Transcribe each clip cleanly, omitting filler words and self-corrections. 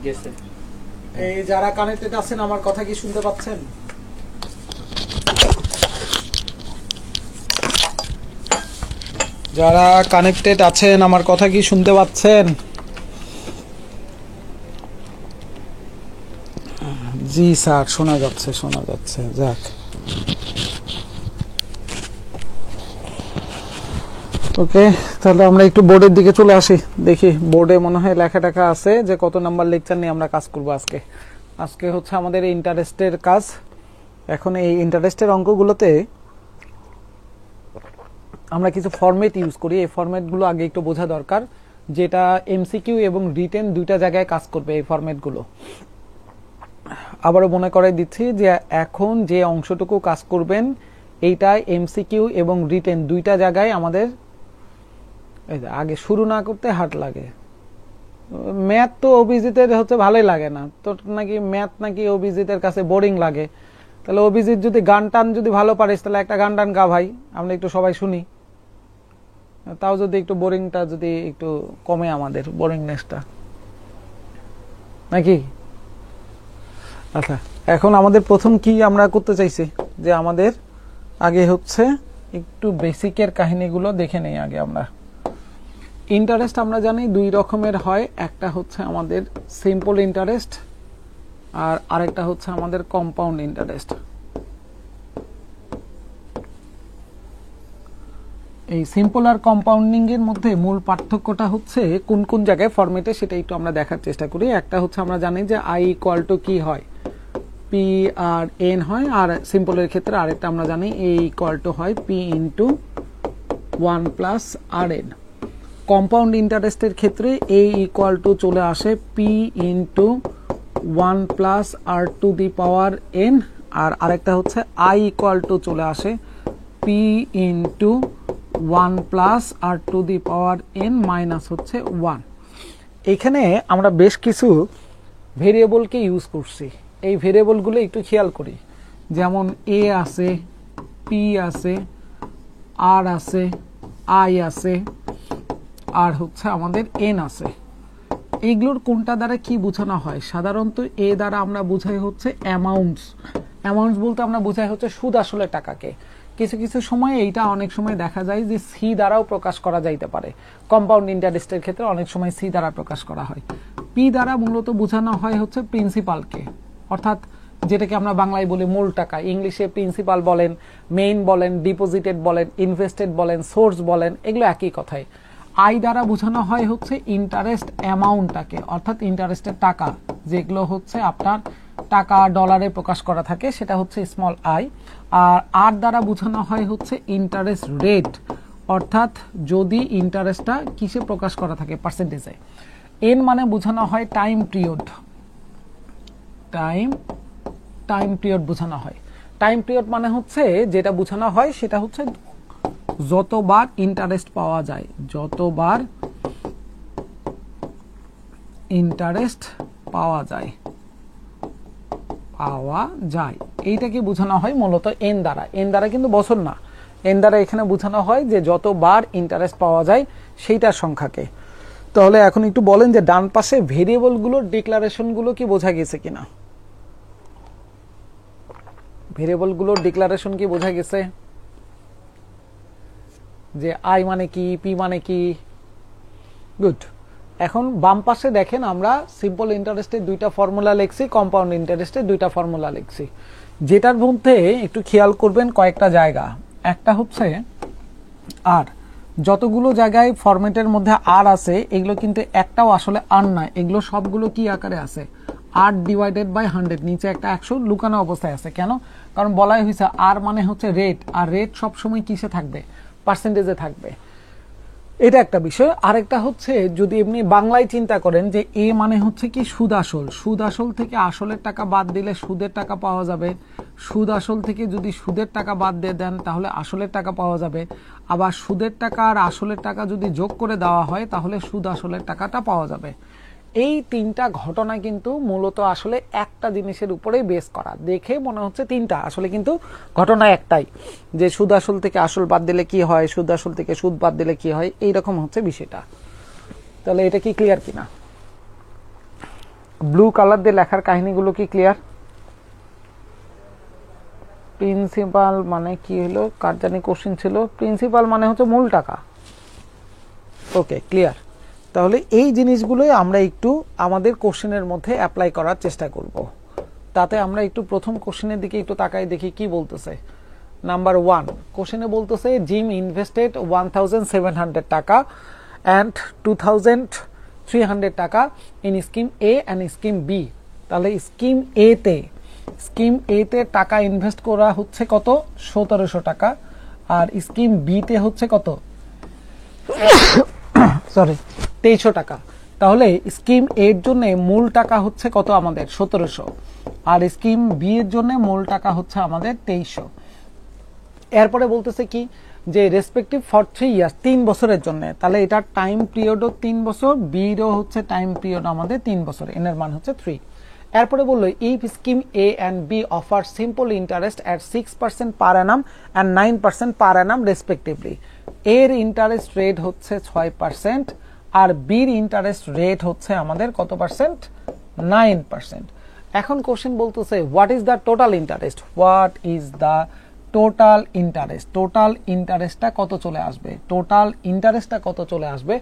গেছে। এই যারা কানেক্টেড আছেন আমার কথা কি শুনতে পাচ্ছেন? যারা কানেক্টেড আছেন আমার কথা কি শুনতে পাচ্ছেন? জি স্যার, শোনা যাচ্ছে শোনা যাচ্ছে। যাক, ওকে, তাহলে আমরা একটু বোর্ডের দিকে চলে আসি। দেখি বোর্ডে মনে হয় লেখা টাকা আছে যে কত নাম্বার লেকচার নিয়ে আমরা কাজ করব আজকে। আজকে হচ্ছে আমাদের ইন্টারেস্টের কাজ। এখন এই ইন্টারেস্টের অঙ্কগুলোতে আমরা কিছু ফরম্যাট ইউজ করি, এই ফরম্যাটগুলো আগে একটু বোঝা দরকার, যেটা এমসিকিউ এবং রিটেন দুইটা জায়গায় কাজ করবে এই ফরম্যাটগুলো। আবারও মনে করে দিচ্ছি যে এখন যে অংশটুকু কাজ করবেন এইটা এমসিকিউ এবং রিটেন দুইটা জায়গায় আমাদের আগে শুরু না করতে হার্ড লাগে। ম্যাথ তো অভিজিতের হচ্ছে ভালোই লাগে না তো, নাকি ম্যাথ নাকি অভিজিতের কাছে বোরিং লাগে। তাহলে অভিজিৎ যদি গান টান যদি ভালো পারিস তাহলে একটা গান টান গা ভাই, আমরা একটু সবাই শুনি। তাও যদি একটু বোরিংটা যদি একটু কমে, আমাদের বোরিংনেসটা, নাকি? আচ্ছা, এখন আমাদের প্রথম কি আমরা করতে চাইছি যে আমাদের আগে হচ্ছে একটু বেসিকের কাহিনীগুলো দেখে নেই আগে আমরা। ইন্টারেস্ট আমরা জানি দুই রকমের হয়, একটা হচ্ছে আমাদের সিম্পল ইন্টারেস্ট আর আরেকটা হচ্ছে আমাদের কম্পাউন্ড ইন্টারেস্ট। এই সিম্পল আর কম্পাউন্ডিং এর মধ্যে মূল পার্থক্যটা হচ্ছে কোন কোন জায়গায় ফরম্যাটে, সেটা একটু আমরা দেখার চেষ্টা করি। একটা হচ্ছে আমরা জানি যে আই ইকুয়াল টু কি হয়, পি আর এন হয়, আর সিম্পলের ক্ষেত্রে আরেকটা আমরা জানি এ ইকুয়াল টু হয় P into 1 plus R N. Compound ইন্টারেস্টের ক্ষেত্রে এ ইকুয়াল টু চলে আসে P into 1 plus R to the power N, আর আরেকটা হচ্ছে আই ইকুয়াল টু চলে আসে P into 1 plus R to the power N minus হচ্ছে 1। এখানে আমরা বেশ কিছু ভেরিয়েবলকে ইউজ করছি। এই ভেরিয়েবলগুলো একটু খেয়াল করি, যেমন এ আছে, পি আছে, আর আছে, আই আছে, আর হচ্ছে আমাদের এন আছে। এইগুলোর কোনটা দ্বারা কি বোঝানো হয়? সাধারণত এ দ্বারা আমরা বোঝাই হচ্ছে অ্যামাউন্টস। অ্যামাউন্টস বলতে আমরা বোঝাই হচ্ছে সুদ আসলে টাকাকে। কিছু কিছু সময় এইটা অনেক সময় দেখা যায় যে সি দ্বারাও প্রকাশ করা যাইতে পারে। কম্পাউন্ড ইন্টারেস্টের ক্ষেত্রে অনেক সময় সি দ্বারা প্রকাশ করা হয়। পি দ্বারা মূলত বোঝানো হয় হচ্ছে প্রিন্সিপালকে, অর্থাৎ যেটাকে আমরা বাংলায় বলি মূল টাকা। ইংলিশে প্রিন্সিপাল বলেন, মেইন বলেন, ডিপোজিটেড বলেন, ইনভেস্টেড বলেন, সোর্স বলেন, এগুলো একই কথাই। আই দ্বারা বোঝানো হয় হচ্ছে ইন্টারেস্ট অ্যামাউন্টটাকে, অর্থাৎ ইন্টারেস্টের টাকা, যেগুলো হচ্ছে আপনার টাকা ডলারে প্রকাশ করা থাকে, সেটা হচ্ছে স্মল আই। আর দ্বারা বোঝানো হয় হচ্ছে ইন্টারেস্ট রেট, অর্থাৎ যদি ইন্টারেস্টটা কিসে প্রকাশ করা থাকে, পার্সেন্টেজে। এন মানে বোঝানো হয় টাইম পিরিয়ড, টাইম পিরিয়ড বোঝানো হয়। টাইম পিরিয়ড মানে হচ্ছে যেটা বোঝানো হয় সেটা হচ্ছে যতবার ইন্টারেস্ট পাওয়া যায়, যতবার ইন্টারেস্ট পাওয়া যায়, এইটাকে বোঝানো হয় মূলত এন দ্বারা। এন দ্বারা কিন্তু বছর না, এন দ্বারা এখানে বোঝানো হয় যে যতবার ইন্টারেস্ট পাওয়া যায় সেইটার সংখ্যাকে। তাহলে এখন একটু বলেন যে ডান পাশে ভেরিয়েবলগুলোর ডিক্লারেশনগুলো কি বোঝা গেছে কিনা? ভেরিয়েবলগুলোর ডিক্লারেশন কি বোঝা গেছে? যে আই মানে কি, পি মানে কি? গুড। এখন বাম পাশে দেখেন আমরা সিম্পল ইন্টারেস্টের দুইটা ফর্মুলা লিখছি, কম্পাউন্ড ইন্টারেস্টের দুইটা ফর্মুলা লিখছি। যেটার মধ্যে একটু খেয়াল করবেন কয়েকটা জায়গা। একটা হচ্ছে আর, যতগুলো জায়গায় ফরম্যাটের মধ্যে আর আছে এগুলো কিন্তু একটাও আসলে আর নয়, এগুলো সবগুলো কি আকারে আছে, আর ডিভাইডেড বাই 100, নিচে একটা 100 লুকানো অবস্থায় আছে। কেন? কারণ বলাই হয়েছে আর মানে হচ্ছে রেট, আর রেট সবসময় কিসে থাকবে, পার্সেন্টেজে থাকবে। এটা একটা বিষয়। আরেকটা হচ্ছে যদি এমনি বাংলায় চিন্তা করেন যে এ মানে হচ্ছে কি সুদ আসল, সুদ আসল থেকে আসলের টাকা বাদ দিলে সুদের টাকা পাওয়া যাবে, সুদ আসল থেকে যদি সুদের টাকা বাদ দিয়ে দেন তাহলে আসলের টাকা পাওয়া যাবে, আবার সুদের টাকা আর আসলের টাকা যদি যোগ করে দেওয়া হয় তাহলে সুদ আসলের টাকাটা পাওয়া যাবে। এই তিনটা ঘটনা কিন্তু মূলত আসলে একটা জিনিসের উপরেই বেস করা। দেখে মনে হচ্ছে তিনটা, আসলে কিন্তু ঘটনা একটাই, যে সুদ আসল থেকে আসল বাদ দিলে কি হয়, সুদ আসল থেকে সুদ বাদ দিলে কি হয়, এইরকম হচ্ছে বিষয়টা। তাহলে এটা কি ক্লিয়ার কিনা? ব্লু কালার দিয়ে লেখার কাহিনীগুলো কি ক্লিয়ার? প্রিন্সিপাল মানে কি হলো, কার জানি কোশ্চেন ছিল, প্রিন্সিপাল মানে হচ্ছে মূল টাকা। ওকে, ক্লিয়ার। তাহলে এই জিনিসগুলোই আমরা একটু আমাদের কোশ্চেনের মধ্যে অ্যাপ্লাই করার চেষ্টা করব। তাতে আমরা একটু প্রথম কোশ্চেনের দিকে একটু তাকাই দেখি কি বলতেছে। নাম্বার 1 কোশ্চেনে বলতেছে জিম ইনভেস্টেড 1700 টাকা অ্যান্ড 2300 টাকা in scheme A and scheme B. তাহলে স্কিম এ তে টাকা ইনভেস্ট করা হচ্ছে কত, 1700 টাকা, আর স্কিম বি তে হচ্ছে কত, সরি 2300 টাকা। তাহলে স্কিম এর জন্য মূল টাকা হচ্ছে কত আমাদের 1700, আর স্কিম বি এর জন্য মূল টাকা হচ্ছে আমাদের 2300। এরপরে বলতেছে কি যে রেসপেক্টিভ ফর 3 ইয়ার্স, 3 বছরের জন্য। তাহলে এটার টাইম পিরিয়ডও 3 বছর, বিরও হচ্ছে টাইম পিরিয়ড আমাদের 3 বছর, এর মান হচ্ছে 3। এরপরে বললো if scheme A and B offer simple interest at 6% per annum and 9% per annum respectively. এর ইন্টারেস্ট রেট হচ্ছে 6% আর বির ইন্টারেস্ট রেট হচ্ছে আমাদের কত পার্সেন্ট, 9%। এখন কোশ্চেন বলতেছে what is the total interest, what is the total interest, total ইন্টারেস্টটা কত চলে আসবে, টোটাল ইন্টারেস্টটা কত চলে আসবে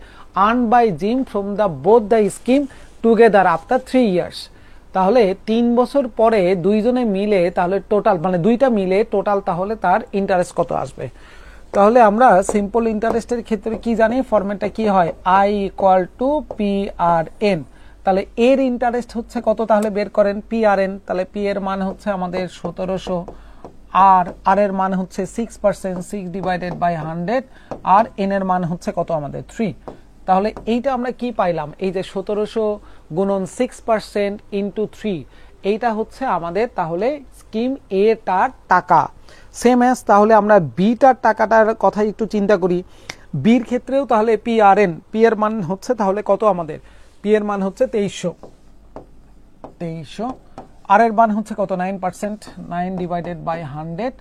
earn by Jim from the both the scheme together after 3 years. তাহলে 3 বছর পরে দুইজনে মিলে তাহলে টোটাল মানে দুইটা মিলে টোটাল তাহলে তার ইন্টারেস্ট কত আসবে। তাহলে আমরা সিম্পল ইন্টারেস্টের ক্ষেত্রে কি জানি, ফরম্যাটটা কি হয়, I equal to P R N. তাহলে এর ইন্টারেস্ট হচ্ছে কত, তাহলে বের করেন পি আর এন। তাহলে পি এর মান হচ্ছে আমাদের 1700, আর এর মান হচ্ছে 6%, 6 ডিভাইডেড বাই 100, আর এন এর মান হচ্ছে কত আমাদের 3। তাহলে এইটা আমরা কি পাইলাম, এই যে 1700 গুণন 6% ইন্টু 3, এইটা হচ্ছে আমাদের তাহলে স্কিম এ টার টাকা। সেম অ্যাজ তাহলে আমরা বি টার টাকাটার কথা একটু চিন্তা করি। বির ক্ষেত্রেও তাহলে পি আর এন, পি এর মান হচ্ছে তাহলে কত আমাদের, পি এর মান হচ্ছে 2300, আর এর মান হচ্ছে কত 9%, 9 ডিভাইডেড বাই 100,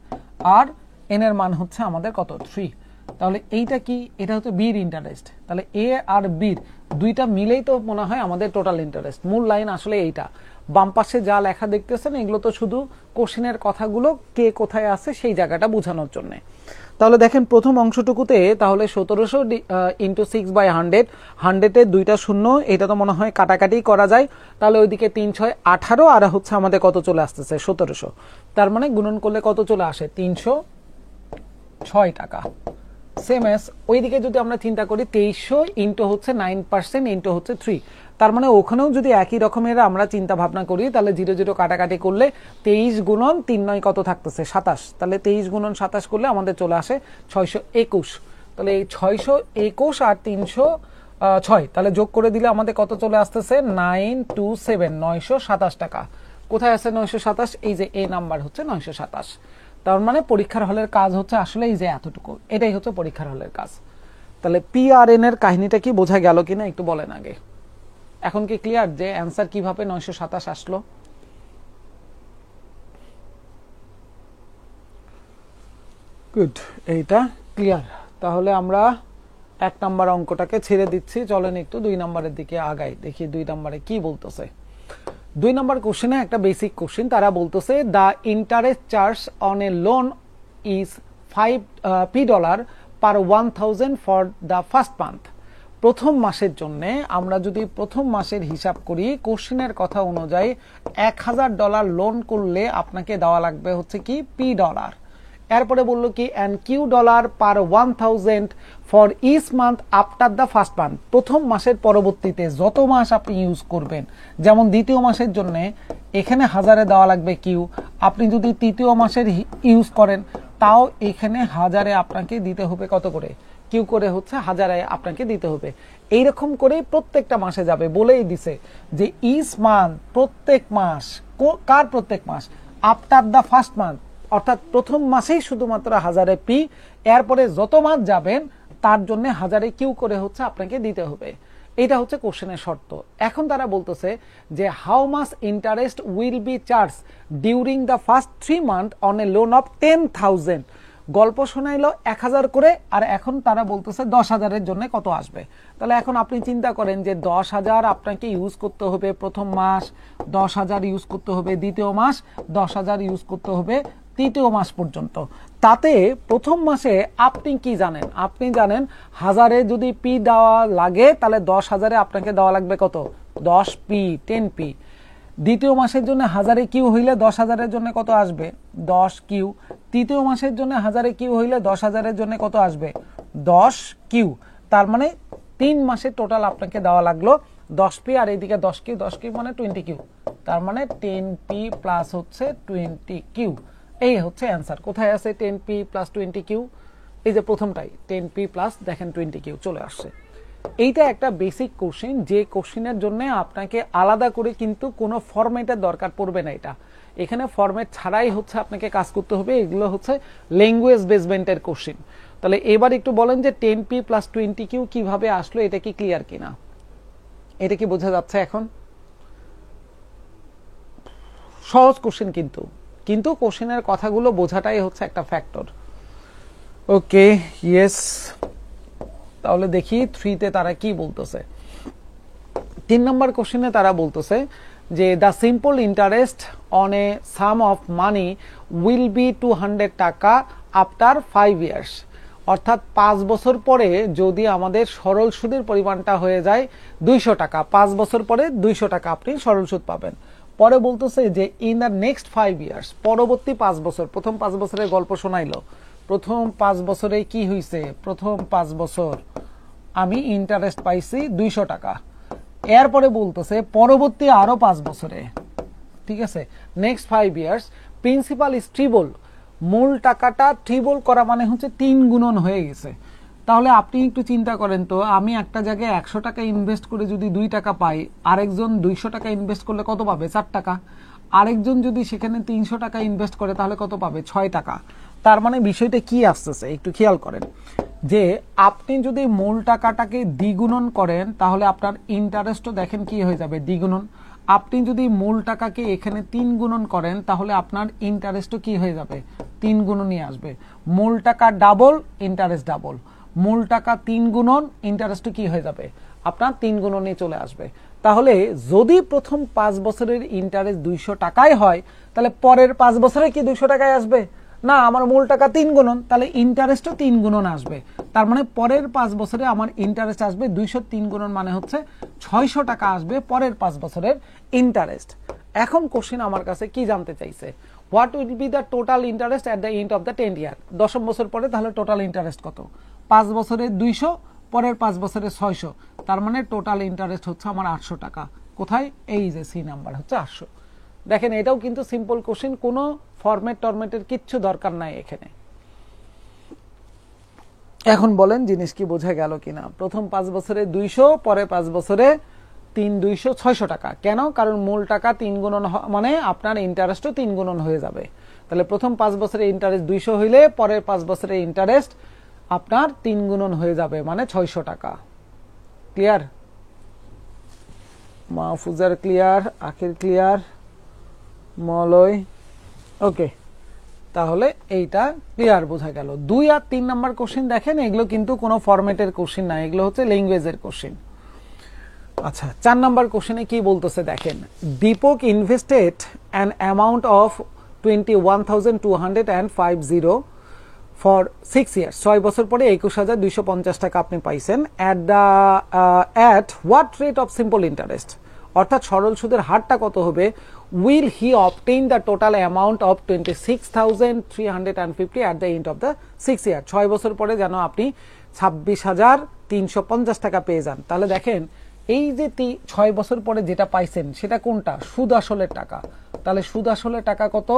আর এন এর মান হচ্ছে আমাদের কত 3। তাহলে এইটা কি, এটা হচ্ছে বির ইন্টারেস্ট। তাহলে এ আর বির দুইটা মিলেই তো মনে হয় আমাদের টোটাল ইন্টারেস্ট। মূল লাইন আসলে এইটা, বাম পাশে যা লেখা দেখতেছেন এগুলো তো শুধু কোশ্চেনের কথাগুলো কে কোথায় আছে সেই জায়গাটা বোঝানোর জন্য। তাহলে দেখেন প্রথম অংশটুকুতে তাহলে 1700 ইন্টু 6/100, 100 এর দুইটা শূন্য, এটা তো মনে হয় কাটাকাটি করা যায়। তাহলে ওইদিকে 3 6 18, আর হচ্ছে আমাদের কত চলে আসতেছে 1700। তার মানে গুণন করলে কত চলে আসে 306 টাকা। সেম এস ওইদিকে যদি আমরা চিন্তা করি 2300 ইন্টু হচ্ছে 9% ইন্টু হচ্ছে 3, তার মানে ওখানেও যদি একই রকমের আমরা চিন্তা ভাবনা করি তাহলে 0 0 কাটাকাটি করলে 23 গুণন 3 9 কত থাকতেছে 27। তাহলে 23 গুণন 27 করলে আমাদের চলে আসে 621। তাহলে এই 621 আর 306 তাহলে যোগ করে দিলে আমাদের কত চলে আসতেছে 927, 927 টাকা। কোথায় আছে 927, এই যে এই নাম্বার হচ্ছে 927। তার মানে পরীক্ষার হলের কাজ হচ্ছে আসলে এই যে এতটুকু, এটাই হচ্ছে পরীক্ষার হলের কাজ। তাহলে পি আর এন এর কাহিনীটা কি বোঝা গেল কিনা একটু বলেন আগে। এখন কি ক্লিয়ার যে অ্যান্সার কিভাবে 927 আসলো? গুড, এইটা ক্লিয়ার। তাহলে আমরা 1 নাম্বার অঙ্কটাকে ছেড়ে দিচ্ছি, চলেন একটু 2 নাম্বারের দিকে আগাই, দেখি 2 নাম্বারে কি বলতেছে। 2 নাম্বার কোশ্চেনে একটা বেসিক কোশ্চেন, তারা বলতেছে the interest charge on a loan is $5 per 1000 for the first month. প্রথম মাসের জন্য আমরা যদি প্রথম মাসের হিসাব করি, কোশ্চেনের কথা অনুযায়ী $1000 লোন করলে আপনাকে দেওয়া লাগবে হচ্ছে কি $P। এরপরে বললো কি and $Q per 1000 for each month after the first month. প্রথম মাসের পরবর্তীতে যত মাস আপনি ইউজ করবেন, যেমন দ্বিতীয় মাসের জন্য এখানে 1000-এ দেওয়া লাগবে কিউ, আপনি যদি তৃতীয় মাসের ইউজ করেন তাও এখানে 1000-এ আপনাকে দিতে হবে কত করে, কিউ করে হচ্ছে 1000-এ আপনাকে দিতে হবে। এইরকম করে প্রত্যেকটা মাসে যাবে, বলেই দিছে যে ইচ মান্থ প্রত্যেক মাস, কার প্রত্যেক মাস, আফটার দ্য ফার্স্ট মান্থ, অর্থাৎ প্রথম মাসেই শুধুমাত্র 1000-এ পি, এরপরে যত মাস যাবেন তার জন্য 1000-এ কিউ করে হচ্ছে আপনাকে দিতে হবে। এটা হচ্ছে কোশ্চেনের শর্ত। এখন তারা বলতেছে যে how much interest will be charge during the first 3 month on a loan of 10,000, গল্প শোনাইলো 1000 করে, আর এখন তারা বলতেছে 10,000-এর জন্য কত আসবে। তাহলে এখন আপনি চিন্তা করেন যে 10,000 আপনাকে ইউজ করতে হবে প্রথম মাস, 10,000 ইউজ করতে হবে দ্বিতীয় মাস, 10,000 ইউজ করতে হবে তৃতীয় মাস পর্যন্ত। তাতে প্রথম মাসে আপনি কি জানেন, আপনি জানেন 1000-এ যদি পি দেওয়া লাগে তাহলে 10,000-এ আপনাকে দেওয়া লাগবে কত, 10 পি, 10 পি। দ্বিতীয় মাসের জন্য 1000-এ কিউ হইলে 10,000-এর জন্য কত আসবে, 10 কিউ। তৃতীয় মাসের জন্য 1000-এ কিউ হইলে 10,000-এর জন্য কত আসবে, 10 কিউ। তার মানে 3 মাসে টোটাল আপনাকে দেওয়া লাগলো 10 পি, আর এইদিকে 10 কিউ, 10 কিউ মানে 20 কিউ। তার মানে 10 পি প্লাস হচ্ছে 20 কিউ। এই হচ্ছে অ্যান্সার। কোথায় আছে 10 পি প্লাস 20 কিউ? এই যে প্রথমটাই 10 পি প্লাস দেখেন 20 কিউ চলে আসছে। এইটা একটা বেসিক কোশ্চেন, যে কোশ্চেনের জন্য আপনাকে আলাদা করে কিন্তু কোনো ফরম্যাটের দরকার পড়বে না। এটা এখানে ফরম্যাট ছাড়াই হচ্ছে আপনাকে কাজ করতে হবে। এগুলো হচ্ছে ল্যাঙ্গুয়েজ বেসমেন্টের কোশ্চেন। তাহলে এবার একটু বলেন যে 10 পি প্লাস 20 কিউ কিভাবে আসলো, এটা কি ক্লিয়ার কিনা, এটা কি বোঝা যাচ্ছে? এখন সহজ কোশ্চেন, কিন্তু কোশ্চেনের কথাগুলো বোঝাটাই হচ্ছে একটা ফ্যাক্টর। ওকে, ইয়েস। তাহলে দেখি 3-তে তারা কি বলতেছে। 3 নম্বর কোশ্চেনে তারা বলতেছে যে the simple interest on A sum of money will be 200 টাকা আফটার 5 ইয়ার্স। অর্থাৎ 5 বছর পরে যদি আমাদের সরল সুদের পরিমাণটা হয়ে যায় 200 টাকা, 5 বছর পরে 200 টাকা আপনি সরল সুদ পাবেন। পরে বলতেছে যে ইন দ্য নেক্সট 5 ইয়ার্স, পরবর্তী 5 বছর, প্রথম 5 বছরের গল্প শোনাইলো। প্রথম 5 বছরে কি হয়েছে, প্রথম 5 বছর আমি ইন্টারেস্ট পাইছি 200 টাকা। এরপরে বলতেছে পরবর্তী আরো 5 বছরে, ঠিক আছে, next 5 years principal is tribal, মূল টাকাটা ট্রিবল করা মানে হচ্ছে 3 গুণন হয়ে গেছে। তাহলে আপনি একটু চিন্তা করেন তো, আমি একটা জায়গায় 100 টাকা ইনভেস্ট করে যদি 2 টাকা পাই, আরেকজন 200 টাকা ইনভেস্ট করলে কত পাবে, 4 টাকা। আরেকজন যদি সেখানে 300 টাকা ইনভেস্ট করে তাহলে কত পাবে, 6 টাকা। তার মানে বিষয়টা কি আসতেছে একটু খেয়াল করেন, যে আপনি যদি মূল টাকাটাকে দ্বিগুণন করেন তাহলে আপনার ইন্টারেস্টও দেখেন কি হয়ে যাবে, দ্বিগুণন। আপনি যদি মূল টাকাকে এখানে 3 গুণন করেন তাহলে আপনার ইন্টারেস্টও কি হয়ে যাবে, 3 গুণনই আসবে। মূল টাকা ডাবল, ইন্টারেস্ট ডাবল। মূল টাকা 3 গুণন, ইন্টারেস্টও কি হয়ে যাবে, আপনার 3 গুণনই চলে আসবে। তাহলে যদি প্রথম 5 বছরের ইন্টারেস্ট 200 টাকায় হয়, তাহলে পরের 5 বছরে কি 200 টাকায় আসবে না, আমার মূল টাকা 3 গুণন, তাহলে ইন্টারেস্টও 3 গুণন আসবে। তার মানে পরের 5 বছরে আমার ইন্টারেস্ট আসবে 203 গুণন, মানে হচ্ছে 600 টাকা আসবে পরের 5 বছরের ইন্টারেস্ট। এখন কোশ্চেন আমার কাছে কি জানতে চাইছে, what will be the total interest at the end of the 10 ইয়ার। 10ম বছর পরে তাহলে টোটাল ইন্টারেস্ট কত, 5 বছরে 200, পরের 5 বছরে 600, তার মানে টোটাল ইন্টারেস্ট হচ্ছে আমার 800 টাকা। কোথায়, এই যে সি নাম্বার হচ্ছে 800। দেখেন এটাও কিন্তু সিম্পল কোশ্চেন, কোনো ফরম্যাট টরম্যাটের কিচ্ছু দরকার নাই এখানে। এখন বলেন জিনিস কি বোঝা গেল কিনা। প্রথম 5 বছরে 200, পরে 5 বছরে 3 200 600 টাকা। কেন, কারণ মূল টাকা 3 গুণন মানে আপনার ইন্টারেস্টও 3 গুণন হয়ে যাবে। তাহলে প্রথম 5 বছরে ইন্টারেস্ট 200 হইলে পরের 5 বছরে ইন্টারেস্ট আপনার 3 গুণন হয়ে যাবে, মানে 600 টাকা। ক্লিয়ার? মাহফুজার ক্লিয়ার, আখির ক্লিয়ার, মলয় ওকে। তাহলে এইটা ক্লিয়ার বোঝা গেল। 2 আর 3 নাম্বার কোশ্চেন দেখেন, এগুলো কিন্তু কোনো ফরম্যাটের কোশ্চেন না, এগুলো হচ্ছে ল্যাঙ্গুয়েজের কোশ্চেন। আচ্ছা, 4 নাম্বার কোশ্চেনে কি বলতেছে দেখেন, Deepak invested an amount of 21,250 for 6 years, 6 বছর পরে 21,250 টাকা আপনি পাইছেন। At what rate of simple interest, অর্থাৎ সরল সুদের হারটা কত হবে, will he obtain the total amount of 26,350 at the end of the 6 year. 6 বছর পরে যেন আপনি 26,350 টাকা পেয়ে যান। তাহলে দেখেন এই যে 6 বছর পরে যেটা পাইছেন সেটা কোনটা, সুদ আসলের টাকা। তাহলে সুদ আসলের টাকা কত,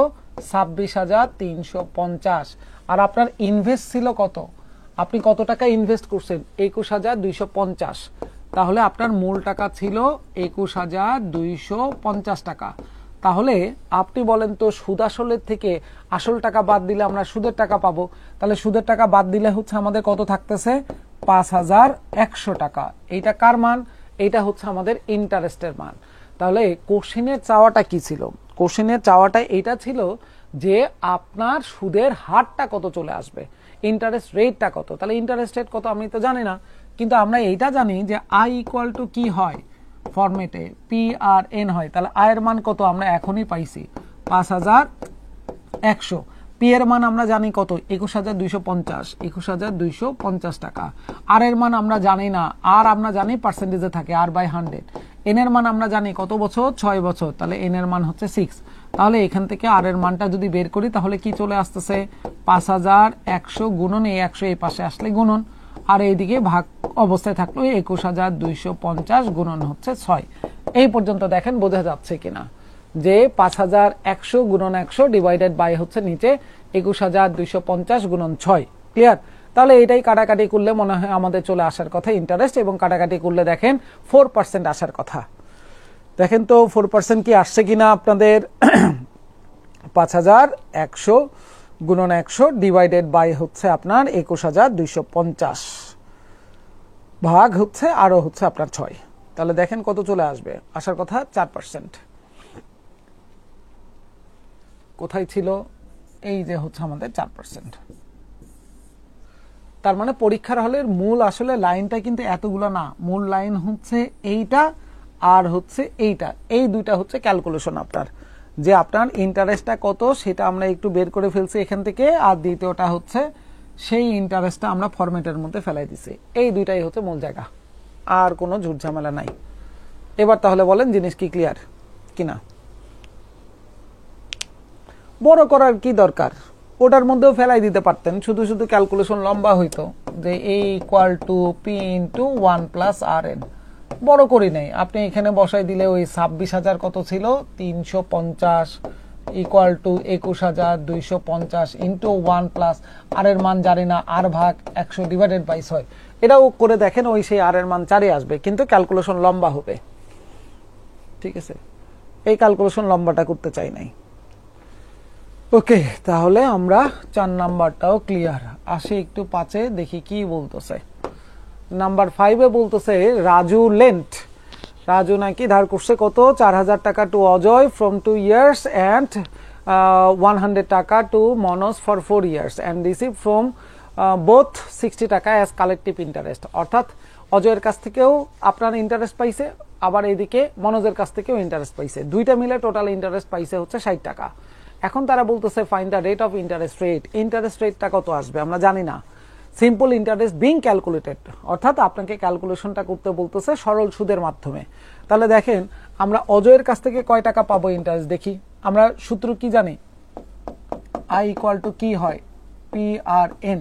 26,350। আর আপনার ইনভেস্ট ছিল কত, আপনি কত টাকা ইনভেস্ট করছেন, 21,250। তাহলে আপনার মূল টাকা ছিল 21,250 টাকা। তাহলে আপনি বলেন তো, সুদ আসলের থেকে আসল টাকা বাদ দিলে আমরা সুদের টাকা পাবো। তাহলে সুদের টাকা বাদ দিলে হচ্ছে আমাদের কত থাকতেছে, 5,100 টাকা। এইটা কার মান, এইটা হচ্ছে আমাদের ইন্টারেস্টের মান। তাহলে কোশ্চেনের চাওয়াটা কি ছিল, কোশ্চেনের চাওয়াটা এইটা ছিল যে আপনার সুদের হারটা কত চলে আসবে, ইন্টারেস্ট রেটটা কত। তাহলে ইন্টারেস্ট রেট কত আমি তো জানি না, কিন্তু আমরা এইটা জানি যে আই ইকুয়াল টু কি হয় ফরম্যাটে, পি আর এন হয়। তাহলে আয়ের মান কত আমরা এখনই পাইছি ৫,১০০। পি এর মান আমরা জানি কত ২১,২৫০, ২১,২৫০ টাকা। আর এর মান আমরা জানি না, আর আমরা জানি পার্সেন্টেজে থাকে R/100। এন এর মান আমরা জানি কত বছর, ৬ বছর, তাহলে এন এর মান হচ্ছে 6। তাহলে এখান থেকে আর এর মানটা যদি বের করি তাহলে কি চলে আসতেছে ৫,১০০ গুণন এই ১০০ এই পাশে আসলে গুণন, আর এইদিকে ভাগ অবস্থায় থাকলো ২১,২৫০ গুণন হচ্ছে ৬। এই পর্যন্ত দেখেন বোঝা যাচ্ছে কিনা যে ৫,১০০ গুণন ১০০ ডিভাইডেড বাই হচ্ছে নিচে ২১,২৫০ গুণন ৬। ক্লিয়ার? তাহলে এটাই কাটাকাটি করলে মনে হয় আমাদের চলে আসার কথা ইন্টারেস্ট, এবং কাটাকাটি করলে দেখেন 4% আসার কথা। দেখেন তো 4% কি আসছে কিনা আপনাদের। ৫,১০০ গুণন ১০০ ডিভাইডেড বাই হচ্ছে আপনার ২১,২৫০ ভাগ হচ্ছে আরো হচ্ছে আপনার ৬। তাহলে দেখেন কত চলে আসবে, আসার কথা 4%। কোথায় ছিল, এই যে হচ্ছে আমাদের 4%। তার মানে পরীক্ষার হলের মূল আসলে লাইনটা কিন্তু এতগুলো না, মূল লাইন হচ্ছে এইটা আর হচ্ছে এইটা, এই দুইটা হচ্ছে ক্যালকুলেশন আপনার, যে আপনার ইন্টারেস্টটা কত সেটা আমরা একটু বের করে ফেলছি এখান থেকে, আর দ্বিতীয়টা হচ্ছে সেই ইন্টারেস্টটা আমরা ফরম্যাটের মধ্যে ফেলাই দিছি। এই দুইটাই হচ্ছে মূল জায়গা, আর কোনো ঝুট ঝামেলা নাই। এবার তাহলে বলেন জিনিস কি ক্লিয়ার কিনা। বড় করার কি দরকার, ওটার মধ্যেও ফেলাই দিতে পারতেন, শুধু শুধু ক্যালকুলেশন লম্বা হইতো যে A equal to P into 1 plus R N. বড় করি নাই, আপনি এখানে বসাই দিলে ওই ২৬,০০০ কত ছিল ৩৫০ ইকুয়াল টু ২১,২৫০ ইন্টু 1 প্লাস আর এর মান জানি না, আর ভাগ ১০০ ডিভাইডেড বাই ৬। এটাও করে দেখেন, ওই সেই আর এর মান ৪ আসবে, কিন্তু ক্যালকুলেশন লম্বা হবে। ঠিক আছে, এই ক্যালকুলেশন লম্বাটা করতে চাই নাই। ওকে, তাহলে আমরা ৪ নাম্বারটাও ক্লিয়ার। আসে একটু ৫-এ দেখি কি বলতেছে। নাম্বার 5-এ বলতেছে রাজু লেন্ট, রাজু নাকি ধার করছে কত ৪,০০০ টাকা to Ajay from 2 years and 100 টাকা to Manoj for 4 years and receive from both 60 টাকা অ্যাজ কালেকটিভ ইন্টারেস্ট। অর্থাৎ অজয়ের কাছ থেকেও আপনার ইন্টারেস্ট পাইছে, আবার এইদিকে মনোজের কাছ থেকেও ইন্টারেস্ট পাইছে, দুইটা মিলে টোটাল ইন্টারেস্ট পাইছে হচ্ছে ৬০ টাকা। এখন তারা বলতেছে find the rate of interest rate, interest রেটটা কত আসবে আমরা জানি না। সিম্পল ইন্টারেস্ট বিং ক্যালকুলেটেড, অর্থাৎ আপনাকে ক্যালকুলেশনটা করতে বলতেছে সরল সুদের মাধ্যমে। তাহলে দেখেন আমরা অজয়ের কাছ থেকে কয় টাকা পাবো ইন্টারেস্ট দেখি। আমরা সূত্র কি জানি, আই ইকুয়াল টু কি হয় পি আর এন।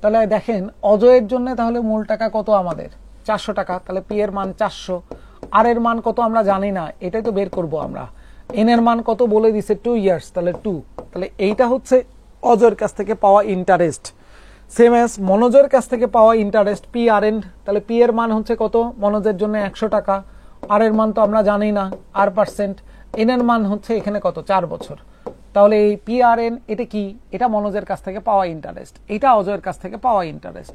তাহলে দেখেন অজয়ের জন্য তাহলে মূল টাকা কত আমাদের ৪০০ টাকা, তাহলে পি এর মান ৪০০, আর এর মান কত আমরা জানি না, এটাই তো বের করব আমরা। এন এর মান কত বলে দিছে 2 years, তাহলে 2, তাহলে এইটা হচ্ছে অজয়ের কাছ থেকে পাওয়া ইন্টারেস্ট। সেম এস মনোজের কাছ থেকে পাওয়া ইন্টারেস্ট পি আর এন, তাহলে পি এর মান হচ্ছে কত মনোজের জন্য ১০০ টাকা, আর এর মান তো আমরা জানি না, আর পার্সেন্ট। এন এর মান হচ্ছে এখানে কত ৪ বছর। তাহলে এই পি আর এন এটা কি, এটা মনোজের কাছ থেকে পাওয়া ইন্টারেস্ট, এটা অজয়ের কাছ থেকে পাওয়া ইন্টারেস্ট,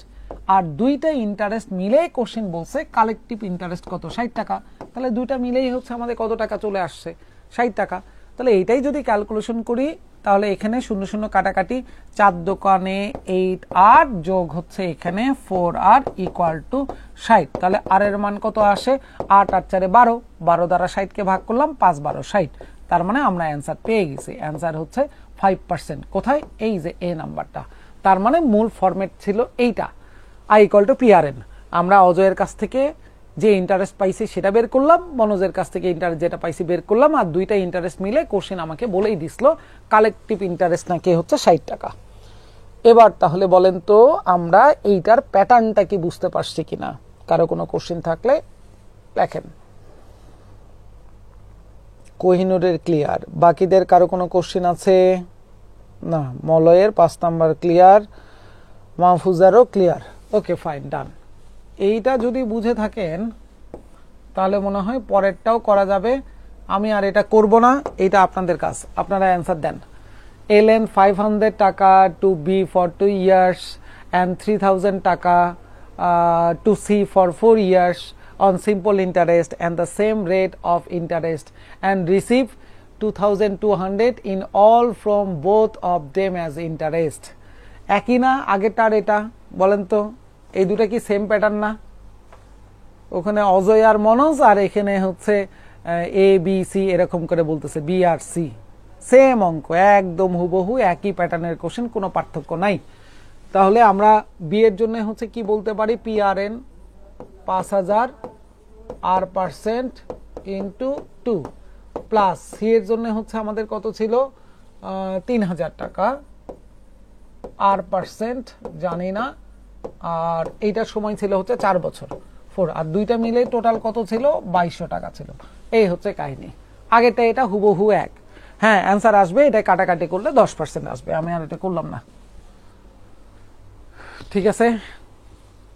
আর দুইটা ইন্টারেস্ট মিলে কোশ্চেন বলছে কালেকটিভ ইন্টারেস্ট কত ৬০ টাকা। তাহলে দুইটা মিলেই হচ্ছে আমাদের কত টাকা চলে আসছে ৬০ টাকা। তাহলে এইটাই যদি ক্যালকুলেশন করি তাহলে এখানে ০০ কাটাকাটি, ৪ দোকানে 8 আর যোগ হচ্ছে এখানে 4 আর ইকুয়াল টু ৬০। তাহলে আর এর মান কত আসে ৮ আর ৪ ১২, ১২ দ্বারা ৬০কে ভাগ করলাম ৫ ১২ ৬০। তার মানে আমরা অ্যান্সার পেয়ে গেছি, অ্যান্সার হচ্ছে 5%। কোথায়, এই যে এ নাম্বারটা। তার মানে মূল ফরম্যাট ছিল এইটা, I equal to P R N. আমরা অজয়ের কাছ থেকে যে ইন্টারেস্ট পাইছি সেটা বের করলাম, মনোজের কাছ থেকে ইন্টারেস্ট যেটা পাইছি বের করলাম, আর দুইটা ইন্টারেস্ট মিলে কোশ্চেন আমাকে বলেই দিছিল কালেকটিভ ইন্টারেস্ট নাকি হচ্ছে ৬০ টাকা। এবার তাহলে বলেন তো আমরা এইটার প্যাটার্নটা কি বুঝতে পারছি কিনা, কারো কোনো কোশ্চেন থাকলে লেখেন। কোহিনুরের ক্লিয়ার, বাকিদের কারো কোনো কোশ্চেন আছে না? মলয়ের ৫ নাম্বার ক্লিয়ার, মাহফুজারও ক্লিয়ার। Okay fine, done. এইটা যদি বুঝে থাকেন তাহলে মনে হয় পরেরটাও করা যাবে। আমি আর এটা করব না, এটা আপনাদের কাজ, আপনারা অ্যান্সার দেন। এলএন 500 টাকা to B for 2 years and 3000 টাকা to C for 4 years on simple interest and the same rate of interest and receive 2200 in all from both of them as interest। একই না আগেরটার এটা? বলেন তো এই দুটা কি সেম প্যাটার্ন না? ওখানে অজয় আর মনোজ, আর এখানে হচ্ছে এ বি সি এরকম করে বলতেছে, বি আর সি, সেম অঙ্ক, একদম হুবহু একই প্যাটার্নের কোশ্চেন, কোনো পার্থক্য নাই। তাহলে আমরা বি এর জন্য হচ্ছে কি বলতে পারি, পি আর এন 5000 আর% ইন্টু 2 প্লাস সি এর জন্য হচ্ছে আমাদের কত ছিল, 3000 টাকা আর% জানি না, আর এইটার সময় ছিল হচ্ছে 4 বছর 4, আর দুইটা মিলে টোটাল কত ছিল, 2200 টাকা ছিল। এই হচ্ছে কাহিনী। আগেরটা এটা হুবহু এক। হ্যাঁ অ্যান্সার আসবে, এটা কাটাকাটি করলে 10% আসবে, আমি আর এটা করলাম না। ঠিক আছে,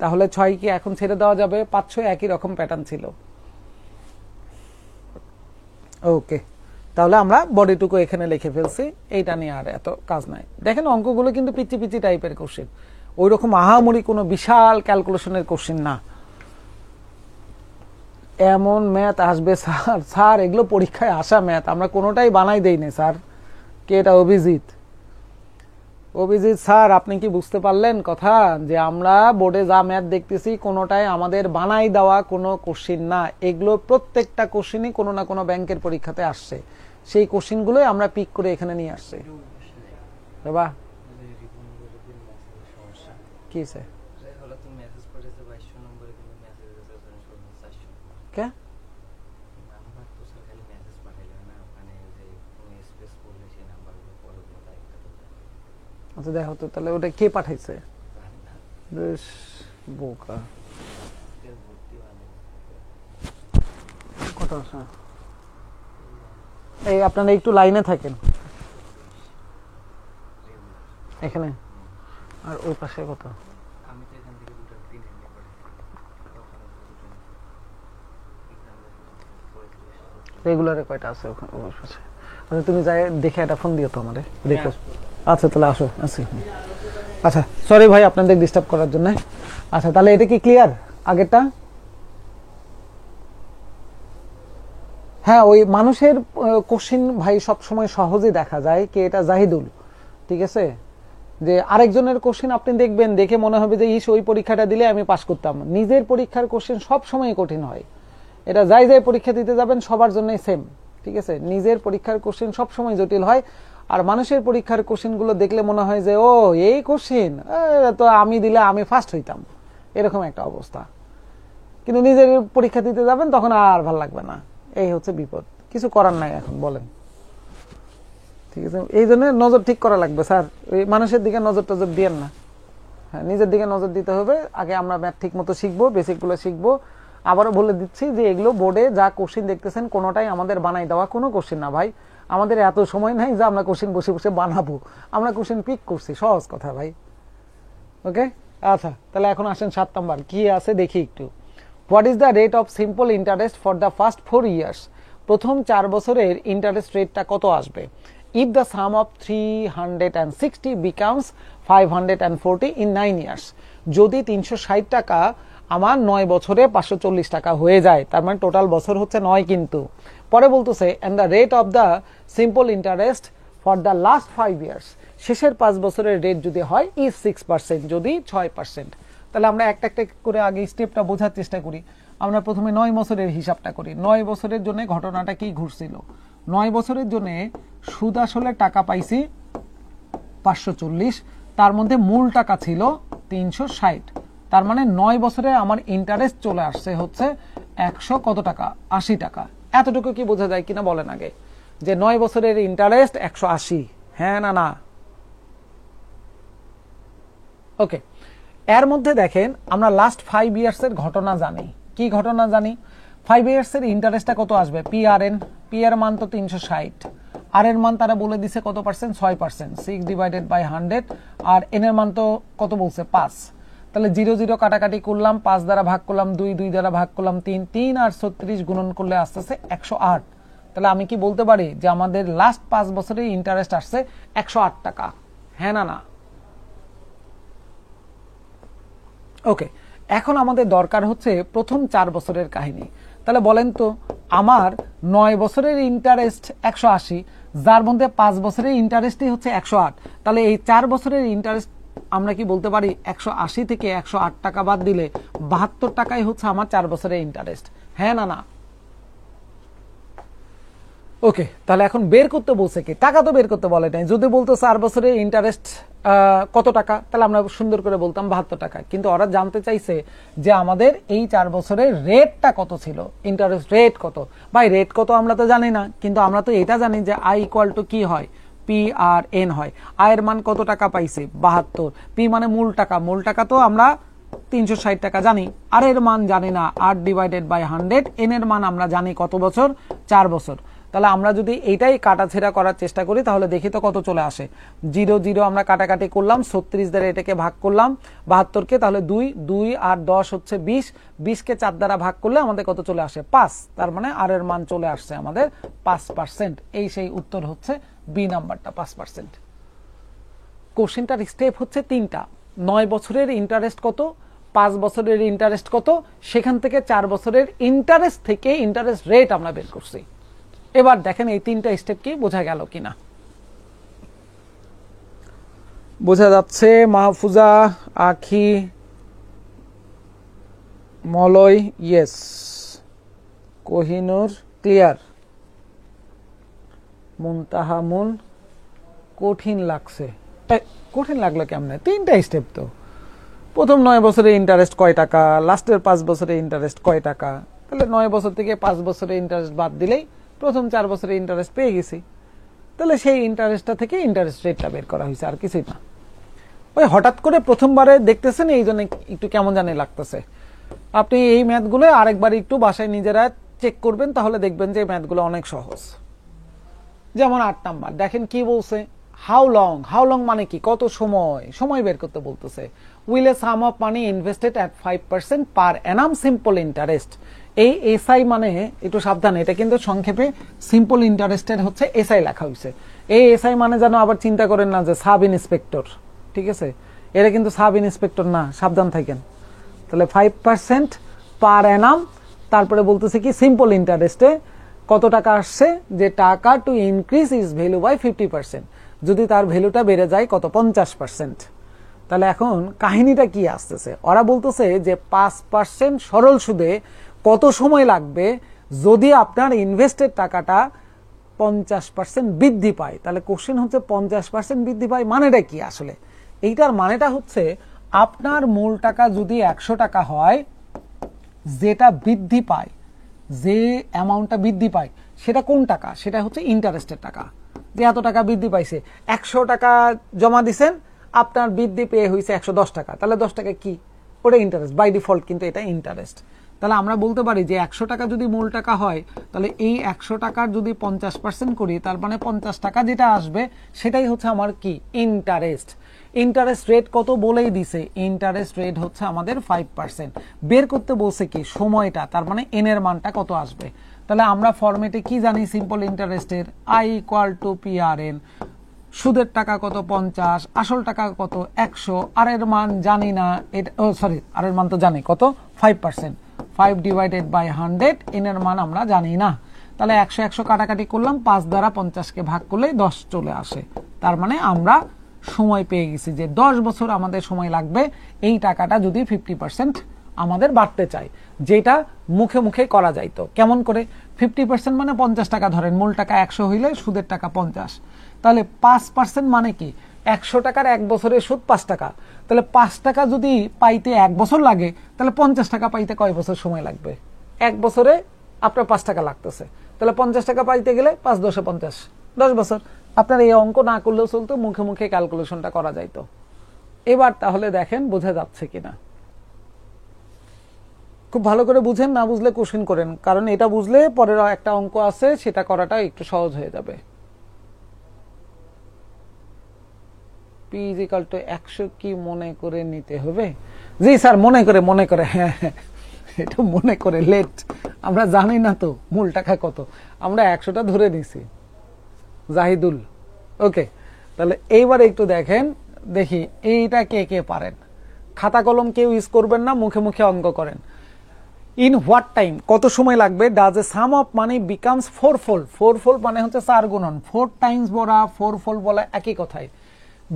তাহলে 6 কি এখন ছেড়ে দেওয়া যাবে? 500 একই রকম প্যাটার্ন ছিল। ওকে, তাহলে আমরা বডিটুকু এখানে লিখে ফেলছি, এইটা নিয়ে আর এত কাজ নাই। দেখেন অঙ্কগুলো কিন্তু পিচি পিচি টাইপের কোশ্চেন, ওই রকম আহামরি কোনো বিশাল ক্যালকুলেশনের কোশ্চেন না। এমন ম্যাথ আসবে স্যার, স্যার এগুলো পরীক্ষায় আসা ম্যাথ, আমরা কোনোটাই বানাই দেই না স্যার। কে এটা? অভিজিৎ। অভিজিৎ স্যার আপনি কি বুঝতে পারলেন কথা, যে আমরা বোর্ডে যা ম্যাথ দেখতেছি কোনোটাই আমাদের বানাই দেওয়া কোনো কোশ্চিন না, এগুলো প্রত্যেকটা কোশ্চিনই কোনো না কোনো ব্যাংকের পরীক্ষাতে আসছে, সেই কোশ্চিনগুলোই আমরা পিক করে এখানে নিয়ে আসছি। বাবা কি স্যার? কে? আচ্ছা দেখো তো তাহলে ওটা কে পাঠাইছে? বেশ বোকা। কত আছে? এই আপনারা একটু লাইনে থাকেন এখানে, আর ওই পাশে কত? রেগুলারে কয়টা আছে ওখানে ওই পাশে? আচ্ছা তুমি যাই দেখে একটা ফোন দিও তো আমারে, দেখো। আচ্ছা তাহলে আসো, আসি। আচ্ছা সরি ভাই আপনাদের ডিস্টার্ব করার জন্য। আচ্ছা তাহলে এটা কি ক্লিয়ার আগেরটা? হ্যাঁ ওই মানুষের কোশ্চিন ভাই সব সময় সহজে দেখা যায়, কি এটা জাহিদুল, ঠিক আছে, যে আরেকজনের কোশ্চিন আপনি দেখবেন দেখে মনে হবে যে ইস ওই পরীক্ষাটা দিলে আমি পাস করতাম। নিজের পরীক্ষার কোশ্চিন সব সময় কঠিন হয়, এটা যাই যাই পরীক্ষা দিতে যাবেন সবার জন্যই সেম, ঠিক আছে। নিজের পরীক্ষার কোশ্চিন সব সময় জটিল হয়, আর মানুষের পরীক্ষার কোশ্চিন গুলো দেখলে মনে হয় যে ও এই কোশ্চিন তো আমি দিলে আমি ফার্স্ট হইতাম, এরকম একটা অবস্থা। কিন্তু নিজের পরীক্ষা দিতে যাবেন তখন আর ভাল লাগবে না, এই হচ্ছে বিপদ, কিছু করার নাই এখন বলেন, ঠিক আছে। এই জন্য নজর ঠিক করা লাগবে স্যার, ওই মানুষের দিকে নজর টজর দিয়েন না, হ্যাঁ নিজের দিকে নজর দিতে হবে। আগে আমরা ম্যাথ ঠিক মতো শিখবো, বেসিক গুলো শিখবো। আবারও বলে দিচ্ছি যে এগুলো বোর্ডে যা কোশ্চিন দেখতেছেন কোনোটাই আমাদের বানাই দেওয়া কোনো কোশ্চিন না ভাই, আমাদের এত সময় নাই যে আমরা কোশ্চিন বসে বসে বানাবো, আমরা কোশ্চিন পিক করছি, সহজ কথা ভাই। ওকে আচ্ছা তাহলে এখন আসেন 7 নাম্বার কি আছে দেখি একটু। What is the rate of simple interest for the first 4 years? প্রথম 4 বছরের ইন্টারেস্ট রেটটা কত আসবে? If the some of 360 becomes 540 in 9 years, যদি 360 টাকা আমার 9 বছরে 540 টাকা হয়ে যায়, তার মানে টোটাল বছর হচ্ছে 9। কিন্তু পরে বলতেছে and the rate of the simple interest for the last 5 years, শেষের 5 বছরের রেট যদি হয় ইজ 6%, যদি 6%। তাহলে আমরা একটা একটা করে আগে স্টেপটা বোঝার চেষ্টা করি। আমরা প্রথমে 9 বছরের হিসাবটা করি। 9 বছরের জন্য ঘটনাটা কি ঘটছিল? 9 বছরের জন্য সুদ আসলে টাকা পাইছি 540, তার মধ্যে মূল টাকা ছিল 360, তার মানে 9 বছরে আমার ইন্টারেস্ট চলে আসছে হচ্ছে 100 কত টাকা, 80 টাকা। এতটুকু কি বোঝা যায় কিনা বলেন আগে, যে 9 বছরের ইন্টারেস্ট 180, হ্যাঁ না না? ওকে, এর মধ্যে দেখেন আমরা লাস্ট 5 ইয়ার্স এর ঘটনা জানি। কি ঘটনা জানি? 5 ইয়ার্স এর ইন্টারেস্টটা কত আসবে? পি আর এন, পি এর মান তো 360, আর এর মান তারা বলে দিছে কত পার্সেন্ট? 6%, 6 ডিভাইডেড বাই 100, আর এন এর মান তো কত বলছে? 5। তাহলে 0 0 কাটাকাটি করলাম, 5 দ্বারা ভাগ করলাম 2, 2 দ্বারা ভাগ করলাম 3, 3 আর 36 গুণন করলে আসতেছে 108। তাহলে আমি কি বলতে পারি যে আমাদের লাস্ট 5 বছরের ইন্টারেস্ট আসছে 108 টাকা, হ্যাঁ না না? ওকে, এখন আমাদের দরকার হচ্ছে প্রথম 4 বছরের কাহিনী। তাহলে বলেন তো আমার 9 বছরের ইন্টারেস্ট 180, যার মধ্যে 5 বছরের ইন্টারেস্টই হচ্ছে 108। তাহলে এই 4 বছরের ইন্টারেস্ট আমরা কি বলতে পারি 180 থেকে 108 টাকা বাদ দিলে 72 টাকাই হচ্ছে আমার 4 বছরের ইন্টারেস্ট, হ্যাঁ না না? ওকে, তাহলে এখন বের করতে বলছে কি? টাকা তো বের করতে বলে নাই। যদি বলতো 4 বছরের ইন্টারেস্ট কত টাকা, তাহলে আমরা সুন্দর করে বলতাম 72 টাকা। কিন্তু ওরা জানতে চাইছে যে আমাদের এই 4 বছরের রেটটা কত ছিল, ইন্টারেস্ট রেট কত। ভাই রেট কত আমরা তো জানি না, কিন্তু আমরা তো এটা জানি যে আই ইকুয়াল টু কি হয়, পি আর এন হয়। আয়ের মান কত টাকা পাইছে 72, পি মানে মূল টাকা, মূল টাকা তো আমরা 360 টাকা জানি, আর এর মান জানি না, 8 ডিভাইডেড বাই 100, এন এর মান আমরা জানি কত বছর, 4 বছর। তাহলে আমরা যদি এইটাই কাটাছেড়া করার চেষ্টা করি তাহলে দেখি তো কত চলে আসে। 0 0 আমরা কাটাকাটি করলাম, 36 দ্বারা এটাকে ভাগ করলাম 72 কে, তাহলে 2 2 আর 10 হচ্ছে 20, 20 কে 4 দ্বারা ভাগ করলে আমাদের কত চলে আসে 5। তার মানে আর এর মান চলে আসছে আমাদের 5%। এই সেই উত্তর হচ্ছে বি নাম্বারটা 5%। কোশ্চেনটার স্টেপ হচ্ছে 3টা। 9 বছরের ইন্টারেস্ট কত, 5 বছরের ইন্টারেস্ট কত, সেখান থেকে 4 বছরের ইন্টারেস্ট থেকে ইন্টারেস্ট রেট আমরা বের করছি। এবার দেখেন এই 3টা স্টেপ কি বোঝা গেল কিনা। বোঝা যাচ্ছে? মাহফুজা, আখি, মলয় ইয়েস, কোহিনুর ক্লিয়ার, মুনতাহামুন কঠিন লাগছে। কঠিন লাগলো কেমনে? 3টা স্টেপ তো। প্রথম 9 বছরের ইন্টারেস্ট কয় টাকা, লাস্টের 5 বছরের ইন্টারেস্ট কয় টাকা, তাহলে 9 বছর থেকে 5 বছরের ইন্টারেস্ট বাদ দিলেই প্রথম 4 বছরের ইন্টারেস্ট পেয়ে গেছি। তাহলে সেই ইন্টারেস্টটা থেকে ইন্টারেস্ট রেটটা বের করা হয়েছে, আর কিছুই না। ওই হঠাৎ করে প্রথমবারে দেখতেছেন এই জন্য একটু কেমন জানি লাগতেছে। আপনি এই ম্যাথগুলো আরেকবার একটু বাসায় নিজেরা চেক করবেন, তাহলে দেখবেন যে ম্যাথগুলো অনেক সহজ। যেমন 8 নাম্বার দেখেন কি বলছে, হাউ লং। হাউ লং মানে কি? কত সময়, সময় বের করতে বলতেছে। Will A sum of money invested at 5% per Anam simple interest. এই এসআই মানে একটু সাবধান, এটা কিন্তু সংক্ষেপে সিম্পল ইন্টারেস্টের হচ্ছে এসআই লেখা হয়েছে। এই এসআই মানে যেন আবার চিন্তা করেন না যে সাব ইন্সপেক্টর, ঠিক আছে? এটা কিন্তু সাব ইন্সপেক্টর না, সাবধান থাকেন। তাহলে 5% পার অ্যানাম, তারপরে বলতেছে কি সিম্পল ইন্টারেস্টে কত টাকা আসছে, যে টাকা to increase its value by 50%, যদি তার ভ্যালুটা বেড়ে যায় কত 50%। তাহলে এখন কাহিনীটা কি আসতেছে, ওরা বলতেছে যে 5% সরল সুদে কত সময় লাগবে যদি আপনার ইনভেস্টেড টাকাটা 50% বৃদ্ধি পায়। তাহলে কোশ্চেন হচ্ছে 50% বৃদ্ধি পায় মানেটা কি আসলে? এইটার মানেটা হচ্ছে আপনার মূল টাকা যদি 100 টাকা হয়, যেটা বৃদ্ধি পায়, যে অ্যামাউন্টটা বৃদ্ধি পায় সেটা কোন টাকা? সেটা হচ্ছে ইন্টারেস্টের টাকা। যে এত টাকা বৃদ্ধি পাইছে, 100 টাকা জমা দিছেন, আপনার বৃদ্ধি পেয়ে হয়েছে 110 টাকা, তাহলে 10 টাকা কি? ওটা ইন্টারেস্ট বাই ডিফল্ট, কিন্তু এটা ইন্টারেস্ট। তাহলে আমরা বলতে পারি যে 100 টাকা যদি মূল টাকা হয়, তাহলে এই 100 টাকার যদি 50% করি, তার মানে 50 টাকা যেটা আসবে সেটাই হচ্ছে আমার কি? ইন্টারেস্ট। ইন্টারেস্ট রেট কত বলেই দিছে, ইন্টারেস্ট রেট হচ্ছে আমাদের 5%। বের করতে বলছে কি সময়টা, তার মানে এন এর মানটা কত আসবে। তাহলে আমরা ফরম্যাটে কি জানি সিম্পল ইন্টারেস্টের, I equal to P R N. সুদের টাকা কত 50, আসল টাকা কত 100, আর এর মান জানি না, এটা আর এর মান তো জানি কত 5%, 5 ডিভাইডেড বাই 100, এন এর মান আমরা জানি না। তাহলে 100 100 কাটাকাটি করলাম, 5 দ্বারা 50-কে ভাগ করলে 10 চলে আসে। তার মানে আমরা সময় পেয়ে গেছি যে 10 বছর আমাদের সময় লাগবে এই টাকাটা যদি 50% আমাদের বাড়তে চাই, যেটা মুখে মুখে করা যাইতো। কেমন করে? 50% মানে 50 টাকা ধরেন, মূল টাকা 100 হইলে সুদের টাকা 50, তাহলে 5% মানে কি? 100 টাকার 1 বছরের সুদ 5 টাকা। তাহলে 5 টাকা যদি পাইতে 1 বছর লাগে, তাহলে 50 টাকা পাইতে কয় বছর সময় লাগবে? 1 বছরে আপনার 5 টাকা লাগতেছে, তাহলে 50 টাকা পাইতে গেলে 5 10 50, 10 বছর। আপনার এই অঙ্ক না করলেও চলতো, মুখে মুখে ক্যালকুলেশনটা করা যাইতো। এবার তাহলে দেখেন বোঝা যাচ্ছে কিনা। খুব ভালো করে বুঝেন, না বুঝলে কোশ্চেন করেন, কারণ এটা বুঝলে পরের একটা অঙ্ক আছে সেটা করাটা একটু সহজ হয়ে যাবে। পি ইজ ইকুয়াল টু 100 কি মনে করে নিতে হবে? জি স্যার, মনে করে হ্যাঁ, এটা মনে করে লেট, আমরা জানি না তো মূল টাকা কত, আমরা 100টা ধরে নিছি। জাহিদুল, ওকে। তাহলে এইবার একটু দেখেন, দেখি এইটা কে কে পারেন। খাতা কলম কেউ ইউজ করবেন না, মুখে মুখে অঙ্ক করেন। ইন হোয়াট টাইম, কত সময় লাগবে, does a sum of money becomes fourfold, fourfold মানে হচ্ছে 4 গুণন, 4 টাইমস বলা ফোরফোল্ড বলা একই কথায়।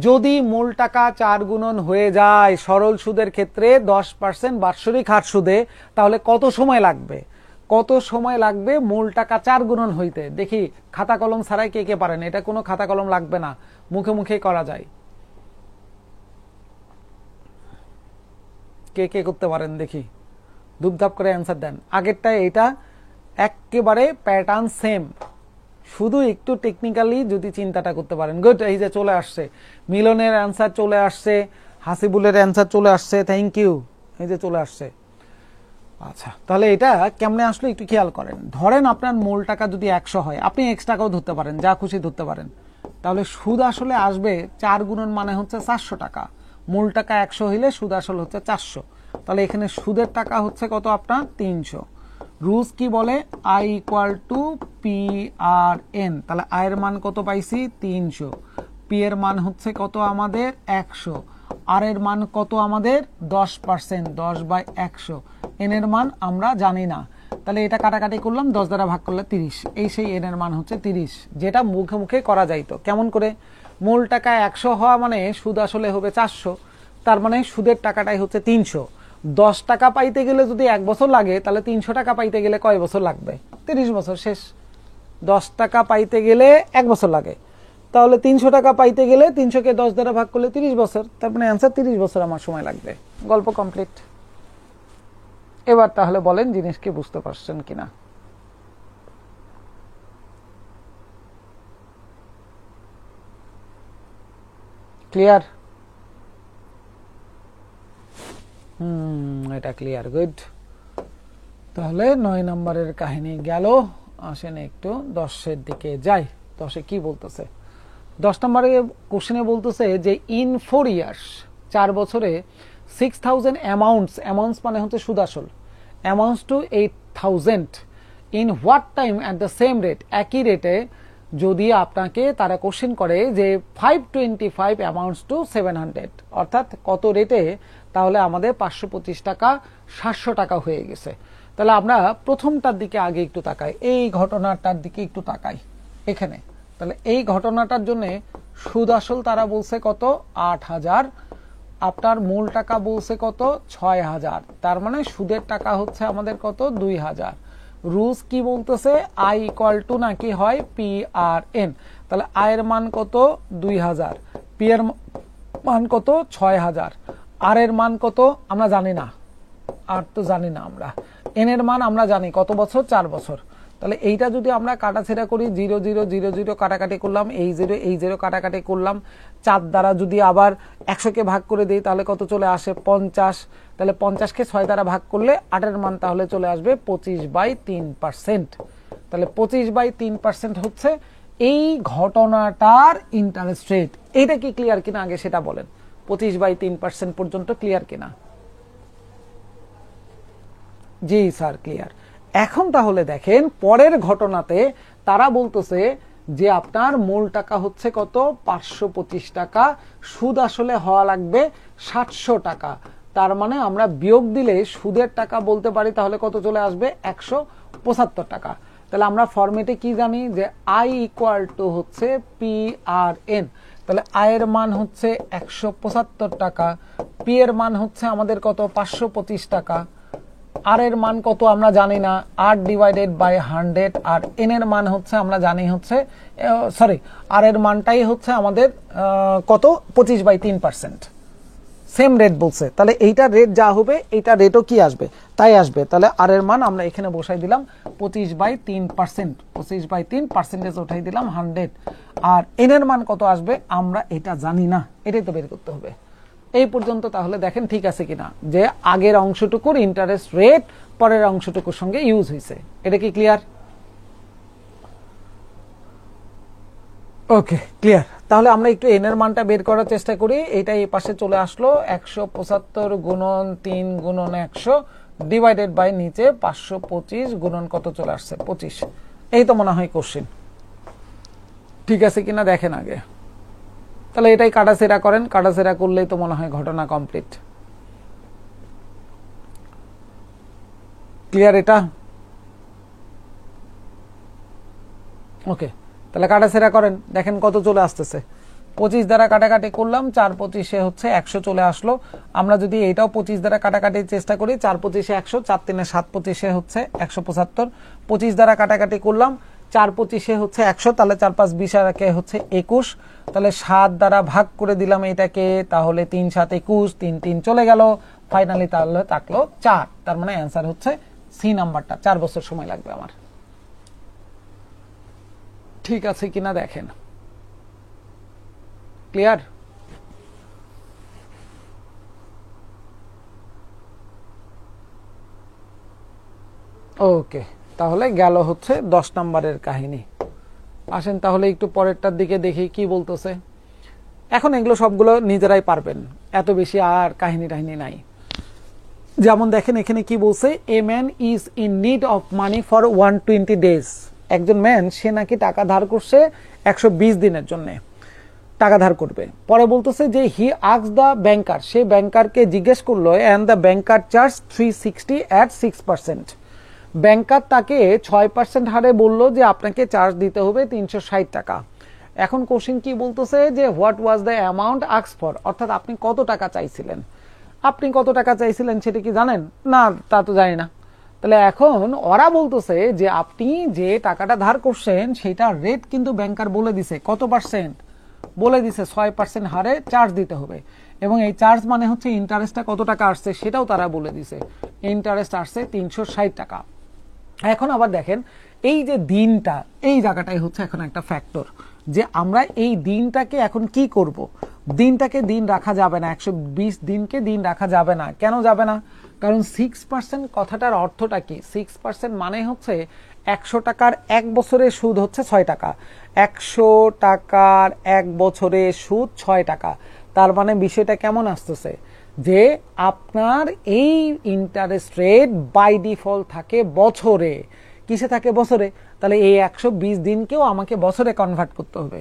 যদি মূল টাকা 4 গুণন হয়ে যায় সরল সুদের ক্ষেত্রে 10% বাৎসরিক হার সুদে, তাহলে কত সময় লাগবে, কত সময় লাগবে মূল টাকা 4 গুণন হইতে? দেখি খাতা কলম ছাড়াই কে কে পারেন, এটা কোনো খাতা কলম লাগবে না, মুখে মুখে করা যায়। কে কে করতে পারেন দেখি, ধুপধাপ করে অ্যান্সার দেন। আগেরটা এটা একেবারে প্যাটার্ন সেম, শুধু একটু টেকনিক্যালি যদি চিন্তাটা করতে পারেন। গুড, এই যে চলে আসছে মিলনের অ্যান্সার, চলে আসছে হাসিবুলের অ্যান্সার, চলে আসছে, থ্যাংক ইউ, এই যে চলে আসছে। আচ্ছা, তাহলে এটা কেমনে আসলো একটু খেয়াল করেন। ধরেন আপনার মূল টাকা যদি 100 হয়, আপনি এক্স টাকাও ধরতে পারেন, যা খুশি ধরতে পারেন, তাহলে সুদ আসলে আসবে 4 গুণন মানে হচ্ছে 400 টাকা। মূল টাকা 100 হইলে সুদ আসলে হচ্ছে 400। তাহলে এখানে সুদের টাকা হচ্ছে কত আপনার 300। রুলস কি বলে, I equal to P R N. তাহলে আই এর মান কত পাইছি 300, পি এর মান হচ্ছে কত আমাদের 100, আর এর মান কত আমাদের 10%, 10/100, এন এর মান আমরা জানি না। তাহলে এটা কাটাকাটি করলাম, 10 দ্বারা ভাগ করলে 30, এই সেই এন এর মান হচ্ছে 30, যেটা মুখে মুখে করা যাইতো। কেমন করে, মূল টাকা 100 হওয়া মানে সুদ আসলে হবে 400, তার মানে সুদের টাকাটাই হচ্ছে 300। 10 টাকা পাইতে গেলে যদি 1 বছর লাগে, তাহলে 300 টাকা পাইতে গেলে কয় বছর লাগবে? 30 বছর, শেষ। 10 টাকা পাইতে গেলে 1 বছর লাগে, তাহলে 300 টাকা পাইতে গেলে 300 কে 10 দ্বারা ভাগ করলে 30 বছর, তার মানে অ্যান্সার 30 বছর আমার সময় লাগবে। গল্প কমপ্লিট। এবার তাহলে বলেন জিনিস কি বুঝতে পারছেন কিনা। ক্লিয়ার? এটা ক্লিয়ার, গুড। তাহলে 9 নম্বরের কাহিনী গেল। আসেন একটু 10-এর দিকে যাই। 10-এ কি বলতেছে? 10 নম্বরে কোশ্চেনে বলতেছে যে ইন 4 ইয়ার্স, 4 বছরে 6000 অ্যামাউন্টস মানে হচ্ছে সুদ আসল, amounts two 8000 in what time at the same rate, একই রেটে যদি আপনাকে তারা কোশ্চেন করে যে 525 অ্যামাউন্টস টু 700, অর্থাৎ কত রেটে, তাহলে আমাদের 525 টাকা 700 টাকা হয়ে গেছে। তাহলে আমরা প্রথমটার দিকে আগে একটু তাকাই, এই ঘটনাটার দিকে একটু তাকাই এখানে। তাহলে এই ঘটনাটার জন্য সুদ আসল তারা বলছে কত 8000, আপনার মূল টাকা বলছে কত 6000, তার মানে সুদের টাকা হচ্ছে আমাদের কত 2000। রুলস কি বলতেছে, আই ইকুয়াল টু নাকি হয় পি আর এন। তাহলে আই এর মান কত 2000, পি এর মান কত 6000, আর এর মান কত আমরা জানি না, আর তো জানি না আমরা, এন এর মান আমরা জানি কত বছর 4 বছর। তাহলে এইটা যদি আমরা কাটাছেড়া করি, 0 0 0 0 কাটাকাটি করলাম, এই 0 কাটাকাটি করলাম, 4 দ্বারা যদি আবার 100 কে ভাগ করে দিই তাহলে কত চলে আসে 50। তাহলে 50 কে 6 দ্বারা ভাগ করলে 8 এর মান তাহলে চলে আসবে 25/3%। তাহলে 25/3% হচ্ছে এই ঘটনাটার ইন্টারেস্ট রেট। এইটা কি ক্লিয়ার কিনা আগে সেটা বলেন, 25/3% পর্যন্ত ক্লিয়ার কিনা? জি স্যার, ক্লিয়ার। এখন তাহলে দেখেন পরের ঘটনাতে তারা বলতেছে যে আপনার মূল টাকা হচ্ছে কত 525 টাকা, সুদ আসলে হওয়া লাগবে 700 টাকা। তার মানে আমরা বিয়োগ দিলে সুদের টাকা বলতে পারি তাহলে কত চলে আসবে 175 টাকা। তাহলে আমরা ফরম্যাটে কি জানি যে আই ইকুয়াল টু হচ্ছে পি আর এন। তাহলে আই এর মান হচ্ছে 175 টাকা, পি এর মান হচ্ছে আমাদের কত 525 টাকা, আর এর মান কত আমরা জানি না, 8/100, আর এন এর মান হচ্ছে আমরা জানি হচ্ছে আর এর মানটাই হচ্ছে আমাদের কত 25/3%, সেম রেট বলছে। তাহলে এইটা রেট যা হবে এইটা রেটও কি আসবে তাই আসবে। তাহলে আর এর মান আমরা এখানে বসাই দিলাম 25/3%, 25/3% উঠাই দিলাম 100, আর এন এর মান কত আসবে আমরা এটা জানি না, এটাই তো বের করতে হবে। এই পর্যন্ত তাহলে দেখেন ঠিক আছে কিনা, যে আগের অংশটুকুর ইন্টারেস্ট রেট পরের অংশটুকুর সঙ্গে ইউজ হয়েছে। এটা কি ক্লিয়ার? ওকে, ক্লিয়ার। তাহলে আমরা একটু এন এর মানটা বের করার চেষ্টা করি। এটা এই পাশে চলে আসলো 175 গুণন 3 গুণন 100 ডিভাইডেড বাই নিচে 525 গুণন কত চলে আসছে 25। এই তো মনে হয় কোশ্চেন, ঠিক আছে কিনা দেখেন আগে। তাহলে এটাই কাটাছেড়া করেন, কাটাছেড়া করলেই তো মনে হয় ঘটনা কমপ্লিট। ক্লিয়ার এটা? ওকে, তাহলে কাটাছেড়া করেন, দেখেন কত চলে আসতেছে। 25 দ্বারা কাটাকাটি করলাম, 4 25 হচ্ছে 100 চলে আসলো। আমরা যদি এটাও 25 দ্বারা কাটাকাটির চেষ্টা করি, 4 25 100, 4 3 7 25 হচ্ছে 175। 25 দ্বারা কাটাকাটি করলাম, 4 25 হচ্ছে 100, তাহলে 4 5 20 আর একে হচ্ছে 21। তাহলে 7 দ্বারা ভাগ করে দিলাম এটাকে, তাহলে 3 7 21, 3 3 চলে গেল, ফাইনালি তাহলে থাকলো 4। তার মানে অ্যান্সার হচ্ছে সি নাম্বারটা। 4 বছর সময় লাগবে আমার। ঠিক আছে কিনা দেখেন। ক্লিয়ার? ওকে, তাহলে গেল হচ্ছে 10 নম্বরের কাহিনী। আসেন তাহলে একটু পরেরটার দিকে দেখি কি বলতেছে। এখন এগুলো সবগুলো নিজেরাই পারবেন, এত বেশি আর কাহিনী টাহিনী নাই। যেমন দেখেন এখানে কি বলছে, a man is in need of money for 120 days. একজন ম্যান, সে নাকি টাকা ধার করছে 120 দিনের জন্য টাকা ধার করবে। পরে বলতেছে যে হি আস্কড দ্য ব্যাংকার, সে ব্যাংকারকে জিজ্ঞেস করলো, and the banker charge 360 at 6%। Banker তাকে 6% হারে বললো যে আপনাকে চার্জ দিতে হবে 360 টাকা। এখন কোশ্চেন কি বলতেছে যে what was the amount asked for, অর্থাৎ আপনি কত টাকা চাইছিলেন। আপনি কত টাকা চাইছিলেন সেটা কি জানেন? না, তা তো জানি না। তাহলে এখন ওরা বলতেছে যে আপনি যে টাকাটা ধার করছেন সেটা রেট কিন্তু ব্যাংকার বলে দিছে কত পার্সেন্ট, বলে দিছে 6% হারে চার্জ দিতে হবে। এবং এই চার্জ মানে হচ্ছে ইন্টারেস্টটা কত টাকা আসছে সেটাও তারা বলে দিছে। ইন্টারেস্ট আসছে 360 টাকা। এখন আবার দেখেন এই যে দিনটা, এই জায়গাটাই হচ্ছে এখন একটা ফ্যাক্টর, যে আমরা এই দিনটাকে এখন কি করব। দিনটাকে দিন রাখা যাবে না, 120 দিনকে দিন রাখা যাবে না। কেন যাবে না? কারণ 6% কথাটার অর্থটা কি? 6% মানে হচ্ছে 100 টাকার 1 বছরের সুদ হচ্ছে 6 টাকা। 100 টাকার 1 বছরের সুদ 6 টাকা। তার মানে বিষয়টা কেমন আসতেছে, যে আপনার এই ইন্টারেস্ট রেট বাই ডিফল্ট থাকে বছরে। কিসে থাকে? বছরে। তাহলে এই 120 দিনকেও আমাকে বছরে কনভার্ট করতে হবে।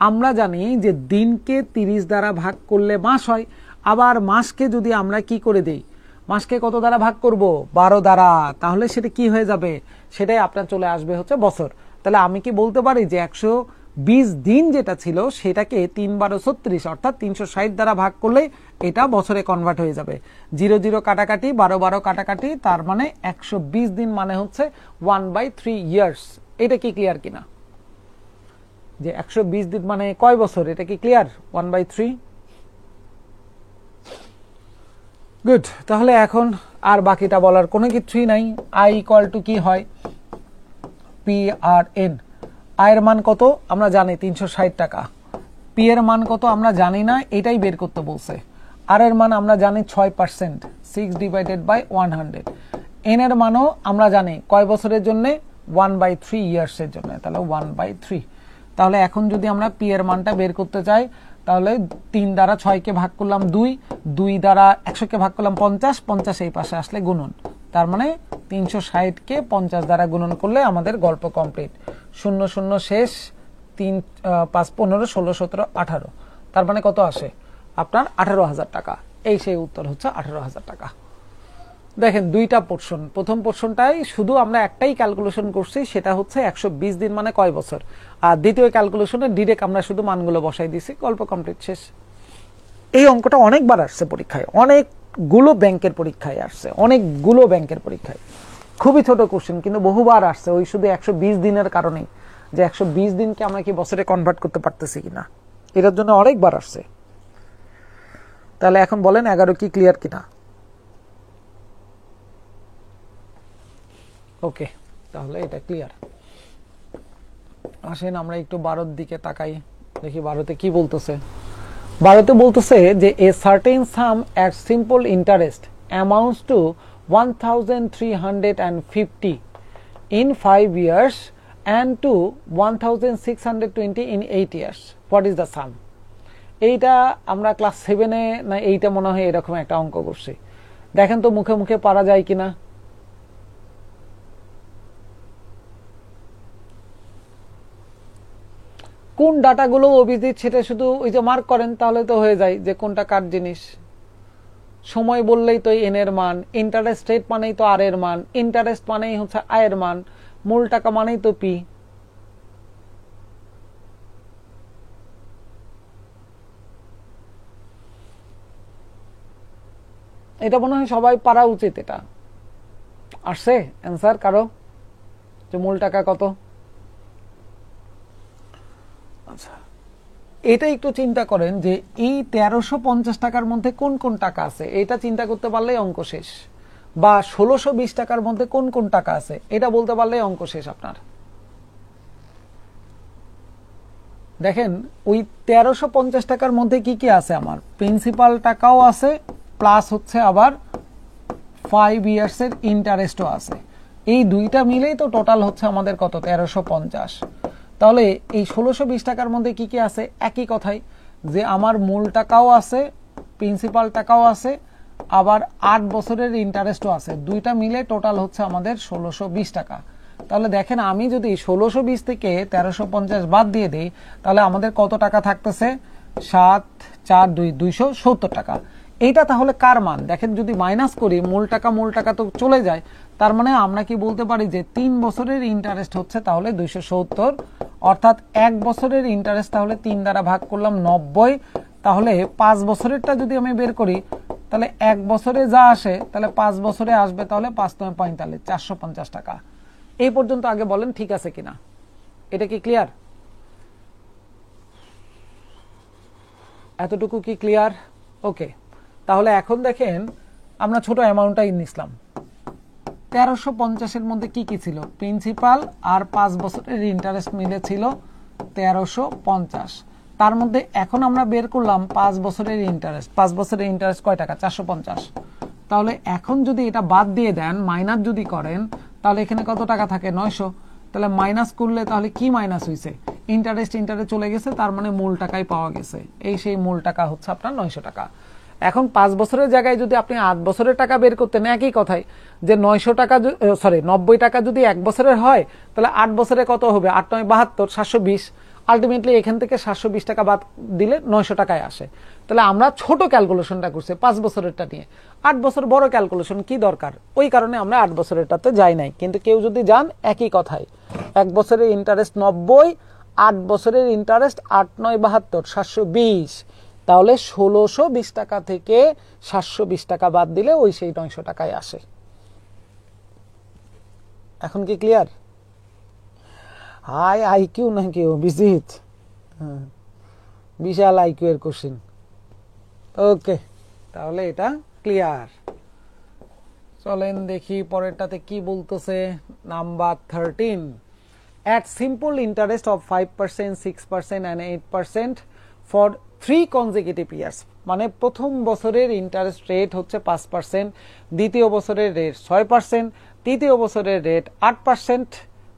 আমরা জানি যে দিনকে 30 দ্বারা ভাগ করলে মাস হয়। আবার মাসকে যদি আমরা কি করে দেই, মাসকে কত দ্বারা ভাগ করব? 12 দ্বারা। তাহলে সেটা কি হয়ে যাবে? সেটাই আপনার চলে আসবে হচ্ছে বছর। তাহলে আমি কি বলতে পারি যে 120 দিন যেটা ছিল সেটাকে 3 12 36 অর্থাৎ 360 দ্বারা ভাগ করলে এটা বছরে কনভার্ট হয়ে যাবে। 0 0 কাটাকাটি, 12 12 কাটাকাটি, তার মানে 120 দিন মানে হচ্ছে 1/3 ইয়ার্স। এটা কি ক্লিয়ার কিনা? যে 120 দিন মানে কয় বছর, এটা কি ক্লিয়ার? 1/3। গুড। তাহলে এখন আর বাকিটা বলার কোনো কিছুই নাই। আই ইকুয়াল টু কি হয়? P R N. আয়ের মান কত আমরা জানি 360 টাকা। পি এর মান কত আমরা জানি না, এটাই বের করতে বলছে। আর এর মান আমরা জানি 6%, 6 ডিভাইডেড বাই 100। এন এর মানও আমরা জানি কয় বছরের জন্য? 1/3 ইয়ার্সের জন্য। তাহলে 1/3। তাহলে এখন যদি আমরা পি এর মানটা বের করতে চাই, তাহলে 3 দ্বারা 6কে ভাগ করলাম 2, 2 দ্বারা 100কে ভাগ করলাম 50, 50 এই পাশে আসলে গুণন। তার মানে 360কে 50 দ্বারা গুণন করলে আমাদের গল্প কমপ্লিট। 0 0 শেষ, 3 5 15 16 17 18। তার মানে কত আসে? আপনার 18,000 টাকা। এই সেই উত্তর হচ্ছে 18,000 টাকা। দেখেন দুইটা পোর্শন। প্রথম পোর্শনটাই শুধু আমরা একটাই ক্যালকুলেশন করছি, সেটা হচ্ছে 120 দিন মানে কয় বছর। আর দ্বিতীয় ক্যালকুলেশনে ডিরেক্ট আমরা শুধু মানগুলো বসাই দিছি, গল্প কমপ্লিট, শেষ। এই অঙ্কটা অনেকবার আসছে পরীক্ষায়, অনেকগুলো ব্যাংকের পরীক্ষায় আসছে, অনেকগুলো ব্যাংকের পরীক্ষায়। খুবই ছোট কোশ্চেন কিন্তু বহুবার আসছে, ওই শুধু 120 দিনের কারণেই, যে 120 দিনকে আমরা কি বছরে কনভার্ট করতে পারতেছি কিনা, এটার জন্য অনেকবার আসছে। তাহলে এখন বলেন 11 কি ক্লিয়ার কিনা? ওকে, তাহলে এটা ক্লিয়ার। আসেন আমরা একটু 12 দিকে তাকাই, দেখি 12তে কি বলতেছে। 12তে বলতেছে যে এ certain some at simple interest amounts two 1350 in 5 years and to 1620 in 8 years. What is the sum? এইটা আমরা ক্লাস 7-এ না এইটা মনে হয় এরকম একটা অঙ্ক করছি। দেখেন তো মুখে মুখে পারা যায় কিনা। কোন ডাটাগুলো অভিজিৎ সেটা শুধু ওই যে মার্ক করেন, তাহলে তো হয়ে যায় যে কোনটা কার জিনিস। সময় বললেই তো এন এর মান, ইন্টারেস্ট রেট মানেই তো আর এর মান, ইন্টারেস্ট মানেই হচ্ছে আয়ের মান, মূল টাকা মানেই তো পি। এটা মনে হয় সবাই পারা উচিত। এটা আসছে অ্যান্সার কারো যে মূল টাকা কত? আচ্ছা, এটা একটু চিন্তা করেন যে এই 1350 টাকার মধ্যে কোন কোন টাকা আছে, এটা চিন্তা করতে পারলেই অঙ্ক শেষ। বা 1620 টাকার মধ্যে কোন কোন টাকা আছে, এটা বলতে পারলেই অঙ্ক শেষ আপনার। দেখেন ওই 1350 টাকার মধ্যে কি কি আছে, আমার প্রিন্সিপাল টাকাও আছে, প্লাস হচ্ছে আবার 5 ইয়ার্সের ইন্টারেস্টও আছে। এই দুইটা মিলেই তো টোটাল হচ্ছে আমাদের কত, 1350। তাহলে এই 1620 টাকার মধ্যে কি কি আছে, একই কথাই যে আমার মূল টাকাও আছে, প্রিন্সিপাল টাকাও আছে, আবার 8 বছরের ইন্টারেস্টও আছে। দুইটা মিলে টোটাল হচ্ছে আমাদের 1620 টাকা। তাহলে দেখেন আমি যদি 1620 থেকে 1350 বাদ দিয়ে দিই, তাহলে আমাদের কত টাকা থাকতেছে, 7 4 2 270 টাকা। এইটা তাহলে কার মান? দেখেন যদি মাইনাস করি, মূল টাকা তো চলে যায়, তার মানে আমরা কি বলতে পারি যে 3 বছরের ইন্টারেস্ট হচ্ছে তাহলে 270, অর্থাৎ 1 বছরের ইন্টারেস্ট তাহলে 3 দ্বারা ভাগ করলাম 90। তাহলে 5 বছরেরটা যদি আমি বের করি, তাহলে 1 বছরে যা আসে তাহলে 5 বছরে আসবে, তাহলে 5 9 45 450 টাকা। এই পর্যন্ত আগে বলেন ঠিক আছে কিনা, এটা কি ক্লিয়ার? এতটুকু কি ক্লিয়ার? ওকে, তাহলে এখন দেখেন আমরা ছোট অ্যামাউন্টটাই নিলাম। 1350 এর মধ্যে কি কি ছিল, প্রিন্সিপাল আর 5 বছরের ইন্টারেস্ট মিলে ছিল 1350। তার মধ্যে এখন আমরা বের করলাম 5 বছরের ইন্টারেস্ট। 5 বছরের ইন্টারেস্ট কয় টাকা, 450। তাহলে এখন যদি এটা বাদ দিয়ে দেন, মাইনাস যদি করেন, তাহলে এখানে কত টাকা থাকে, 900। তাহলে মাইনাস করলে তাহলে কি মাইনাস হয়েছে, ইন্টারেস্ট চলে গেছে, তার মানে মূল টাকাই পাওয়া গেছে। এই সেই মূল টাকা হচ্ছে আপনার 900 টাকা। এখন 5 বছরের জায়গায় যদি আপনি 8 বছরের টাকা বের করতেন, একই কথাই যে 900 টাকা, সরি 90 টাকা যদি 1 বছরের হয়, তাহলে 8 বছরে কত হবে, 8 9 72, 720। আলটিমেটলি এখান থেকে 720 টাকা বাদ দিলে 900 টাকায় আসে। তাহলে আমরা ছোট ক্যালকুলেশনটা করছি 5 বছরেরটা নিয়ে। 8 বছর বড় ক্যালকুলেশন কি দরকার, ওই কারণে আমরা 8 বছরেরটাতে যাই নাই। কিন্তু কেউ যদি যান, একই কথাই, 1 বছরের ইন্টারেস্ট 90, 8 বছরের ইন্টারেস্ট 8 9 72, 720। তাহলে 1620 টাকা থেকে 720 টাকা বাদ দিলে ওই সেই 900 টাকায় আসে। এখন কি ক্লিয়ার? হাই আইকিউ না কেউ বিজিত, বিশাল আইকিউ এর কোশ্চেন। ওকে, তাহলে এটা ক্লিয়ার। চলেন দেখি পরেরটাতে কি বলতেছে। Number 13, at simple interest of 5%, 6% and 8% for 3 consecutive years। মানে প্রথম বছরের ইন্টারেস্ট রেট হচ্ছে 5%, দ্বিতীয় বছরের রেট 6%, তৃতীয় বছরের রেট 8%,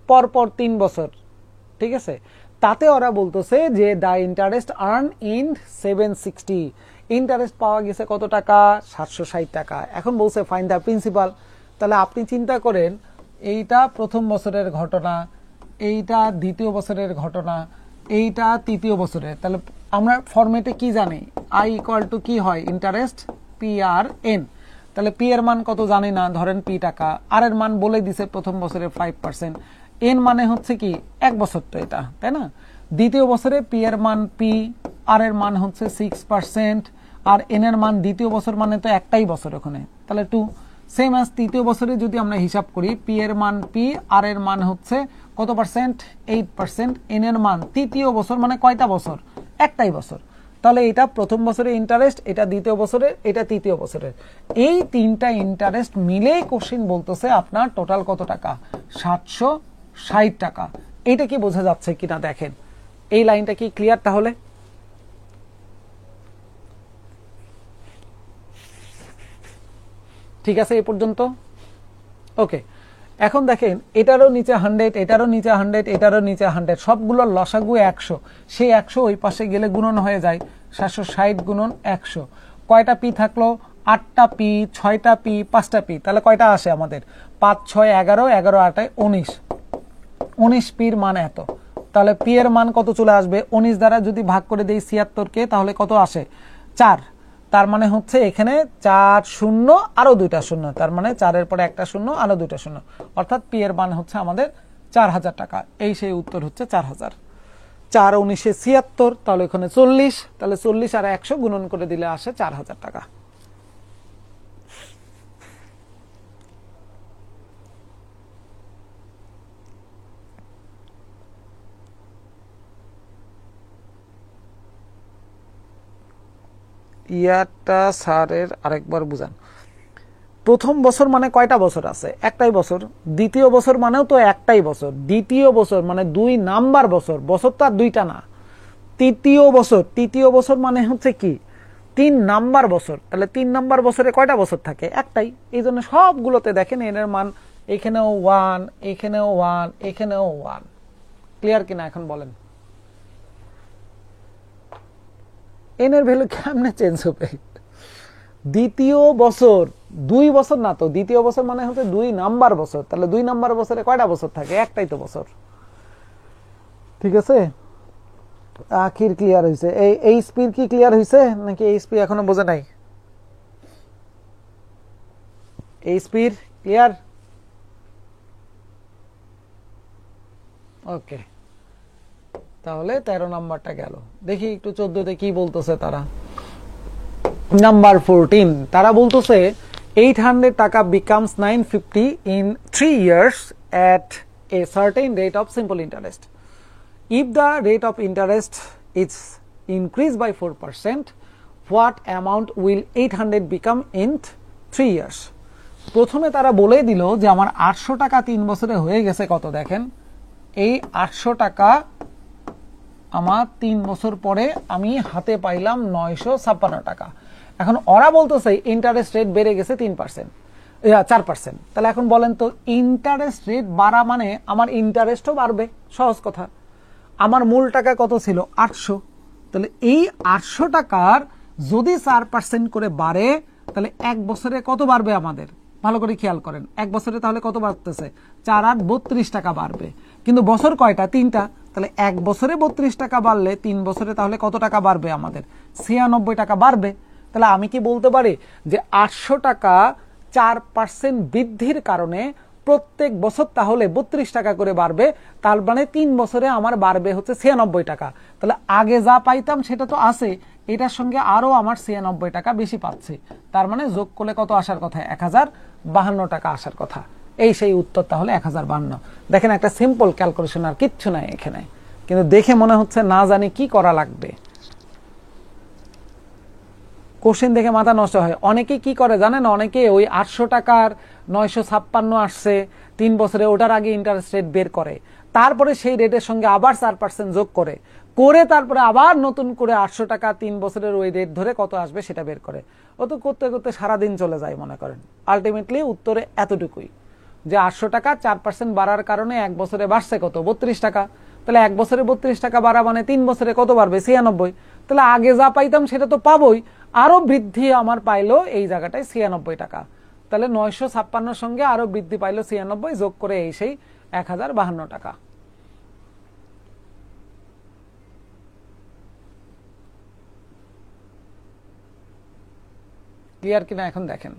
পরপর 3 বছর। ঠিক আছে, তাতে ওরা বলতেছে যে the interest earn in 760, interest পাওয়া গেছে কত টাকা, 760 টাকা। এখন বলছে ফাইন্ড দ্য প্রিন্সিপাল। তাহলে আপনি চিন্তা করেন, এইটা প্রথম বছরের ঘটনা, এইটা দ্বিতীয় বছরের ঘটনা, এইটা তৃতীয় বছরের। তাহলে আমরা ফরম্যাটে কি জানি, আই ইকুয়াল টু কি হয়, ইন্টারেস্ট পি আর এন। তাহলে পি এর মান কত জানি না, ধরেন পি টাকা, আর এর মান বলে দিছে প্রথম বছরে 5%, এন মানে হচ্ছে কি 1 বছর, তো এটা তাই না। দ্বিতীয় বছরে পি এর মান পি, আর এর মান হচ্ছে 6%, আর এন এর মান দ্বিতীয় বছর মানে তো একটাই বছর ওখানে, তাহলে 2। সেম অ্যাজ তৃতীয় বছরে যদি আমরা হিসাব করি, পি এর মান পি, আর এর মান হচ্ছে কত পার্সেন্ট, 8%, এন এর মান তৃতীয় বছর মানে কয়টা বছর, একটাই বছর। তাহলে এটা প্রথম বছরে ইন্টারেস্ট, এটা দ্বিতীয় বছরের, এটা তৃতীয় বছরের। এই তিনটা ইন্টারেস্ট মিলেই কোশ্চিন বলতেছে আপনার টোটাল কত টাকা, 760 টাকা। এইটা কি বোঝা যাচ্ছে কিনা দেখেন, এই লাইনটা কি ক্লিয়ার? তাহলে ঠিক আছে এই পর্যন্ত? ওকে, এখন দেখেন এটারও নিচে 100, এটারও নিচে 100, এটারও নিচে 100, সবগুলোর লসাগু 100। সেই 100 ওই পাশে গেলে গুণন হয়ে যায়, 760 গুণন 100। কয়টা পি থাকলো, 8টা পি, 6টা পি, 5টা পি। তাহলে কয়টা আসে আমাদের, 5 6 11, 11 8 19, 19 পির মান এত। তাহলে পি এর মান কত চলে আসবে, 19 দ্বারা যদি ভাগ করে দেই 76 কে, তাহলে কত আসে, 4। তার মানে হচ্ছে এখানে 4 শূন্য আরো 2টা শূন্য, তার মানে 4-এর পরে একটা শূন্য আরো 2টা শূন্য, অর্থাৎ পি এর মান হচ্ছে আমাদের 4000 টাকা। এই সেই উত্তর হচ্ছে 4000। 4 19 76, তাহলে এখানে 40, তাহলে 40 আর 100 গুণন করে দিলে আসে 4000 টাকা। ইয়ারটা স্যারের আরেকবার বুঝান। প্রথম বছর মানে কয়টা বছর আছে? একটাই বছর। দ্বিতীয় বছর মানেও তো একটাই বছর। দ্বিতীয় বছর মানে 2 নাম্বার বছর, বছর তো আর 2টা না। তৃতীয় বছর মানে হচ্ছে কি 3 নাম্বার বছর, তাহলে 3 নাম্বার বছরে কয়টা বছর থাকে? একটাই। এই জন্য সবগুলোতে দেখেন এন এর মান এখানেও 1, এখানেও 1, এখানেও 1। ক্লিয়ার কিনা এখন বলেন? এন এর ভ্যালু কেমনে চেঞ্জ হবে? দ্বিতীয় বছর 2 বছর না তো, দ্বিতীয় বছর মানে হচ্ছে 2 নাম্বার বছর, তাহলে 2 নাম্বার বছরে কয়টা বছর থাকে? একটাই তো বছর। ঠিক আছে, আখির ক্লিয়ার হয়েছে? এই স্পিড কি ক্লিয়ার হয়েছে নাকি এই স্পিড এখনো বোঝে নাই? এই স্পিড ক্লিয়ার? ওকে, তাহলে 13 নাম্বারটা গেল। দেখি একটু 14তে কি বলতেছে তারা। নাম্বার 14, তারা বলতেছে 800 টাকা becomes 950 in 3 years at a certain rate of simple interest. If the rate of interest is increased by 4%, what amount will 800 become in 3 years? প্রথমে তারা বলে দিল যে আমার 800 টাকা 3 বছরে হয়ে গেছে কত, দেখেন এই 800 টাকা আমার 3 বছর পরে আমি হাতে পাইলাম 956 টাকা। এখন ওরা বলতেছে ইন্টারেস্ট রেট বেড়ে গেছে 3%, 4%। তাহলে এখন বলেন তো ইন্টারেস্ট রেট বাড়া মানে আমার ইন্টারেস্টও বাড়বে। সহজ কথা, আমার মূল টাকা কত ছিল? 800। তাহলে এই 800 টাকার যদি 4% করে বাড়ে তাহলে 1 বছরে কত বাড়বে আমাদের? ভালো করে খেয়াল করেন, 1 বছরে তাহলে কত বাড়তেছে? 4 আর 32 টাকা বাড়বে। কিন্তু বছর কয়টা? 3টা। তাহলে 1 বছরে 32 টাকা বাড়লে 3 বছরে তাহলে কত টাকা বাড়বে আমাদের? 96 টাকা বাড়বে। তাহলে আমি কি বলতে পারি যে 800 টাকা 4% বৃদ্ধির কারণে প্রত্যেক বছর তাহলে 32 টাকা করে বাড়বে, তার মানে 3 বছরে আমার বাড়বে হচ্ছে 96 টাকা। তাহলে আগে যা পাইতাম সেটা তো আছে, এটার সঙ্গে আরো আমার 96 টাকা বেশি পাচ্ছি, তার মানে যোগ করলে কত আসার কথা? 1052 টাকা আসার কথা। এই সেই উত্তর তাহলে 1052। দেখেন একটা সিম্পল ক্যালকুলেশন, আর কিচ্ছু নাই এখানে, কিন্তু দেখে মনে হচ্ছে না জানি কি করা লাগবে। কোশ্চেন দেখে মাথা নষ্ট হয়। অনেকে কি করে জানেন? অনেকে ওই 800 টাকার 956 আসছে 3 বছরে, ওটার আগে ইন্টারেস্ট রেট বের করে, তারপরে সেই রেটের সঙ্গে আবার 4% যোগ করে তারপরে আবার নতুন করে 800 টাকা 3 বছরের ওই রেট ধরে কত আসবে সেটা বের করে। ও তো করতে করতে সারাদিন চলে যায় মনে করেন। আলটিমেটলি উত্তরে এতটুকুই যে 800 টাকা 4% বাড়ার কারণে 1 বছরে বাড়ছে কত? 32 টাকা। তাহলে 1 বছরে 32 টাকা বাড়া মানে 3 বছরে কত বাড়বে? 96। তাহলে আগে যা পাইতাম সেটা তো পাবোই, আরো বৃদ্ধি আমার পাইলো এই জায়গাটায় 96 টাকা। তাহলে 956 সঙ্গে আরো বৃদ্ধি পাইলো 96, যোগ করে এই সেই 1052 টাকা। ক্লিয়ার কিনা এখন দেখেন?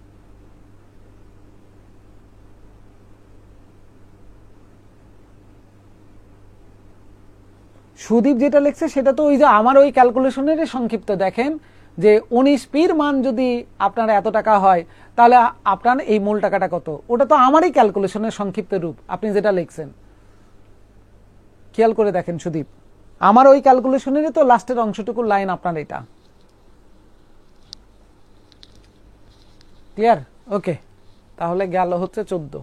সুদীপ যেটা লিখছে সেটা তো ওই যে আমার ওই ক্যালকুলেশনের সংক্ষিপ্ত। দেখেন যে 19 পির মান যদি আপনার এত টাকা হয় তাহলে আপনার এই মূল টাকাটা কত, ওটা তো আমারই ক্যালকুলেশনের সংক্ষিপ্ত রূপ আপনি যেটা লিখছেন। খেয়াল করে দেখেন সুদীপ, আমার ওই ক্যালকুলেশনেরই তো লাস্টের অংশটুকু লাইন আপনার এটা। ক্লিয়ার? ওকে, তাহলে গেল হচ্ছে 14।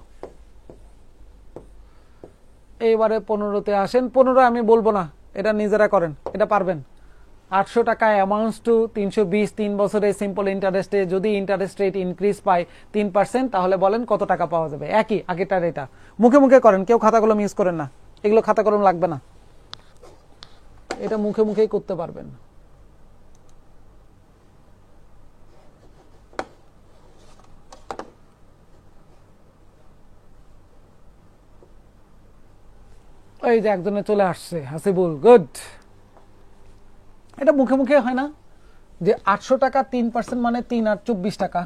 এইবারে 15তে আসেন। 15 আমি বলবো না, এটা নিজেরা করেন, এটা পারবেন। 800 টাকা অ্যামাউন্টস টু 320 3 বছরে সিম্পল ইন্টারেস্টে যদি ইন্টারেস্ট রেট ইনক্রিজ পায় 3%, তাহলে বলেন কত টাকা পাওয়া যাবে? একই আগেটার এটা। মুখে মুখে করেন, কেউ খাতা কলম ইউজ করেন না, এগুলো খাতা কলম লাগবে না, এটা মুখে মুখেই করতে পারবেন। এই যে একজনে চলে আসছে, হাসিবুল, গুড। এটা মুখে মুখে হয় না, যে 800 টাকা 3% মানে 3 আর 24 টাকা,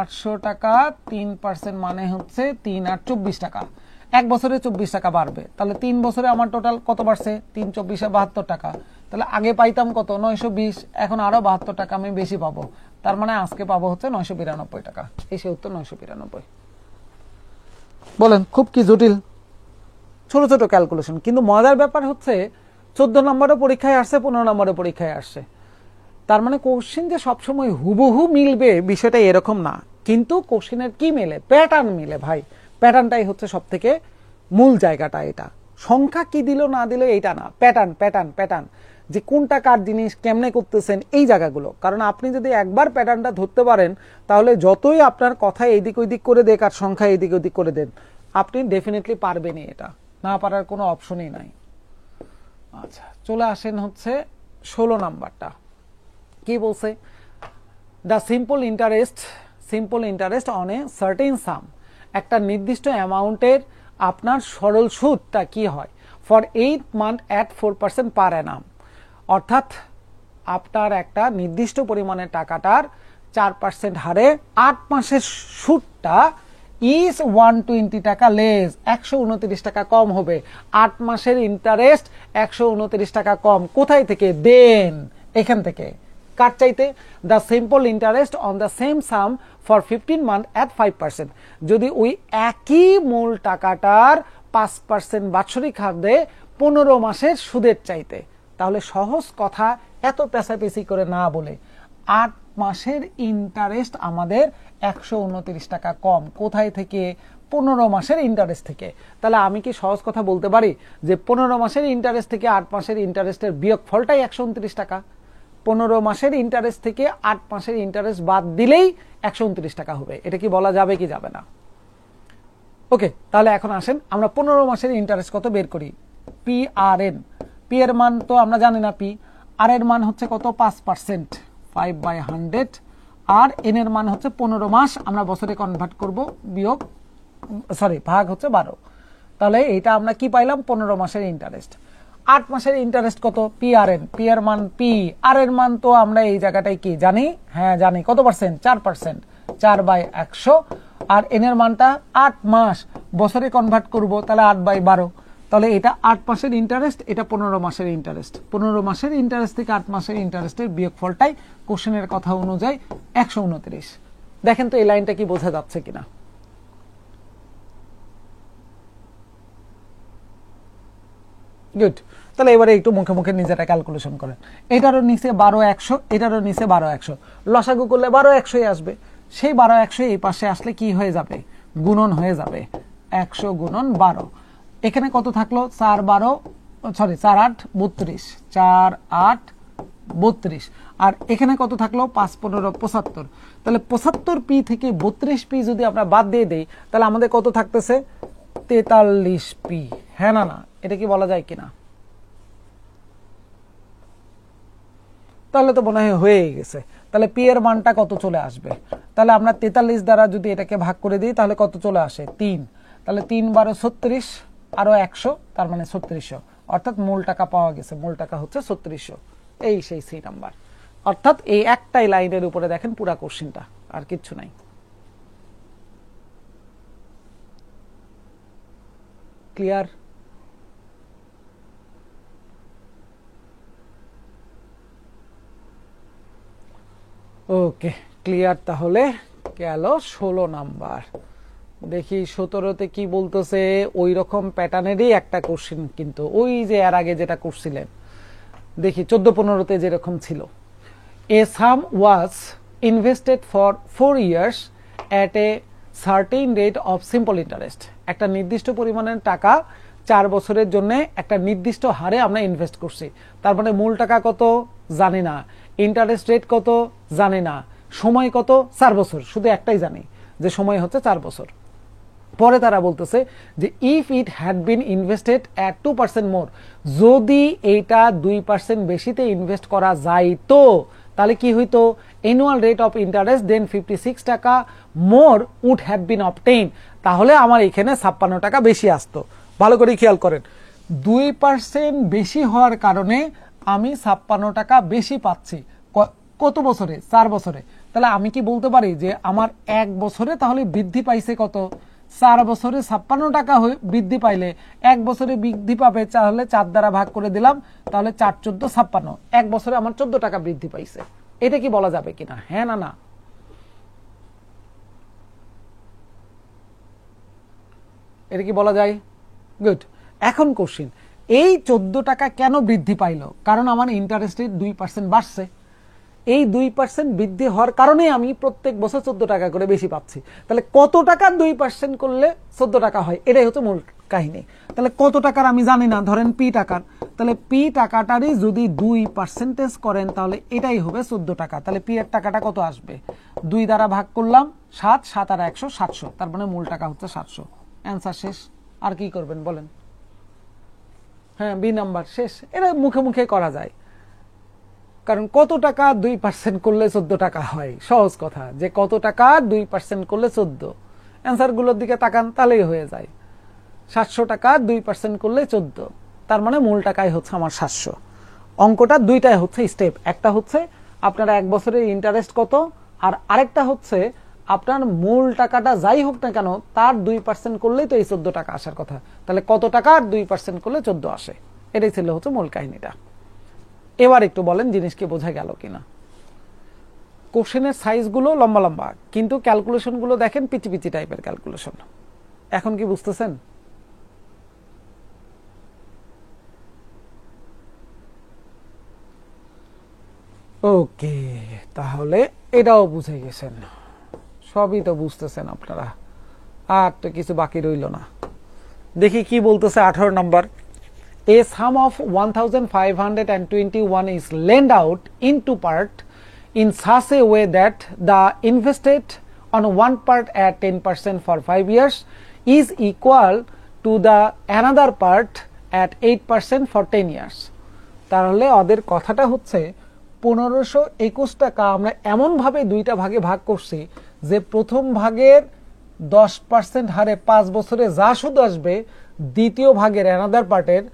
800 টাকা 3% মানে হচ্ছে 3 আর 24 টাকা। এক বছরে 24 টাকা বাড়বে, তাহলে 3 বছরে আমার টোটাল কত বাড়ছে? 3 24 72 টাকা। তাহলে আগে পাইতাম কত? 920, এখন আরো 72 টাকা আমি বেশি পাবো। তার মানে আজকে পাবো হচ্ছে 992 টাকা। এই সে উত্তর 992। বলেন খুব কি জটিল? ছোট ছোট ক্যালকুলেশন, কিন্তু মজার ব্যাপার হচ্ছে 14 নম্বরের পরীক্ষায় আসছে, 15 নম্বরের পরীক্ষায় আসছে। তার মানে কোশ্চেন যে সবসময় হুবহু মিলবে বিষয়টা এরকম না, কিন্তু কোশ্চেনের কি মেলে? প্যাটার্ন মিলে ভাই। প্যাটার্নটাই হচ্ছে সব থেকে মূল জায়গাটা। এটা সংখ্যা কি দিল না দিল এইটা না, প্যাটার্ন প্যাটার্ন প্যাটার্ন, যে কোনটা কার জিনিস, কেমনে করতেছেন, এই জায়গাগুলো। কারণ আপনি যদি একবার প্যাটার্নটা ধরতে পারেন, তাহলে যতই আপনার কথা এইদিক ওইদিক করে দেখ আর সংখ্যা এইদিক ওইদিক করে দেন, আপনি ডেফিনেটলি পারবেনই। এটা না পারার কোনো অপশনই নাই। আচ্ছা, চলে আসেন হচ্ছে 16 নাম্বারটা। কি বলছে? The simple interest on a certain sum, একটা নির্দিষ্ট অ্যামাউন্টের আপনার সরল সুদটা কি হয় for 8 month at 4% per annum. অর্থাৎ আপনার একটা নির্দিষ্ট পরিমাণের টাকাটার 4% হারে 8 মাসের সুদটা ইজ 120 টাকা লেস, 129 টাকা কম হবে। 8 মাসের ইন্টারেস্ট 129 টাকা কম। কোথায় থেকে? দেন এখান থেকে। কার চাইতে? The simple interest on the same some for 15 month at 5%। যদি ওই একই মূল টাকাটার 5% বাৎসরিক হারে 15 মাসের সুদের চাইতে, তাহলে সহজ কথা, এত পেঁচাপেচি করে না বলে 8 মাসের ইন্টারেস্ট আমাদের 129 টাকা কম। কোথায় থেকে? 15 মাসের ইন্টারেস্ট থেকে। তাহলে আমি কি সহজ কথা বলতে পারি যে 15 মাসের ইন্টারেস্ট থেকে 8 মাসের ইন্টারেস্টের বিয়োগফলটাই 129 টাকা? 15 মাসের ইন্টারেস্ট থেকে 8 মাসের ইন্টারেস্ট বাদ দিলেই 129 টাকা হবে। এটা কি বলা যাবে কি যাবে না? ওকে, তাহলে এখন আসেন আমরা 15 মাসের ইন্টারেস্ট কত বের করি। পি আর এন, পি এর মান তো আমরা জানি না, পি আর এর মান হচ্ছে কত? 5%, 5/100। আর এন এর মান হচ্ছে 15 মাস, আমরা বছরে কনভার্ট করব, ভাগ হচ্ছে 12। তাহলে এটা আমরা কি পাইলাম? 15 মাসের ইন্টারেস্ট। 8 মাসের ইন্টারেস্ট কত? পি আর এন, পি এর মান পি, আর এর মান তো আমরা এই জায়গাটায় কি জানি? হ্যাঁ জানি। কত পার্সেন্ট? 4%, 4/100। আর এন এর মানটা 8 মাস, বছরে কনভার্ট করব, তাহলে 8/12। তাহলে এটা 8 মাসের ইন্টারেস্ট, এটা 15 মাসের ইন্টারেস্ট। 15 মাসের ইন্টারেস্ট থেকে 8 মাসের ইন্টারেস্টের বিয়োগফলটাই কোশ্চেনের কথা অনুযায়ী 129। দেখেন তো এই লাইনটা কি বোঝা যাচ্ছে কিনা। গুড। তাহলে এবারে একটু মুখে মুখে নিজেরা ক্যালকুলেশন করেন। এটারও নিচে 12/100, এটারও নিচে 12/100, লসাগু করলে 12/100 আসবে। সেই 12/100 এই পাশে আসলে কি হয়ে যাবে? গুণন হয়ে যাবে। 100 গুণন 12। এখানে কত থাকলো? 4 8 32, 4 8 32। আর এখানে কত থাকলো? 5 15 75। তাহলে 75 পি থেকে 32 পি যদি আমরা বাদ দিয়ে দেই, তাহলে আমাদের কত থাকতেছে? 43 পি। হ্যাঁ না না, এটা কি বলা যায় কিনা? তাহলে তো মনে হয় হয়ে গেছে। তাহলে পি এর মানটা কত চলে আসবে? তাহলে আমরা 43 দ্বারা যদি এটাকে ভাগ করে দিই, তাহলে কত চলে আসে? 3। তাহলে 3 12 36, আরো 100, তার মানে 3600। অর্থাৎ মূল টাকা পাওয়া গেছে। মূল টাকা হচ্ছে 3600। এই সেই সি নাম্বার। অর্থাৎ এই একটাই লাইনের উপরে দেখেন পুরা কোশ্চেনটা, আর কিচ্ছু নাই। ক্লিয়ার? ওকে, ক্লিয়ার। তাহলে গেল 16 নাম্বার। দেখি 17তে কি বলতেছে। ওই রকম প্যাটার্নেরই একটা কোশ্চেন, কিন্তু ওই যে এর আগে যেটা করছিলেন, দেখি 14-15তে যেরকম ছিল। A sum was invested for 4 years at a certain rate of simple interest. একটা নির্দিষ্ট পরিমাণের টাকা 4 বছরের জন্য একটা নির্দিষ্ট হারে আমরা ইনভেস্ট করছি। তার মানে মূল টাকা কত জানি না, ইন্টারেস্ট রেট কত জানি না, সময় কত 4 বছর, শুধু একটাই জানি যে সময় হচ্ছে 4 বছর। পরে তারা বলতেছে যে if it had been invested at 2% মোর, যদি এইটা 2% বেশিতে ইনভেস্ট করা যাইতো, তাহলে কি হইতো? অ্যানুয়াল রেট অফ ইন্টারেস্ট দেন 56 টাকা মোর উড হ্যাভ বিন অবটেইন। তাহলে আমার এখানে 56 টাকা বেশি আসতো। ভালো করে খেয়াল করেন, 2% বেশি হওয়ার কারণে আমি 56 টাকা বেশি পাচ্ছি। কত বছরে? 4 বছরে। তাহলে আমি কি বলতে পারি যে আমার 1 বছরে তাহলে বৃদ্ধি পাইছে কত? 4 বছরে 56 টাকা বৃদ্ধি পাইলে 1 বছরে বৃদ্ধি পাবে, তাহলে 4 দ্বারা ভাগ করে দিলাম, তাহলে 4 14 56, 1 বছরে আমার 14 টাকা বৃদ্ধি পাইছে। এটা কি বলা যাবে কিনা? হ্যাঁ না না? এটা কি বলা যায়? গুড। এখন কোশ্চেন, এই 14 টাকা কেন বৃদ্ধি পাইলো? কারণ আমার ইন্টারেস্ট রেট 2% বাড়ছে। এই 2% বৃদ্ধি হওয়ার কারণে আমি প্রত্যেক বছর 14 টাকা করে বেশি পাচ্ছি। তাহলে কত টাকা 2% করলে 14 টাকা হয়, এটাই হচ্ছে মূল কাহিনী। তাহলে কত টাকার আমি জানি না, ধরেন পি টাকার, তাহলে পি টাকাটারই যদি 2% করেন তাহলে এটাই হবে 14 টাকা। তাহলে পি এর টাকাটা কত আসবে? 2 দ্বারা ভাগ করলাম 7, 7 আর 100, 700, তার মানে মূল টাকা হচ্ছে 700। অ্যান্সার শেষ। আর কি করবেন বলেন? হ্যাঁ, বি নাম্বার শেষ। এটা মুখে মুখে করা যায়, কারণ কত টাকা 2% করলে 14 টাকা হয়, সহজ কথা, যে কত টাকা 2% করলে 14। অ্যান্সার গুলোর দিকে তাকান, তাহলেই হয়ে যায়। 700 টাকা 2% করলে 14, তার মানে মূল টাকাই হচ্ছে আমার 700। অঙ্কটা দুইটাই হচ্ছে স্টেপ, একটা হচ্ছে আপনার 1 বছরের ইন্টারেস্ট কত, আর আরেকটা হচ্ছে আপনার মূল টাকাটা যাই হোক না কেন তার 2% করলেই তো এই 14 টাকা আসার কথা। তাহলে কত টাকা 2% করলে 14 আসে, এটাই ছিল হচ্ছে মূল কাহিনীটা। এবার একটু বলেন জিনিসকে বোঝা গেল কিনা। কোশ্চেনের সাইজগুলো লম্বা লম্বা, কিন্তু ক্যালকুলেশনগুলো দেখেন পিচি পিচি টাইপের ক্যালকুলেশন। এখন কি বুঝতেছেন? ওকে, তাহলে এটাও বুঝে গেছেন, সবই তো বুঝতেছেন আপনারা, আর তো কিছু বাকি রইল না। দেখি কি বলতেছে 18 নম্বর। A sum of 1521 is lent out into part in such a way that the invested on one part at 10% for 5 years is equal to the another part at 8% for 10 years. তাহলে ওদের কথাটা হচ্ছে 1521 টাকা আমরা এমন ভাবে দুইটা ভাগে ভাগ করছি যে প্রথম ভাগের 10% হারে 5 বছরে যা সুদ আসবে, দ্বিতীয় ভাগের অ্যানাদার পার্টের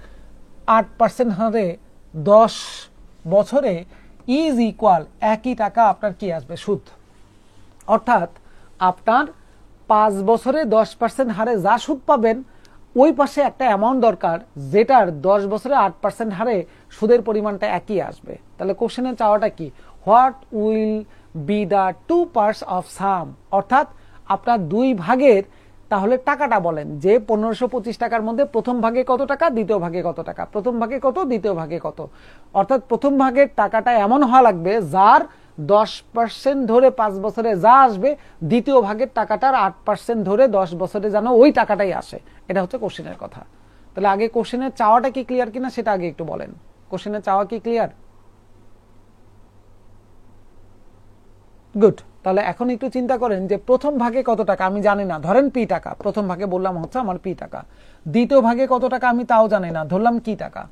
8% হারে 10 বছরে ইজ ইকুয়াল একই টাকা আপনার কি আসবে? সুদ। অর্থাৎ আপনার 5 বছরে 10% হারে যা সুদ পাবেন, ওই পাশে একটা অ্যামাউন্ট দরকার যেটার 10 বছরে 8% হারে সুদের পরিমাণটা একই আসবে। তাহলে কোশ্চেনের চাওয়াটা কি? What will be the 2 parts of some, অর্থাৎ আপনার দুই ভাগের তাহলে টাকাটা বলেন, যে 1525 টাকার মধ্যে প্রথম ভাগে কত টাকা, দ্বিতীয় ভাগে কত টাকা, প্রথম ভাগে কত, দ্বিতীয় ভাগে কত। অর্থাৎ প্রথম ভাগের টাকাটা এমন হওয়া লাগবে যার 10% ধরে 5 বছরে যা আসবে, দ্বিতীয় ভাগের টাকাটার 8% ধরে 10 বছরে যেন ওই টাকাটাই আসে। এটা হচ্ছে কোশ্চেনের কথা। তাহলে আগে কোশ্চেনের চাওয়াটা কি ক্লিয়ার কিনা সেটা আগে একটু বলেন। কোশ্চেনের চাওয়া কি ক্লিয়ার? গুড। তাহলে এখন একটু চিন্তা করেন যে প্রথম ভাগে কত টাকা আমি জানি না, ধরেন পি টাকা, প্রথম ভাগে বললাম হচ্ছে আমার পি টাকা। দ্বিতীয় ভাগে কত টাকা আমি তাও জানি না, ধরলাম কি টাকা,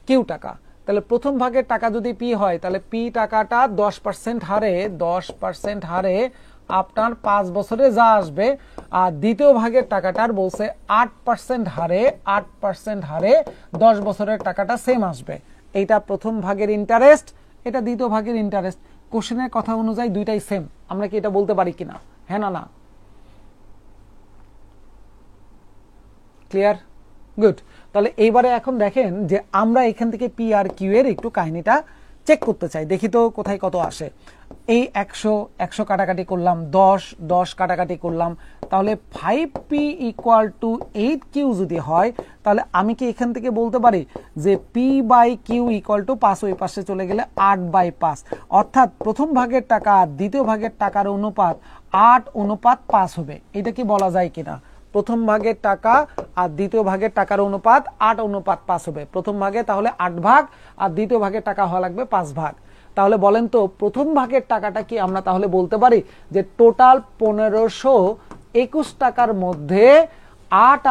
কিউ টাকা। তাহলে প্রথম ভাগের টাকা যদি পি হয়, তাহলে পি টাকাটা 10% হারে 10% হারে আপনার 5 বছরে যা আসবে, আর দ্বিতীয় ভাগের টাকাটার বলছে 8% হারে 8% হারে 10 বছরের টাকাটা সেম আসবে। এইটা প্রথম ভাগের ইন্টারেস্ট, এটা দ্বিতীয় ভাগের ইন্টারেস্ট। কোশ্চেনের কথা অনুযায়ী দুইটাই সেম। আমরা কি এটা বলতে পারি কিনা? হ্যাঁ না না? ক্লিয়ার? গুড। তাহলে এইবারে এখন দেখেন যে আমরা এখান থেকে পি আর কিউ এর একটু কাহিনীটা চেক করতে চাই, দেখি তো কোথায় কত আসে। এই 100 কাটাকাটি করলাম, 10 কাটাকাটি করলাম, তাহলে 5p = 8q যদি হয়, তাহলে আমি কি এখান থেকে বলতে পারি যে p/q = 5, ওই পাশে চলে গেলে 8/5, অর্থাৎ প্রথম ভাগের টাকা আর দ্বিতীয় ভাগের টাকার অনুপাত 8:5 হবে। এটা কি বলা যায় কিনা? প্রথম ভাগের টাকা আর দ্বিতীয় ভাগের টাকার অনুপাত 8:5 হবে। প্রথম ভাগে তাহলে 8 ভাগ, আর দ্বিতীয় ভাগের টাকা হওয়া লাগবে 5 ভাগ। তাহলে বলেন তো প্রথম ভাগের টাকাটা কি আমরা তাহলে বলতে পারি যে টোটাল 1521 টাকার মধ্যে 8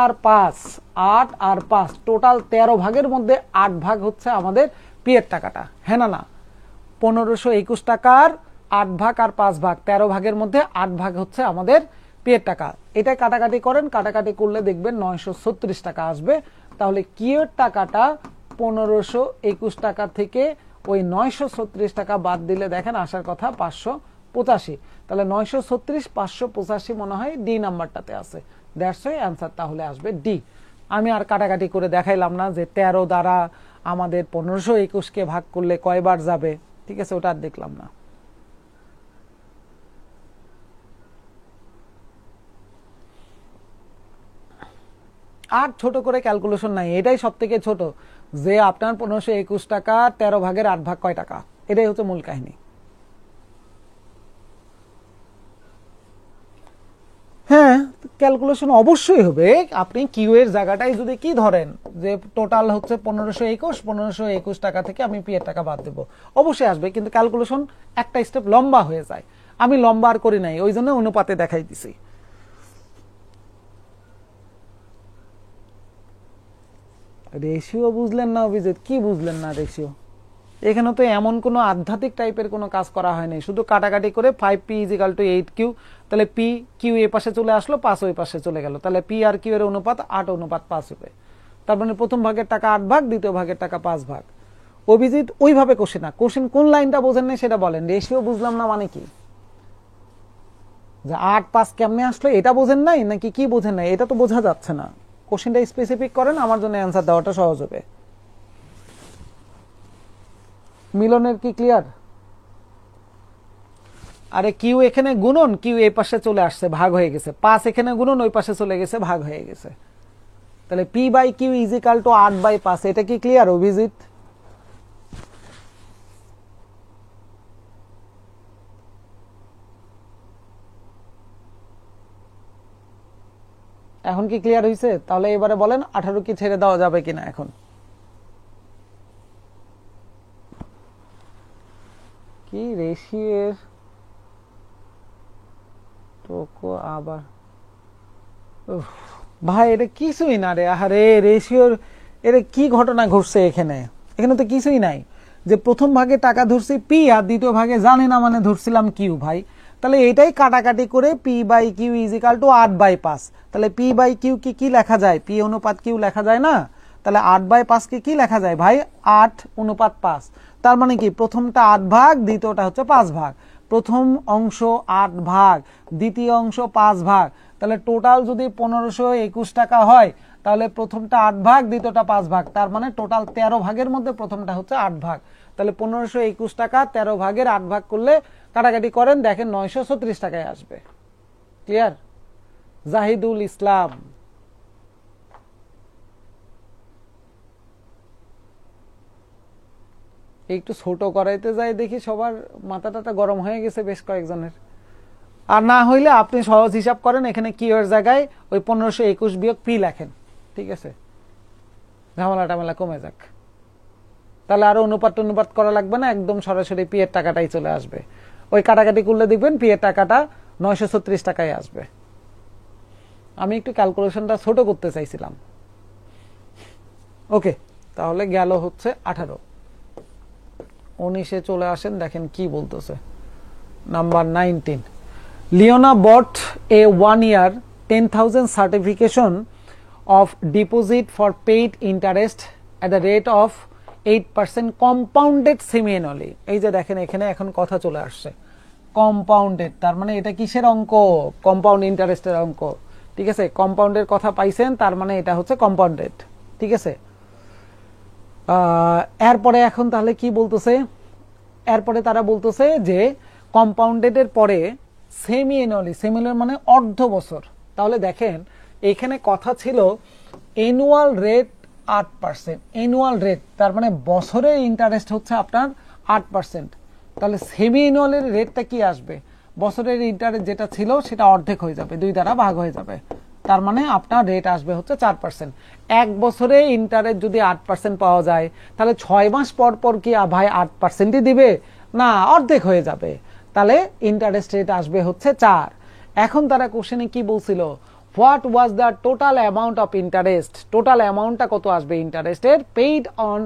আর 5 টোটাল 13 ভাগের মধ্যে 8 ভাগ হচ্ছে আমাদের পি এর টাকাটা। হ্যাঁ না না? 1521 টাকার 8 ভাগ আর 5 ভাগ, 13 ভাগের মধ্যে 8 ভাগ হচ্ছে আমাদের পি এর টাকা। এটা কাটাকাটি করেন, কাটাকাটি করলে দেখবেন 936 টাকা আসবে। তাহলে কিউ এর টাকাটা 1521 টাকা থেকে ওই 936 টাকা বাদ দিলে দেখেন আসার কথা 585, তাহলে 936 585 মনে হয় ডি নাম্বারটাতে আছে, দ্যাটস ওয়াই অ্যান্সার তাহলে আসবে ডি। আমি আর কাটাকাটি করে দেখাইলাম না যে 13 দ্বারা আমাদের 1521কে ভাগ করলে কয়বার যাবে, ঠিক আছে, ওটা আর দেখলাম না। আর ছোট করে ক্যালকুলেশন নাই, এটাই সব থেকে ছোট, যে আপনার 1521 টাকা 13 ভাগের 8 ভাগ কয় টাকা, এটাই হচ্ছে মূল কাহিনী। হ্যাঁ, ক্যালকুলেশন অবশ্যই হবে। আপনি কিউ এর জায়গাটাই যদি কি ধরেন যে টোটাল হচ্ছে 1521 টাকা থেকে আমি পি এর টাকা বাদ দেবো, অবশ্যই আসবে, কিন্তু ক্যালকুলেশন একটা স্টেপ লম্বা হয়ে যায়। আমি লম্বা আর করি নাই, ওই জন্য অনুপাতে দেখাই দিছি। রেশিও বুঝলেন না অভিজিৎ? কি বুঝলেন না রেশিও? এখানে তো এমন কোনো আধ্যাত্মিক টাইপের কোনো কাজ করা হয়নি, শুধু কাটাকাটি করে 5p = 8q, তাহলে পি কিউ এ পাশে চলে আসলো, 5 ওই পাশে চলে গেল, তাহলে পি আর কিউ এর অনুপাত 8:5 হবে। তার মানে প্রথম ভাগের টাকা 8 ভাগ, দ্বিতীয় ভাগের টাকা 5 ভাগ। অভিজিৎ ওইভাবে কোশ্চেন না, কোশ্চেন কোন লাইনটা বোঝেন না সেটা বলেন। রেশিও বুঝলাম না মানে কি, যে 8-5 কেমনে আসলো এটা বোঝেন নাই নাকি কি বোঝেন নাই, এটা তো বোঝা যাচ্ছে না। কোশ্চেনটা স্পেসিফিক করেন, আমার জন্য অ্যান্সার দেওয়াটা সহজ হবে। মিলনের কি ক্লিয়ার? আরে কিউ এখানে গুণন, কিউ এই পাশে চলে আসছে, ভাগ হয়ে গেছে, 5 এখানে গুণন, ওই পাশে চলে গেছে, ভাগ হয়ে গেছে, তাহলে পি বাই কিউ = 8/5। এটা কি ক্লিয়ার অভিজিৎ? এখন কি ক্লিয়ার হয়েছে? তাহলে এবারে বলেন 18 কি ছেড়ে দেওয়া যাবে কিনা। এখন কি রেশিওর টোকো আবার ভাই, এটা কিছুই না রে। আরে রেশিওর এটা কি ঘটনা ঘটছে এখানে? এখানে তো কিছুই নাই, যে প্রথম ভাগে টাকা ধরছি পি আর দ্বিতীয় ভাগে জানি না মানে ধরছিলাম কিউ। ভাই তাহলে এটাই কাটাকাটি করে পি বাই কিউ = 8/5। তাহলে পি বাই কিউ কি লেখা যায়? পি অনুপাত কিউ লেখা যায় না? তাহলে 8/5 কি লেখা যায় ভাই? 8:5। তার মানে কি প্রথমটা 8 ভাগ, দ্বিতীয়টা হচ্ছে 5 ভাগ। প্রথম অংশ 8 ভাগ, দ্বিতীয় অংশ 5 ভাগ, তাহলে টোটাল যদি 1521 টাকা হয়, তাহলে প্রথমটা 8 ভাগ, দ্বিতীয়টা 5 ভাগ, তার মানে টোটাল 13 ভাগের মধ্যে প্রথমটা হচ্ছে 8 ভাগ। তাহলে 1521 টাকা 13 ভাগের 8 ভাগ করলে কাটাকাটি করেন, দেখেন 936 টাকায় আসবে। ক্লিয়ার? জাহিদুল ইসলাম। একটু ছোট করাইতে যাই দেখি সবার মাথাটা গরম হয়ে গেছে বেশ কয়েকজনের। আর না হইলে আপনি সহজ হিসাব করেন, এখানে কিউ এর জায়গায় ওই 1521 বিয়োগ পি লেখেন, ঠিক আছে, ঝামেলা কমে যাক। তাহলে আরো অনুপাত করা লাগবে না, একদম সরাসরি পি এর টাকাটাই চলে আসবে। ওই কাটাকাটি করলে দেখবেন পি এর টাকাটা 936 টাকায় আসবে। আমি একটু ক্যালকুলেশনটা ছোট করতে চাইছিলাম। ওকে, তাহলে গেল হচ্ছে 18। 19-এ চলে আসেন, দেখেন কি বলতেছে। Number 19, Leona bought a 1-year 10,000 certification of deposit for paid interest at the rate of 8% compounded semi-annually। এই যে দেখেন এখানে এখন কথা চলে আসছে কম্পাউন্ডেড, তার মানে এটা কিসের অঙ্ক? কম্পাউন্ড ইন্টারেস্টের অঙ্ক, ঠিক আছে। কম্পাউন্ডের কথা পাইছেন, তার মানে এটা হচ্ছে কম্পাউন্ডেড, ঠিক আছে। এরপরে এখন তাহলে কি বলতেছে? এরপরে তারা বলতেছে যে কম্পাউন্ডেডের পরে সেমি অ্যানুয়ালি, সেমি অ্যানুয়াল মানে অর্ধ বছর। তাহলে দেখেন এখানে কথা ছিল অ্যানুয়াল রেট 8%, অ্যানুয়াল রেট তার মানে বছরের ইন্টারেস্ট হচ্ছে আপনার 8%। তাহলে সেমি অ্যানুয়ালের রেটটা কি আসবে? বছরের ইন্টারেস্ট যেটা ছিল সেটা অর্ধেক হয়ে যাবে, 2 দ্বারা ভাগ হয়ে যাবে, তার মানে আপনার রেট আসবে হচ্ছে 4%। এক বছরে ইন্টারেস্ট যদি 8% পাওয়া যায়, তাহলে 6 মাস পর পর কি ভাই 8%ই দিবে না, অর্ধেক হয়ে যাবে, তাহলে ইন্টারেস্ট রেট আসবে হচ্ছে 4। এখন তারা কোশ্চেনে কি বলছিল? What was the total amount of interest, total অ্যামাউন্টটা কত আসবে ইন্টারেস্টের paid on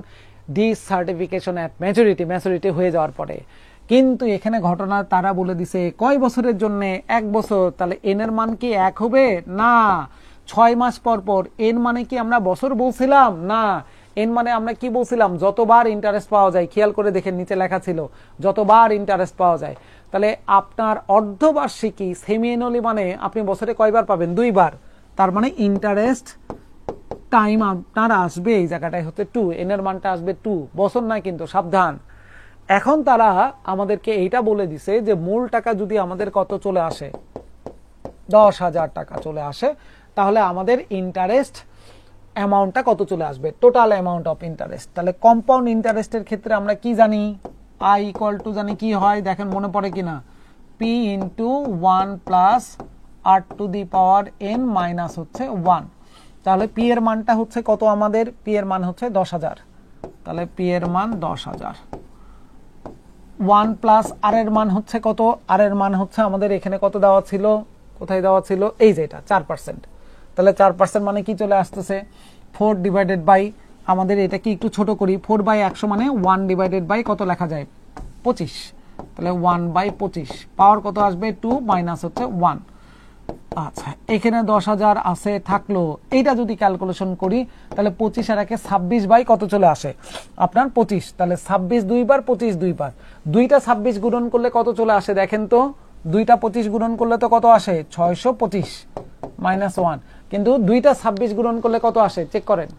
this certification at maturity, maturity হয়ে যাওয়ার পরে। কিন্তু এখানে ঘটনা তারা বলে দিছে কয় বছরের জন্য? 1 বছর। তাহলে এন এর মান কি 1 হবে? না। 6 মাস পর পর। এন মানে কি আমরা বছর বলছিলাম? না, এন মানে আমরা কি বলছিলাম, যতবার ইন্টারেস্ট পাওয়া যায়, খেয়াল করে দেখেন নিচে লেখা ছিল যতবার ইন্টারেস্ট পাওয়া যায়। তাহলে আপনার অর্ধবার্ষিকী সেমি অ্যানুয়ালি মানে আপনি বছরে কয়বার পাবেন, 2 বার। তার মানে ইন্টারেস্ট টাইম আপনার আসবে এই জায়গাটায় হচ্ছে 2, এন এর মানটা আসবে 2, বছর না কিন্তু, সাবধান। এখন তারা আমাদেরকে এইটা বলে দিছে যে মূল টাকা যদি আমাদের কত চলে আসে, 10,000 টাকা চলে আসে, তাহলে আমাদের ইন্টারেস্ট অ্যামাউন্টটা কত চলে আসবে, টোটাল অ্যামাউন্ট অফ ইন্টারেস্ট। তাহলে কম্পাউন্ড ইন্টারেস্টের ক্ষেত্রে আমরা কি জানি, আই ইকুয়াল টু জানি কি হয়, দেখেন মনে পড়ে কিনা, P into 1 plus R to the power N minus হচ্ছে 1। তাহলে পি এর মানটা হচ্ছে কত, আমাদের পি এর মান হচ্ছে 10,000। তাহলে পি এর মান 10,000, 1 প্লাস আর এর মান হচ্ছে কত, আর এর মান হচ্ছে আমাদের এখানে কত দেওয়া ছিল, কোথায় দেওয়া ছিল, এই যে এটা 4%। তাহলে 4% মানে কি চলে আসতেছে, 4 ডিভাইডেড বাই, আমাদের এটা কি একটু ছোট করি, 4/100 মানে 1 ডিভাইডেড বাই কত লেখা যায়, 25। তাহলে 1/25, পাওয়ার কত আসবে 2 মাইনাস হচ্ছে 1। আচ্ছা, এখানে 10,000 আছে থাকলো, এইটা যদি ক্যালকুলেশন করি তাহলে 25 আর 1 26 বাই কত চলে আসে আপনার 25। তাহলে 26 দুইবার, 25 দুইবার, দুইটা 26 গুণন করলে কত চলে আসে দেখেন তো, দুইটা 25 গুণন করলে তো কত আসে 625 মাইনাস 1, কিন্তু দুইটা 26 গুণন করলে কত আসে চেক করেন,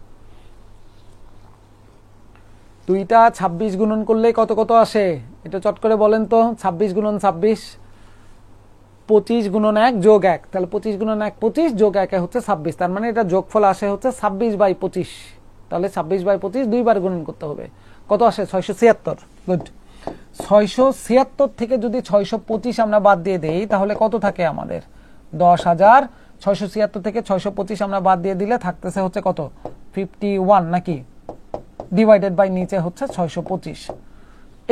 দুইটা 26 গুণন করলে কত কত আসে, এটা চট করে বলেন তো, 26 গুণন 26, 25 গুণন 1 যোগ 1, তাহলে 25 গুণন 1 25 যোগ 1 হচ্ছে 26, তার মানে এটা যোগফল আসে হচ্ছে 26/25। তাহলে 26/25 দুইবার গুণন করতে হবে, কত আসে 676। গুড, 676 থেকে যদি 625 আমরা বাদ দিয়ে দেই তাহলে কত থাকে আমাদের 10,000। 676 থেকে 625 আমরা বাদ দিয়ে দিলে থাকতেছে হচ্ছে কত 51 নাকি, ডিভাইডেড বাই নিচে হচ্ছে 625।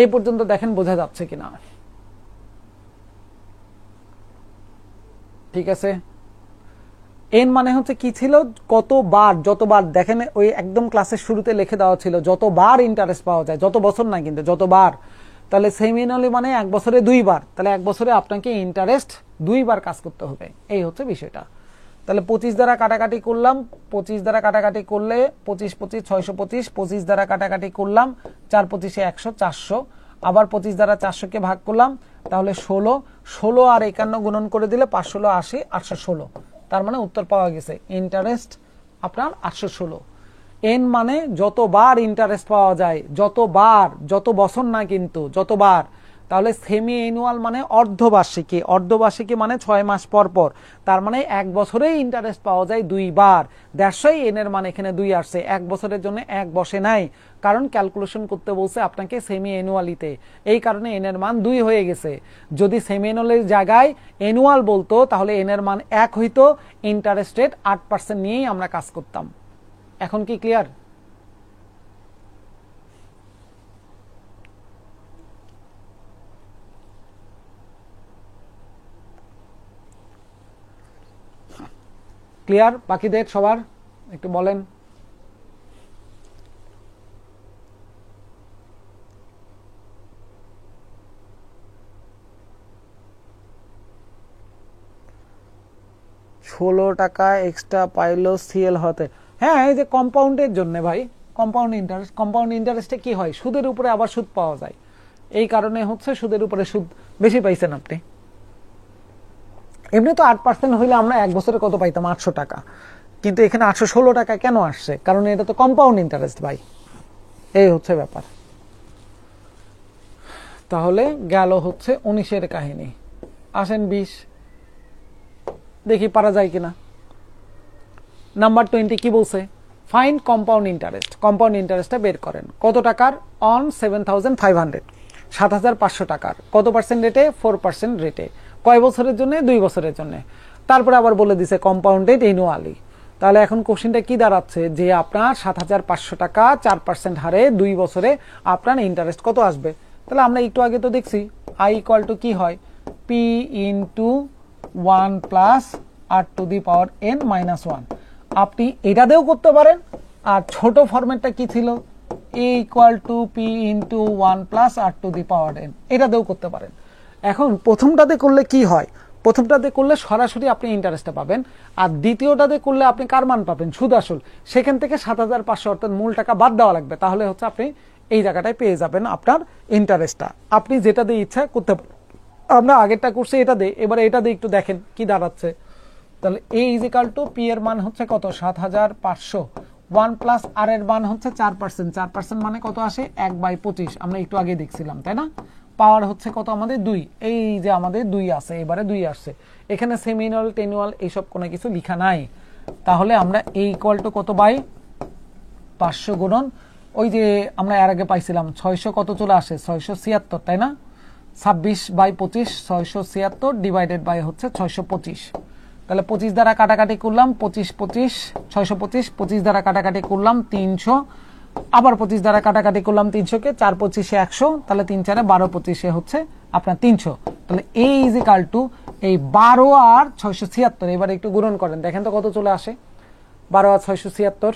এই পর্যন্ত দেখেন বোঝা যাচ্ছে কিনা, ঠিক আছে। এন মানে হচ্ছে কি ছিল, কতবার, যতবার, দেখেন ওই একদম ক্লাসের শুরুতে লিখে দেওয়া ছিল যতবার ইন্টারেস্ট পাওয়া যায়, যত বছর না কিন্তু যতবার। তাহলে সেমি অ্যানুয়ালি মানে 1 বছরে 2 বার, তাহলে 1 বছরে আপনাকে ইন্টারেস্ট 2 বার কাজ করতে হবে, এই হচ্ছে বিষয়টা। তাহলে 25 দ্বারা কাটাকাটি করলাম, 25 দ্বারা কাটাকাটি করলে 25 25 625, 25 দ্বারা কাটাকাটি করলাম 4 25 100 400, আবার 25 দ্বারা 400 কে ভাগ করলাম, তাহলে 16, 16 আর 51 গুণন করে দিলে 5 16 80 816, তার মানে উত্তর পাওয়া গেছে ইন্টারেস্ট আপনার 816। এন মানে যতবার ইন্টারেস্ট পাওয়া যায়, যতবার, যত বছর না কিন্তু যতবার। তাহলে সেমি অ্যানুয়াল মানে অর্ধবার্ষিকী, অর্ধবার্ষিকী মানে 6 মাস পর পর, তার মানে 1 বছরেই ইন্টারেস্ট পাওয়া যায় 2 বার। দ্যাটসই এন এর মান এখানে 2 আসছে, 1 বছরের জন্য 1 বসে নাই, কারণ ক্যালকুলেশন করতে বলছে আপনাকে সেমি অ্যানুয়ালিতে, এই কারণে এন এর মান 2 হয়ে গেছে। যদি সেমি অ্যানুয়ালের জায়গায় অ্যানুয়াল বলতো তাহলে এন এর মান 1 হইতো, ইন্টারেস্ট রেট 8% নিয়েই আমরা কাজ করতাম। এখন কি ক্লিয়ার? ক্লিয়ার বাকিদের সবার? একটু বলেন। টাকা এক্সট্রা পাইলো সিএল হতে, হ্যাঁ এই যে কম্পাউন্ডের জন্য ভাই, কম্পাউন্ড ইন্টারেস্ট, কম্পাউন্ড ইন্টারেস্টে কি হয়, সুদের উপরে আবার সুদ পাওয়া যায়, এই কারণে হচ্ছে সুদের উপরে সুদ বেশি পাইছেন আপনি। এমনি তো 8% হইলে আমরা 1 বছরে কত পাইতাম 800 টাকা, কিন্তু এখানে 816 টাকা কেন আসছে, কারণ এটা তো কম্পাউন্ড ইন্টারেস্ট ভাই, এই হচ্ছে ব্যাপার। তাহলে গেল হচ্ছে 19-এর কাহিনী, আসেন 20 দেখি পারা যায় কিনা। নাম্বার 20 কি বলছে, ফাইন্ড কম্পাউন্ড ইন্টারেস্ট, কম্পাউন্ড ইন্টারেস্টটা বের করেন। কত টাকার, অন 7,500, 7,500 টাকার, কত পার্সেন্ট রেটে, 4% রেটে, কয় বছরের জন্য, 2 বছরের জন্য। তারপরে আবার বলে দিছে কম্পাউন্ডেড অ্যানুয়ালি। তাহলে এখন কোশ্চেনটা কি দাঁড়াচ্ছে যে আপনার 7,500 টাকা 4% হারে 2 বছরে আপনার ইন্টারেস্ট কত আসবে। তাহলে আমরা একটু আগে তো দেখছি আই ইকুয়াল টু কি হয়, P into 1 plus R to the power N minus 1। আপনি এটা দিয়েও করতে পারেন, আর ছোট ফরম্যাটটা কি ছিল, A equal to P into 1 plus R to the power N, এটা দিয়েও করতে পারেন। এখন প্রথমটাতে করলে কি হয়, প্রথমটাতে করলে সরাসরি আপনি ইন্টারেস্টটা পাবেন, আর দ্বিতীয়টাতে করলে আপনি কার মান পাবেন, সুদ আসল। সেখান থেকে 7,500 অর্থাৎ মূল টাকা বাদ দেওয়া লাগবে, তাহলে হচ্ছে আপনি এই জায়গাটায় পেয়ে যাবেন আপনার ইন্টারেস্টটা। আপনি যেটা দিয়ে ইচ্ছা করতে পারেন। আমরা আগেরটা করছি এটা দিয়ে, এবারে এটা দিয়ে একটু দেখেন কি দাঁড়াচ্ছে। তাহলে এ ইজিক্যাল টু পি এর মান হচ্ছে কত, 7,500। 1 প্লাস আর এর মান হচ্ছে 4%। 4% মানে কত আসে, 1/25। আমরা একটু আগে দেখছিলাম, তাই না? পাওয়ার হচ্ছে কত আমাদের 2, এই যে আমাদের 2 আছে, এবারে 2 আসছে। এখানে সেমিনুয়াল টেনুয়াল এইসব কোনো কিছু লেখা নাই। তাহলে আমরা এ ইকুয়াল টু কত বাই 500 গুণন ওই যে আমরা এর আগে পাইছিলাম 600 কত চলে আসে, 676, তাই না? 26/25 676 ডিভাইডেড বাই হচ্ছে 625। তাহলে 25 দ্বারা কাটাকাটি করলাম, 25 625, 25 দ্বারা কাটাকাটি করলাম 300, আবার 25 দ্বারা কাটাকাটি করলাম 300-কে, 4 25 100, তাহলে 3 4 12 25 হচ্ছে আপনার 300। তাহলে এ ইজিক্যাল টু এই 12 আর 676, এবার একটু গুণন করেন, দেখেন তো কত চলে আসে। 12 আর 676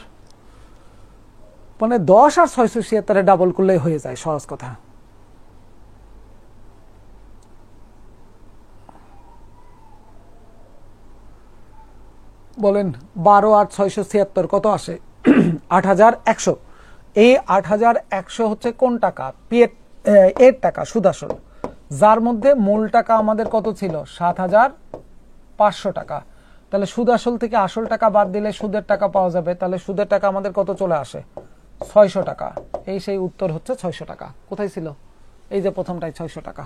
মানে 10 আর 676 ডাবল করলে হয়ে যায়, সহজ কথা। বলেন 12 আর 676 কত আসে, 8,100। এই 8,100 হচ্ছে কোন টাকা, এর টাকা, সুদ আসল, যার মধ্যে মূল টাকা আমাদের কত ছিল, 7,500 টাকা। তাহলে সুদ আসল থেকে আসল টাকা বাদ দিলে সুদের টাকা পাওয়া যাবে। তাহলে সুদের টাকা আমাদের কত চলে আসে, 600 টাকা। এই সেই উত্তর হচ্ছে 600 টাকা। কোথায় ছিল, এই যে প্রথমটাই 600 টাকা।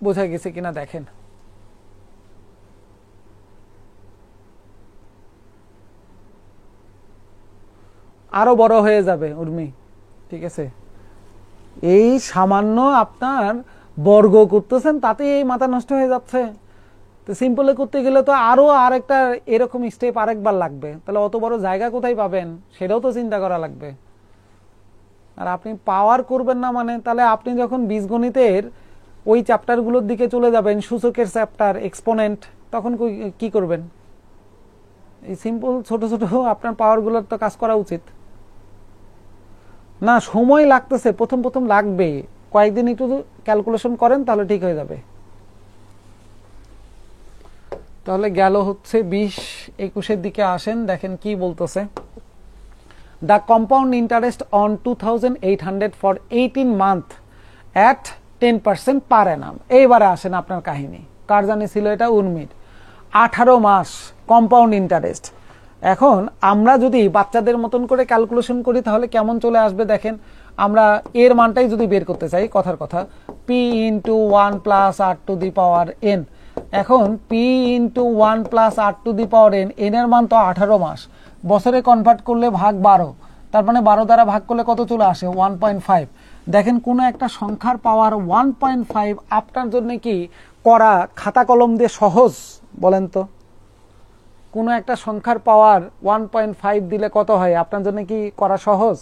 বোঝা গেছে কিনা দেখেন। আরো বড় হয়ে যাবে উর্মি, ঠিক আছে? এই সামান্য আপনার বর্গ করতেছেন, তাতে এই মাথা নষ্ট হয়ে যাচ্ছে। তো সিম্পলে করতে গেলে তো আরো আরেকটা এরকম স্টেপ আরেকবার লাগবে, তাহলে অত বড় জায়গা কোথায় পাবেন, সেটাও তো চিন্তা করা লাগবে। আর আপনি পাওয়ার করবেন না মানে, তাহলে আপনি যখন বীজগণিতের ওই চ্যাপ্টারগুলোর দিকে চলে যাবেন, সূচকের চ্যাপ্টার, এক্সপোনেন্ট, তখন কি করবেন? এই সিম্পল ছোট ছোট আপনার পাওয়ারগুলোর তো কাজ করা উচিত না। সময় লাগতেছে, প্রথম প্রথম লাগবে, কয়েকদিন একটু ক্যালকুলেশন করেন তাহলে ঠিক হয়ে যাবে। তাহলে গেল হচ্ছে 20-21 দিকে আসেন, দেখেন কি বলতেছে। The compound interest on 2,800 for 18 month at 10% পার অ্যানাম। এইবারে আসেন আপনার কাহিনী, কার জানি ছিল এটা, উর্মির। 18 মাস কম্পাউন্ড ইন্টারেস্ট। এখন আমরা যদি বাচ্চাদের মতন করে ক্যালকুলেশন করি তাহলে কেমন চলে আসবে দেখেন। আমরা এর মানটাই যদি বের করতে চাই, কথার কথা, P into 1 plus R to the power N. এখন P into 1 plus R to the power N, N এর মান তো 18 মাস, বছরে কনভার্ট করলে ভাগ 12, তার মানে 12 দ্বারা ভাগ করলে কত চলে আসে, 1.5। দেখেন কোন একটা সংখ্যার পাওয়ার 1.5 আপনার জন্য কি করা খাতা কলম দিয়ে সহজ, বলেন তো? কোনো একটা সংখ্যার পাওয়ার 1.5 দিলে কত হয় আপনার জন্য কি করা সহজ?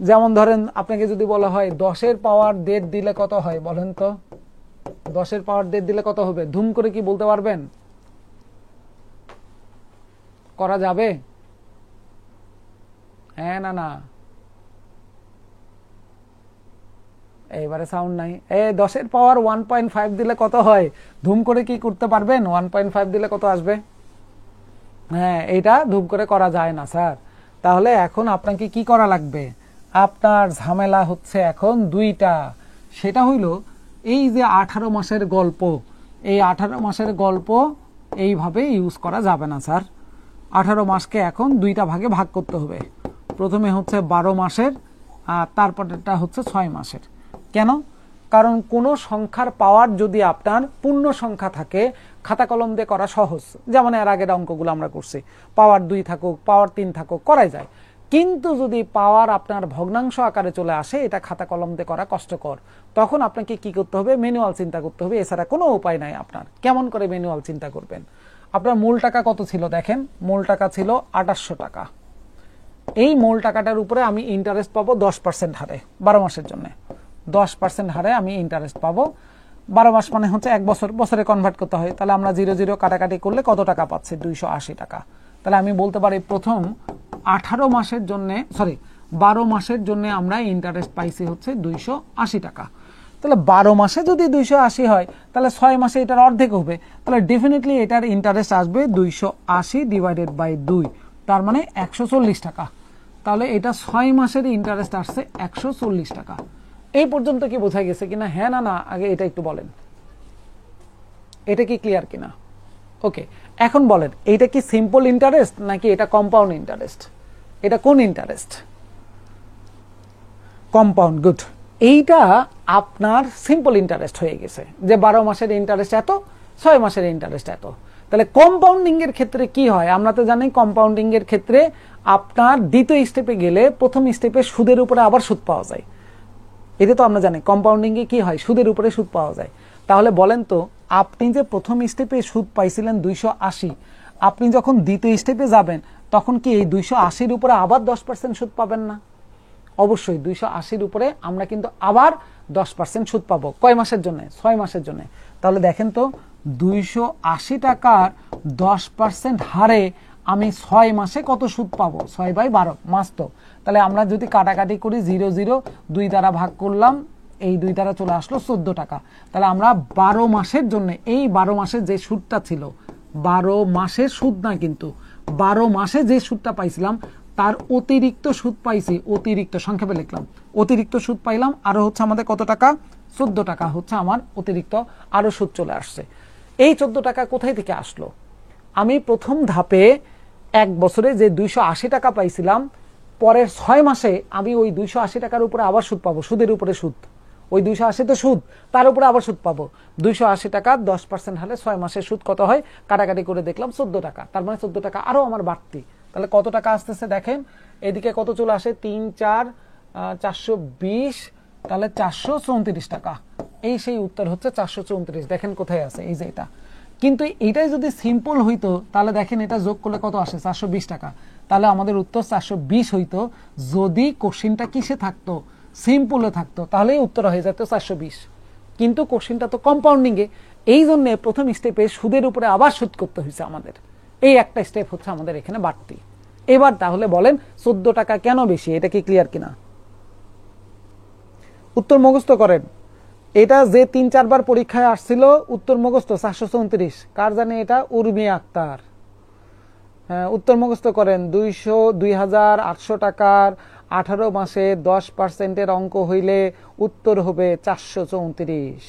যেমন ধরেন আপনাকে যদি বলা হয় 10-এর পাওয়ার 1.5 দিলে কত হয়, বলেন তো? 10-এর পাওয়ার 1.5 দিলে কত হবে, ধুম করে কি বলতে পারবেন? করা যাবে? হ্যাঁ না না, এইবারে সাউন্ড নাই। 10-এর পাওয়ার 1.5 দিলে কত হয়, ধুম করে কি করতে পারবেন? 1.5 দিলে কত আসবে? হ্যাঁ, এটা ধুম করে করা যায় না স্যার। তাহলে এখন আপনাকে কি করা লাগবে, আপনার ঝামেলা হচ্ছে এখন দুইটা। সেটা হইল এই যে 18 মাসের গল্প, এই 18 মাসের গল্প এইভাবে ইউজ করা যাবে না স্যার। 18 মাসকে এখন দুইটা ভাগে ভাগ করতে হবে। প্রথমে হচ্ছে 12 মাসের, আর তারপরটা হচ্ছে 6 মাসের। কেন? কারণ কোনো সংখ্যার পাওয়ার যদি আপনার পূর্ণ সংখ্যা থাকে, খাতা কলম দিয়ে করা সহজ, যেমন এর আগের অঙ্কগুলো আমরা করছি, পাওয়ার 2 থাকুক, পাওয়ার 3 থাকুক, করাই যায়। কিন্তু যদি পাওয়ার আপনার ভগ্নাংশ আকারে চলে আসে, এটা খাতা কলম দিয়ে করা কষ্টকর। তখন আপনাকে কি করতে হবে, ম্যানুয়াল চিন্তা করতে হবে, এছাড়া কোনো উপায় নাই আপনার। কেমন করে ম্যানুয়াল চিন্তা করবেন? আপনার মূল টাকা কত ছিল দেখেন, মূল টাকা ছিল 2800 টাকা। এই মূল টাকাটার উপরে আমি ইন্টারেস্ট পাবো 10% হারে 12 মাসের জন্য। 10% হারে আমি ইন্টারেস্ট পাবো। 12 মাস মানে হচ্ছে 1 বছর, বছরে কনভার্ট করতে হয়। তাহলে আমরা 0 0 কাটাকাটি করলে কত টাকা পাচ্ছি, 280 টাকা। তাহলে আমি বলতে পারি প্রথম 18 মাসের জন্য, 12 মাসের জন্য আমরা ইন্টারেস্ট পাইছি হচ্ছে 280 টাকা। তাহলে 12 মাসে যদি 280 হয় তাহলে 6 মাসে এটার অর্ধেক হবে, তাহলে ডেফিনেটলি এটার ইন্টারেস্ট আসবে 280 ডিভাইডেড বাই 2, তার মানে 140 টাকা। তাহলে এটা 6 মাসের ইন্টারেস্ট আসছে 140 টাকা। এই পর্যন্ত কি বোঝা গেছে কিনা? হ্যাঁ না না, আগে এটা একটু বলেন, এটা কি ক্লিয়ার কিনা? ওকে, এখন বলেন এইটা কি সিম্পল ইন্টারেস্ট নাকি এটা কম্পাউন্ড ইন্টারেস্ট? এটা কোন ইন্টারেস্ট? কম্পাউন্ড। গুড। এইটা আপনার সিম্পল ইন্টারেস্ট হয়ে গেছে যে 12 মাসের ইন্টারেস্ট এত, 6 মাসের ইন্টারেস্ট এত। তাহলে কম্পাউন্ডিং এর ক্ষেত্রে কি হয়? আমরা তো জানি কম্পাউন্ডিং এর ক্ষেত্রে আপনার দ্বিতীয় স্টেপে গেলে প্রথম স্টেপে সুদের উপরে আবার সুদ পাওয়া যায়। এটা তো আমরা জানি কম্পাউন্ডিং এ কি হয়, সুদের উপরে সুদ পাওয়া যায়। তাহলে বলেন তো, আপনি যে প্রথম স্টেপে সুদ পাইছিলেন 280, আপনি যখন দ্বিতীয় স্টেপে যাবেন তখন কি এই 280-র উপরে আবার 10% সুদ পাবেন না? অবশ্যই 280-র উপরে আমরা কিন্তু আবার 10% সুদ পাবো। কয় মাসের জন্য? 6 মাসের জন্য। তাহলে দেখেন তো, 280 টাকার 10% হারে আমি 6 মাসে কত সুদ পাবো? 6/12 মাস তো। তাহলে আমরা যদি কাটাকাটি করি 0 0 2 দ্বারা ভাগ করলাম, এই 2 দ্বারা চলে আসলো 14 টাকা। তাহলে আমরা 12 মাসের জন্য, এই 12 মাসের যে সুদটা ছিল, 12 মাসের সুদ না কিন্তু, 12 মাসে যে সুদটা পাইছিলাম তার অতিরিক্ত সুদ পাইছি, অতিরিক্ত সংক্ষেপে লিখলাম, অতিরিক্ত সুদ পাইলাম আরো হচ্ছে আমাদের কত টাকা? 14 টাকা হচ্ছে আমার অতিরিক্ত আরো সুদ চলে আসছে। এই 14 টাকা কোথায় থেকে আসলো? আমি প্রথম ধাপে 1 বছরে যে 280 টাকা পাইছিলাম, পরের 6 মাসে আমি ওই 280 টাকার উপরে আবার সুদ পাবো, সুদের উপরে সুদ। ওই 280 তো সুদ, তার উপরে আবার সুদ পাবো। 280 টাকা 10% হলে 6 মাসের সুদ কত হয়? কাটাকাটি করে দেখলাম 14 টাকা। তার মানে 14 টাকা আরো আমার বাড়তি। তাহলে কত টাকা আসতেছে দেখেন, এদিকে কত চলে আসে? 3 4 420, তাহলে 434 টাকা। এই সেই উত্তর হচ্ছে 434। দেখেন কোথায় আছে, এই যে এটা। কিন্তু এইটাই যদি সিম্পল হইতো তাহলে দেখেন এটা যোগ করলে কত আসে? 420 টাকা। তাহলে আমাদের উত্তর 420 হইতো যদি কোশ্চিনটা কিসে থাকতো? সিম্পলে থাকতো, তাহলেই উত্তর হয়ে যেত 420। কিন্তু কোশ্চিনটা তো কম্পাউন্ডিং এ, এই জন্য প্রথম স্টেপে সুদের উপরে আবার সুদ করতে হয়েছে আমাদের। এই একটা স্টেপ হচ্ছে আমাদের এখানে বাড়তি। এবার তাহলে বলেন 14 টাকা কেন বেশি? এটা কি ক্লিয়ার কিনা? উত্তর মুখস্থ করেন। এটা যে 3-4 বার পরীক্ষায় আসছিল, উত্তর মুখস্থ 434। কার জানে এটা? উর্মি আক্তার। হ্যাঁ, উত্তর মুখস্থ করেন। 2800 টাকার 18 মাসে 10%-এর অঙ্ক হইলে উত্তর হবে 434।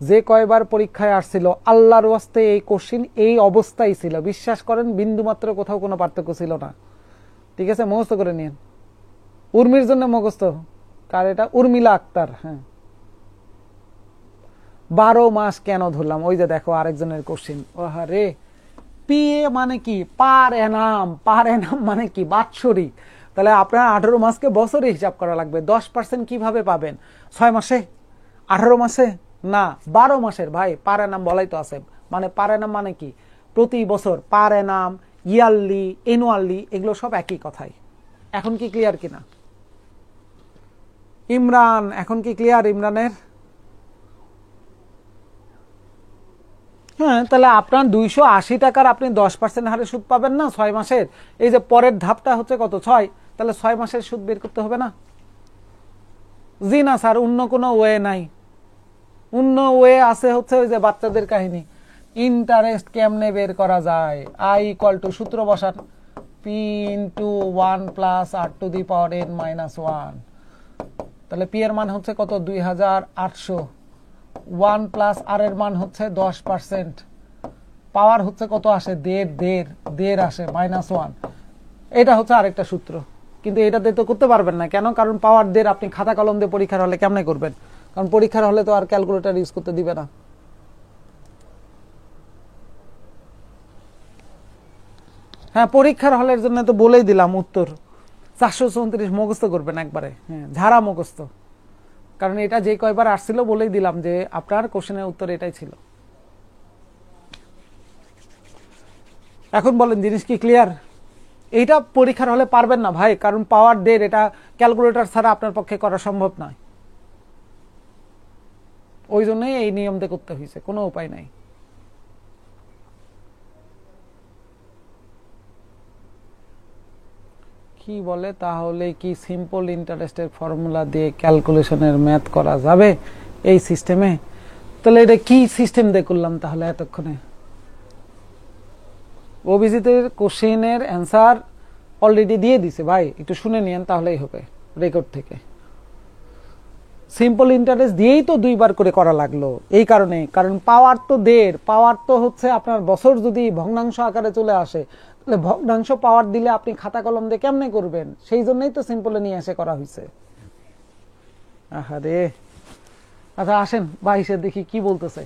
যে কয়বার পরীক্ষায় আসছিল, আল্লাহর ওয়াস্তে এই কোশ্চিন এই অবস্থায় ছিল, বিশ্বাস করেন বিন্দুমাত্র কোথাও কোনো পার্থক্য ছিল না। ঠিক আছে, মুখস্থ করে নিন। উর্মির জন্য মুখস্থ। কার এটা? উর্মিলা আক্তার। হ্যাঁ, 12 মাস কেন ধরলাম? ওই যে দেখো আরেকজনের কোশ্চিন। ওহারে, পিএ মানে কি? পার এনাম। পার এনাম মানে কি? বাৎসরিক। তাহলে আপনার 18 মাসকে বছরে হিসাব করা লাগবে। 10% কিভাবে পাবেন? 6 মাসে? 18 মাসে? না, 12 মাসের ভাই। পার এনাম বলাই তো আছে। মানে পার এনাম মানে কি? প্রতি বছর। পার এনাম, ইয়ারলি, এনুয়ালি, এগুলো সব একই কথাই। এখন কি ক্লিয়ার কিনা? ইমরান, এখন কি ক্লিয়ার ইমরানের? হ্যাঁ, তাহলে আপনার 280 টাকার আপনি 10% হারে সুদ পাবেন না 6 মাসের। এই যে পরের ধাপটা হচ্ছে কত? 6। তাহলে 6 মাসের সুদ বের করতে হবে না? জি না স্যার, অন্য কোনো ওয়ে নাই। অন্য ওয়ে আছে, হচ্ছে ওই যে বাচ্চাদের কাহিনী। ইন্টারেস্ট কেমনে বের করা যায়? I = সূত্র বসান, P × 1 + r⁻n-1। তাহলে P এর মান হচ্ছে কত? 2800। 1 + r এর মান হচ্ছে 10%। পাওয়ার হচ্ছে কত আসে? 1.5 আসে, -1। এটা হচ্ছে আরেকটা সূত্র, কিন্তু এটা দিয়ে তো করতে পারবেন না। কেন? কারণ পাওয়ার 1.5 আপনি খাতা কলম দিয়ে পরীক্ষার হলে কেমনে করবেন? কারণ পরীক্ষার হলে তো আর ক্যালকুলেটর ইউজ করতে দিবে না। হ্যাঁ, পরীক্ষার হলের জন্য তো বলেই দিলাম উত্তর 434। মুখস্থ করবেন একবারে। হ্যাঁ, ঝাড়া মুখস্থ। কারণ এটা যে কয়বার আসছিল বলেই দিলাম যে আপনার কোশ্চেনের উত্তর এটাই ছিল। এখন বলেন জিনিস কি ক্লিয়ার? এইটা পরীক্ষার হলে পারবেন না ভাই, কারণ পাওয়ার 1.5 এটা ক্যালকুলেটর ছাড়া আপনার পক্ষে করা সম্ভব নয়। ওই জন্যই এই নিয়ম দিয়ে করতে হয়েছে, কোনো উপায় নাই। কি বলে তাহলে কি সিম্পল ইন্টারেস্টের ফর্মুলা দিয়ে ক্যালকুলেশনের ম্যাথ করা যাবে এই সিস্টেমে? তাহলে এটা কি সিস্টেম দিয়ে করলাম তাহলে এতক্ষণে? ওবিসিতে কোশ্চেনের অ্যান্সার অলরেডি দিয়ে দিছে ভাই, একটু শুনে নিয়েন তাহলেই হবে রেকর্ড থেকে। সিম্পল ইন্টারেস্ট দিয়েই তো দুইবার করে করা লাগলো, এই কারণে, কারণ পাওয়ার তো পাওয়ার তো হচ্ছে আপনার বছর যদি ভগ্নাংশ আকারে চলে আসে, তাহলে ভগ্নাংশ পাওয়ার দিলে আপনি খাতা কলম দিয়ে কেমনে করবেন? সেই জন্যই তো সিম্পলে নিয়ে এসে করা হয়েছে। আহারে, আচ্ছা আসেন 22 দেখি কি বলতেছে।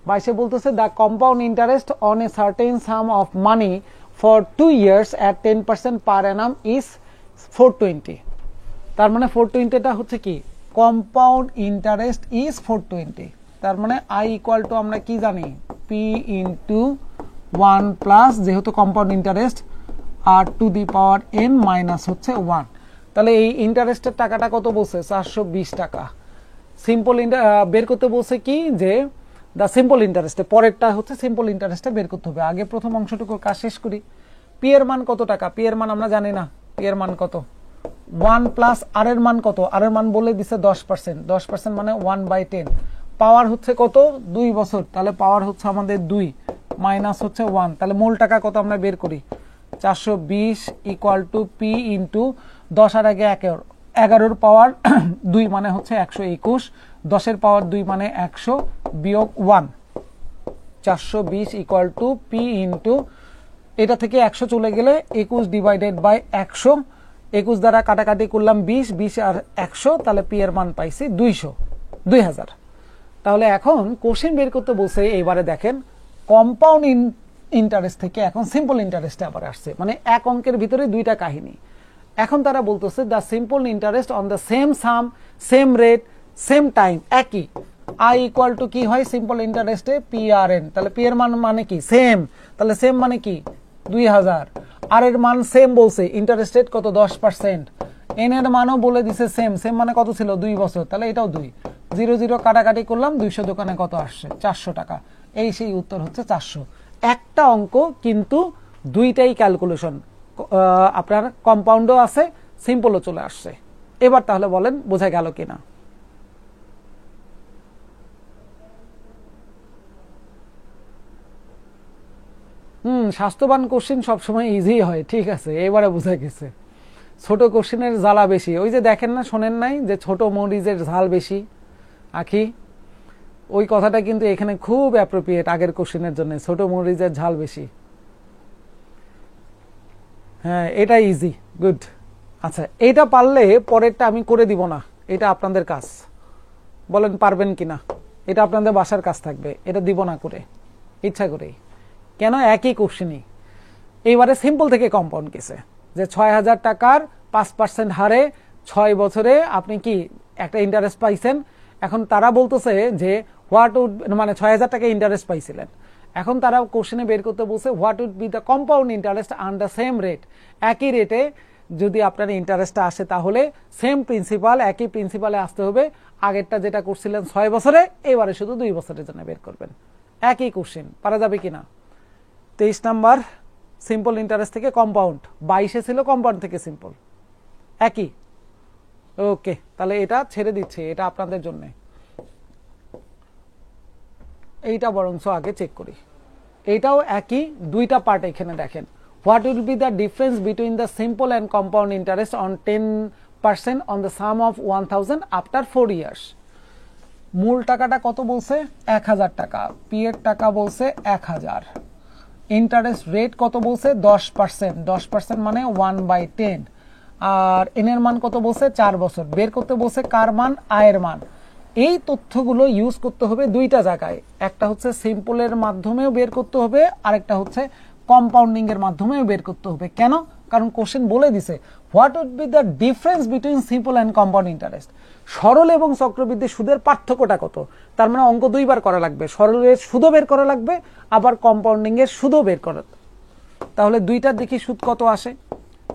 22 বলতেছে the compound interest on a certain some of money for 2 years at 10% per annum is 420। তার মানে 420টা হচ্ছে কি কম্পাউন্ড ইন্টারেস্ট ইজ 420। তার মানে আই ইকুয়াল টু আমরা কি জানি পি ইন্টু 1 প্লাস যেহেতু compound interest r to the power N minus হচ্ছে 1। তাহলে এই ইন্টারেস্টের টাকাটা কত বলছে? 420 টাকা। সিম্পল বের করতে বলছে কি যে দ্য সিম্পল ইন্টারেস্টে, পরেরটা হচ্ছে সিম্পল ইন্টারেস্টে বের করতে হবে। আগে প্রথম অংশটুকু কাজ শেষ করি। পি এর মান কত টাকা? পি এর মান আমরা জানি না, পি এর মান কত? 1 প্লাস আর এর মান কত? আর এর মান বলে দিছে 10%, 10% মানে 1/10। পাওয়ার হচ্ছে কত? 2 বছর, তাহলে পাওয়ার হচ্ছে আমাদের 2 মাইনাস হচ্ছে 1, তাহলে মূল টাকা কত আমরা বের করি? 420 ইকুয়াল টু পি ইন্টু 10 আর আগে 11 পাওয়ার 2 মানে হচ্ছে 121, 10 পাওয়ার 2 মানে 100 বিয়োগ 1। 420 ইকুয়াল টু পি ইন্টু, এটা থেকে 100 চলে গেলে 21 ডিভাইডেড বাই 100, 21 দ্বারা কাটাকাটি করলাম 20, 20 আর 100, তাহলে পি এর মান পাইছি 2000। তাহলে এখন কোশ্চেন বের করতে বলছে, এইবারে দেখেন কম্পাউন্ড ইন্টারেস্ট থেকে এখন সিম্পল ইন্টারেস্টে আবার আসছে, মানে এক অঙ্কের ভিতরে দুইটা কাহিনী। এখন তারা বলতেছে the simple interest on the same some same rate same time, একই। আই ইকুয়াল টু কি হয় সিম্পল ইন্টারেস্টে? P R N. তাহলে পি এর মান মানে কি? সেম। তাহলে সেম মানে কি? 2000। আর এর মান সেম বলছে, ইন্টারেস্ট রেট কত? 10%। এন এর মানও বলে দিছে সেম, সেম মানে কত ছিল? 2 বছর, তাহলে এটাও 2। 0 0 কাটাকাটি করলাম, 200 দোকানে কত আসছে? 400 টাকা। এই সেই উত্তর হচ্ছে 400। একটা অঙ্ক কিন্তু দুইটাই ক্যালকুলেশন, আপনার কম্পাউন্ডও আছে সিম্পলও চলে আসছে। এবার তাহলে বলেন বোঝা গেল কিনা? স্বাস্থ্যবান কোশ্চেন সবসময় ইজি হয়, ঠিক আছে, এবারে বোঝা গেছে। ছোট কোশ্চেনের জ্বালা বেশি, ওই যে দেখেন না, শোনেন নাই যে ছোট মরিচের ঝাল বেশি আখি, ওই কথাটা কিন্তু এখানে খুব অ্যাপ্রোপ্রিয়েট আগের কোশ্চেনের জন্য, ছোট মরিচের ঝাল বেশি। হ্যাঁ, এটা ইজি, গুড। আচ্ছা, এটা পারলে পরেরটা আমি করে দিব না, এটা আপনাদের কাজ, বলেন পারবেন কিনা? এটা আপনাদের বাসার কাজ থাকবে, এটা দিব না করে, ইচ্ছা করেই। কেন? একই কোশ্চেনই। এইবারে সিম্পল থেকে কম্পাউন্ড কেসে, যে 6000 টাকার 5% হারে 6 বছরে আপনি কি একটা ইন্টারেস্ট পাইছেন। এখন তারা বলতেছে যে হোয়াট উড, মানে 6000 টাকা ইন্টারেস্ট পাইছিলেন, এখন তারা কোশ্চেনে বের করতে বলছে what would be the compound interest on the same rate. একই রেটে যদি আপনার ইন্টারেস্টটা আসে তাহলে সেম প্রিন্সিপাল, একই প্রিন্সিপালে আসতে হবে। আগেরটা যেটা করছিলেন 6 বছরে, এবারে শুধু 2 বছরের জন্য বের করবেন। একই কোশ্চেন, পারা যাবে কিনা? 23 নাম্বার সিম্পল ইন্টারেস্ট থেকে কম্পাউন্ড, 22 ছিল কম্পাউন্ড থেকে সিম্পল, একই। ওকে, তাহলে এটা ছেড়ে দিচ্ছে, এটা আপনাদের জন্য। এইটা বরঞ্চ আগে চেক করি, এইটাও একই, দুইটা পার্ট এখানে দেখেন। What will be the difference between the simple and compound interest on 10% on the some of 1000 after 4 years। মূল টাকাটা কত বলছে? 1000 টাকা। পি এর টাকা বলছে 1000। ইন্টারেস্ট রেট কত বলছে? 10%। 10% মানে 1/10। আর এন এর মান কত বলছে? 4 বছর। বের করতে বলছে কার মান? আয়ের মান। এই তথ্যগুলো ইউজ করতে হবে দুইটা জায়গায়, একটা হচ্ছে সিম্পলের মাধ্যমেও বের করতে হবে, আরেকটা হচ্ছে কম্পাউন্ডিং এর মাধ্যমেও বের করতে হবে। কেন? কারণ কোশ্চেন বলে দিছে what would be the difference between simple and compound interest. সরল এবং চক্রবৃদ্ধি সুদের পার্থক্যটা কত? তার মানে অঙ্ক দুইবার করা লাগবে, সরলের সুদও বের করা লাগবে, আবার কম্পাউন্ডিং এর সুদও বের করা। তাহলে দুইটার দেখি সুদ কত আসে।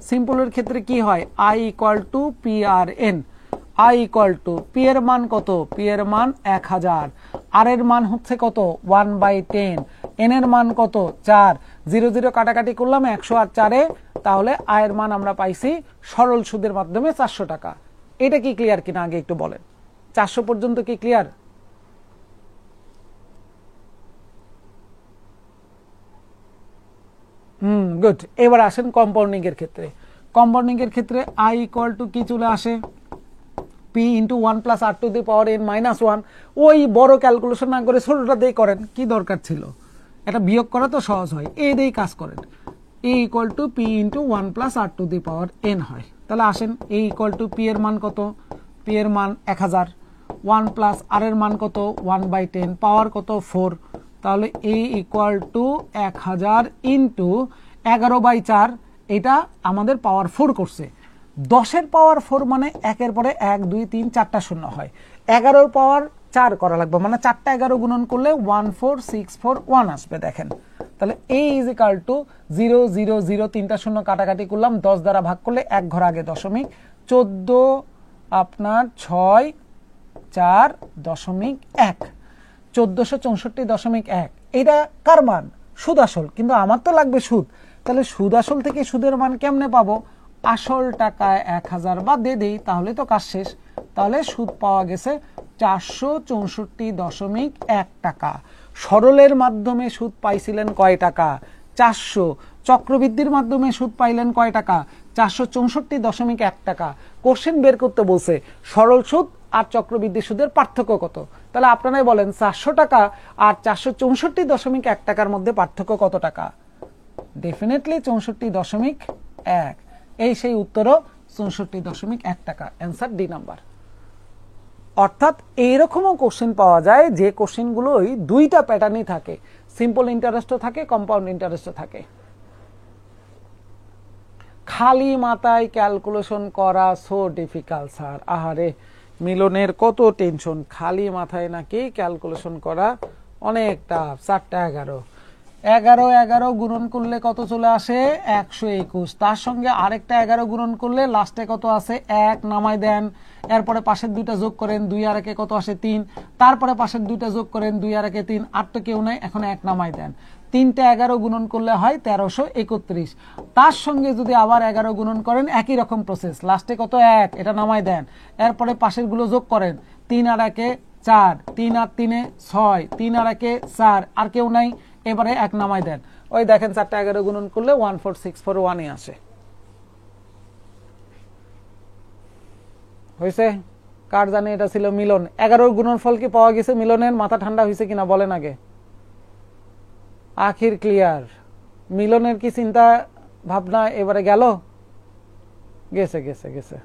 সিম্পলের ক্ষেত্রে কি হয়? I equal to P R N. I equal to P এর মান কত? পি এর মান 1000, আর এর মান হচ্ছে কত? 1/10। এন এর মান কত 4, 0 0 কাটাকাটি করলাম 100 আর 4, তাহলে আয়ের মান আমরা পাইছি সরল সুদের মাধ্যমে 400 টাকা। এটা কি ক্লিয়ার কিনা আগে একটু বলেন, 400 পর্যন্ত কি ক্লিয়ার? গুড। এবার আসেন কম্পাউন্ডিং এর ক্ষেত্রে। কম্পাউন্ডিং এর ক্ষেত্রে আই ইকুয়াল টু কি চলে আসে, P into 1 plus R to the power N minus 1। ওই বড় ক্যালকুলেশন না করে ছোটটা দিয়ে করেন, কি দরকার ছিল? এটা বিয়োগ করা তো সহজ হয়, এই দিয়েই কাজ করেন। A equal to P into 1 plus R to the power N হয়। তাহলে আসেন এ ইকুয়াল টু পি এর মান কত, পি এর মান 1000, 1 প্লাস আর এর মান কত 1/10, পাওয়ার কত 4। তাহলে এ ইকুয়াল টু 1000 ইন্টু 11/4, এটা আমাদের পাওয়ার 4 করছে। 10-এর পাওয়ার 4 মানে 1-এর পরে 1 2 3 4টা শূন্য হয়, 11-এর পাওয়ার 4 করা লাগবে, মানে 4টা 11 গুণন করলে 14641 আসবে। দেখেন তাহলে a ইজ ইকুয়াল টু 0 0 0, 3টা শূন্য কাটাকাটি করলাম, 10 দ্বারা ভাগ করলে 1 ঘর আগে দশমিক, 14 আপনার 6 4 দশমিক 1, 1464.1। এটা কার মান? সুদ আসল, কিন্তু আমার তো লাগবে সুদ। তাহলে সুদ আসল থেকে সুদের মান কেমনে পাবো? আসল টাকায় 1000 বাদ দিয়ে দিই, তাহলে তো কাজ শেষ। তাহলে সুদ পাওয়া গেছে 464.1 টাকা। সরলের মাধ্যমে সুদ পাইছিলেন কয় টাকা? 400। চক্রবৃদ্ধির মাধ্যমে সুদ পাইলেন কয় টাকা? 464.1 টাকা। কোশ্চেন বের করতে বলছে সরল সুদ আর চক্রবৃদ্ধি সুদের পার্থক্য কত। তাহলে আপনারাই বলেন 400 টাকা আর 464.1 টাকার মধ্যে পার্থক্য কত টাকা? ডেফিনেটলি 64.1। এই সেই উত্তরও 64.1 টাকা। Answer D number. অর্থাৎ এইরকমও কোশ্চেন পাওয়া যায় যে কোশ্চেনগুলোই দুইটা প্যাটার্নই থাকে, সিম্পল ইন্টারেস্টও থাকে, কম্পাউন্ড ইন্টারেস্টও থাকে। খালি মাথায় ক্যালকুলেশন করা সো ডিফিকাল্ট স্যার। আহারে, মিলনের কত টেনশন, খালি মাথায় নাকি ক্যালকুলেশন করা অনেক টাফ। 4টা 11, 11 11 গুণন করলে কত চলে আসে? 121। তার সঙ্গে আরেকটা 11 গুণন করলে লাস্টে কত আছে? 1 নামাই দেন। এরপরে পাশের দুইটা যোগ করেন, 2 আর 1 কত আসে? 3। তারপরে পাশের দুইটা যোগ করেন, 2 আর 1 3। আর তো কেউ নাই, এখন 1 নামাই দেন। 3টা 11 গুণন করলে হয় 1331। তার সঙ্গে যদি আবার 11 গুণন করেন, একই রকম প্রসেস, লাস্টে কত? 1, এটা নামাই দেন। এরপরে পাশের গুলো যোগ করেন, 3 আর 1 4, 3 আর 3 6, 3 আর 1 4। আর কেউ নাই, এবারে 1 নামাই দেন। ওই দেখেন 4টা 11 গুণন করলে 14641 আসে। হয়েছে? কার জানে এটা ছিল মিলন। 11 গুণনফল কি পাওয়া গেছে? মিলনের মাথা ঠান্ডা হয়েছে কিনা বলেন আগে। আখির ক্লিয়ার। মিলনের কি চিন্তা ভাবনা এবারে গেল? গেছে গেছে গেছে।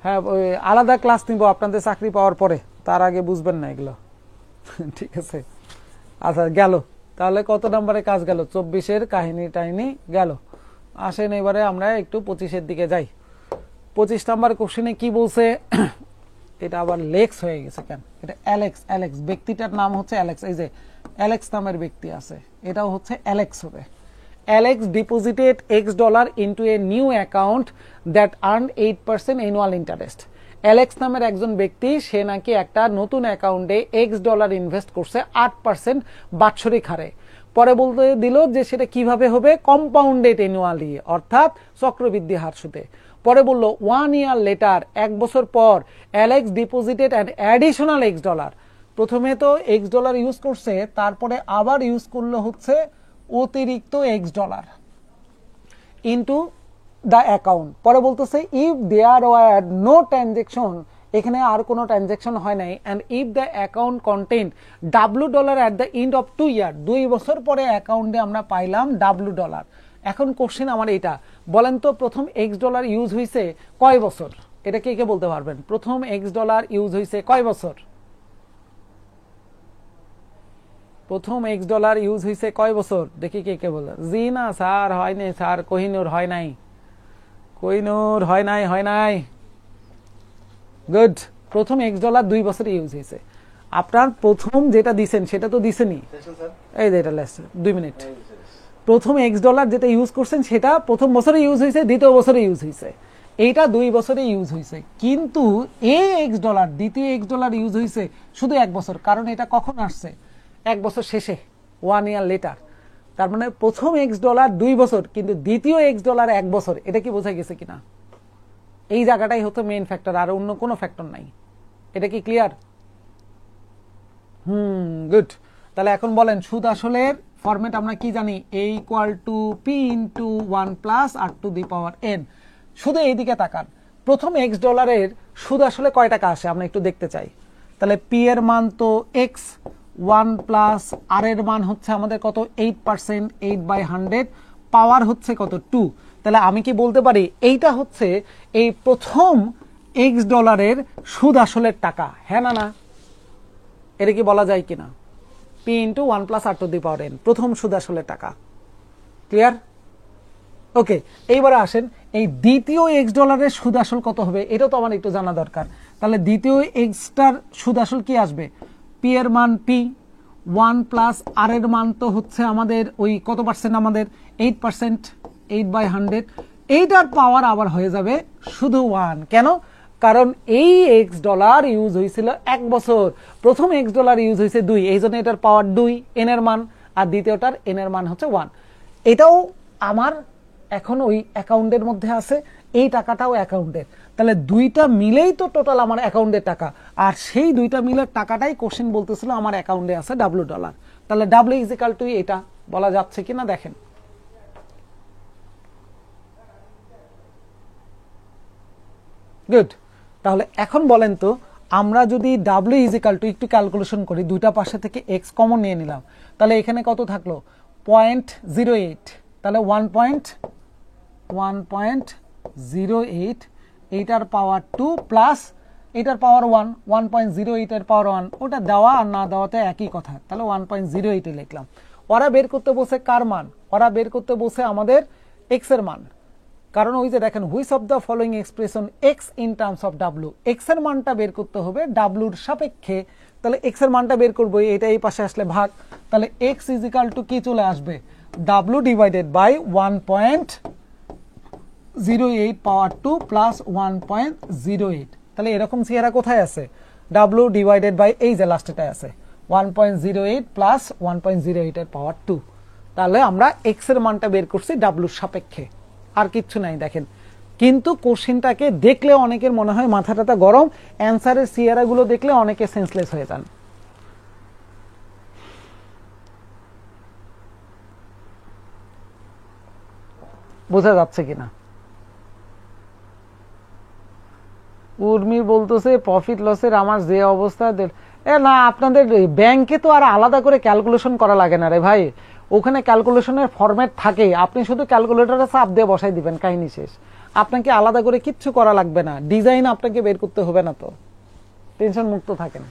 হ্যাঁ, ওই আলাদা ক্লাস নিব আপনাদের চাকরি পাওয়ার পরে, তার আগে বুঝবেন না এগুলো। ঠিক আছে, আচ্ছা গেল। তাহলে কত নম্বরে কাজ গেল? 24-এর কাহিনী টাইনি গেল। আসেন এবারে আমরা একটু 25-এর দিকে যাই। 25 নাম্বার কোশ্চেনে কি বলছে? এটা আবার লেক্স হয়ে গেছে কেন? এটা অ্যালেক্স। অ্যালেক্স ব্যক্তিটার নাম হচ্ছে অ্যালেক্স। এই যে অ্যালেক্স নামের ব্যক্তি আছে, এটাও হচ্ছে অ্যালেক্স হবে। Alex deposited $X into a new account that earned 8% annual interest. Alex নামের একজন ব্যক্তি, সে নাকি একটা নতুন অ্যাকাউন্টে $X ইনভেস্ট করছে 8% বাৎসরিক হারে। পরে বলতে দিল যে সেটা কিভাবে হবে? কম্পাউন্ডেড অ্যানুয়ালি, অর্থাৎ চক্রবৃদ্ধি হার সুদে। পরে বলল 1 year later, 1 বছর পর, Alex deposited an additional $X। প্রথমে তো $X ইউজ করছে, তারপরে আবার ইউজ করলো হচ্ছে অতিরিক্ত $X ইনটু দ্য অ্যাকাউন্ট। পরে বলতেছে if there were no transaction, এখানে আর কোনো ট্রানজেকশন হয় নাই, and if the account content $W at the end of 2 year, 2 বছর পরে অ্যাকাউন্টে আমরা পাইলাম $W। এখন কোশ্চেন আমার এইটা, বলেন তো প্রথম $X ইউজ হয়েছে কয় বছর? এটা কে কে বলতে পারবেন? প্রথম $X ইউজ হয়েছে কয় বছর? প্রথম $X ইউজ হয়েছে কয় বছর? দেখি কে কে বলে। জি না স্যার, হয় নাই স্যার। কোহিনুর হয় নাই, কোহিনুর হয় নাই, হয় নাই। গুড। প্রথম $X 2 বছর ইউজ হয়েছে। আপনার প্রথম যেটা দিছেন সেটা তো দিছেনই, এই যে এটা লাস্ট 2 মিনিট। প্রথম $X যেটা ইউজ করছেন সেটা প্রথম বছরে ইউজ হয়েছে, দ্বিতীয় বছরে ইউজ হয়েছে। এইটা 2 বছরে ইউজ হয়েছে, কিন্তু এই এক্স ডলার, দ্বিতীয় এক্স ডলার ইউজ হয়েছে শুধু 1 বছর, কারণ এটা কখন আসছে? 1 বছর শেষে, 1 ইয়ার লেটার। তার মানে প্রথম এক্স ডলার 2 বছর, কিন্তু দ্বিতীয় এক্স ডলার 1 বছর। এটা কি বোঝা গেছে কিনা? এই জায়গাটাই হতো মেইন ফ্যাক্টর, আর অন্য কোনো ফ্যাক্টর নাই। এটা কি ক্লিয়ার? গুড। তাহলে এখন বলেন সুদ আসলের ফরম্যাট আমরা কি জানি? a equal to P into 1 plus R to the power n। শুধু এইদিকে তাকান, প্রথম এক্স ডলারের সুদ আসলে কয় টাকা আসে আমরা একটু দেখতে চাই। তাহলে পি এর মান তো এক্স, 1 প্লাস আর এর মান হচ্ছে আমাদের কত? 8%, 8/100, পাওয়ার হচ্ছে কত? 2। তাহলে আমি কি বলতে পারি এইটা হচ্ছে এই প্রথম এক্স ডলারের সুদ আসলের টাকা? হ্যাঁ না না? এটা কি বলা যায় কিনা? P into 1 plus R to the power n, প্রথম সুদ আসলের টাকা। ক্লিয়ার? ওকে, এইবারে আসেন এই দ্বিতীয় এক্স ডলারের সুদ আসল কত হবে, এটা তো আমার একটু জানা দরকার। তাহলে দ্বিতীয় এক্সটার সুদ আসল কি আসবে? পি এর মান পি, 1 প্লাস আর এর মান তো হচ্ছে আমাদের ওই কত পার্সেন্ট? আমাদের 8%, 8/100। এইটার পাওয়ার আবার হয়ে যাবে শুধু 1। কেন? কারণ এই এক্স ডলার ইউজ হয়েছিল 1 বছর, প্রথম এক্স ডলার ইউজ হয়েছে 2, এই জন্য এটার পাওয়ার 2 এন এর মান, আর দ্বিতীয়টার এন এর মান হচ্ছে 1। এটাও আমার এখন ওই অ্যাকাউন্টের মধ্যে আছে, এই টাকাটাও অ্যাকাউন্টের। তাহলে দুইটা মিলেই তো টোটাল আমার অ্যাকাউন্টের টাকা, আর সেই দুইটা মিলের টাকাটাই কোশ্চেন বলতেছিল আমার অ্যাকাউন্টে আছে ডাব্লু ডলার। তাহলে ডাব্লু ইজ ইকাল টু এটা বলা যাচ্ছে কিনা দেখেন। গুড। তাহলে এখন বলেন তো, আমরা যদি ডাব্লু ইজ ইকাল টু একটু ক্যালকুলেশন করি, দুইটা পাশে থেকে এক্স কমন নিয়ে নিলাম, তাহলে এখানে কত থাকলো? 0.08। তাহলে 1.08, এইটার পাওয়ার 2 প্লাস এটার পাওয়ার 1, 1.08 এর পাওয়ার 1, ওটা দেওয়া আর না দেওয়াতে একই কথা। তাহলে 1.08 লিখলাম। ওরা বের করতে বসে কার মান? ওরা বের করতে বসে আমাদের এক্স এর মান। কারণ ওই যে দেখেন, which of the following expression x in terms of W, x এর মানটা বের করতে হবে ডাব্লুর সাপেক্ষে। তাহলে এক্স এর মানটা বের করবো, এটা এই পাশে আসলে ভাগ। তাহলে এক্স ইজ ইকাল টু কি চলে আসবে? W divided by 1.08 power 2 plus 1.08। তাহলে এরকম চেহারা কোথায় আছে? ডাব্লু ডিভাইডেড বাই এই যে লাস্টেটায় আছে 1.08 প্লাস 1.08 এর পাওয়ার 2। তাহলে আমরা এক্স এর মানটা বের করছি ডাব্লুর সাপেক্ষে, আর কিচ্ছু নাই। দেখেন, কিন্তু কোশ্চেনটাকে দেখলে অনেকের মনে হয় মাথাটা গরম, অ্যান্সারের চেহারাগুলো দেখলে অনেকে সেন্সলেস হয়ে যান। বোঝা যাচ্ছে কিনা? উর্মি বলতেছে প্রফিট লসের আমার যে অবস্থা, না আপনাদের ব্যাংকে তো আর আলাদা করে ক্যালকুলেশন করা লাগে না রে ভাই, ওখানে ক্যালকুলেশনের ফরম্যাট থাকে, আপনি শুধু ক্যালকুলেটরে চাপ দিয়ে বসাই দিবেন, কাহিনী শেষ। আপনাকে আলাদা করে কিচ্ছু করা লাগবে না, ডিজাইন আপনাকে বের করতে হবে না, তো টেনশন মুক্ত থাকেন।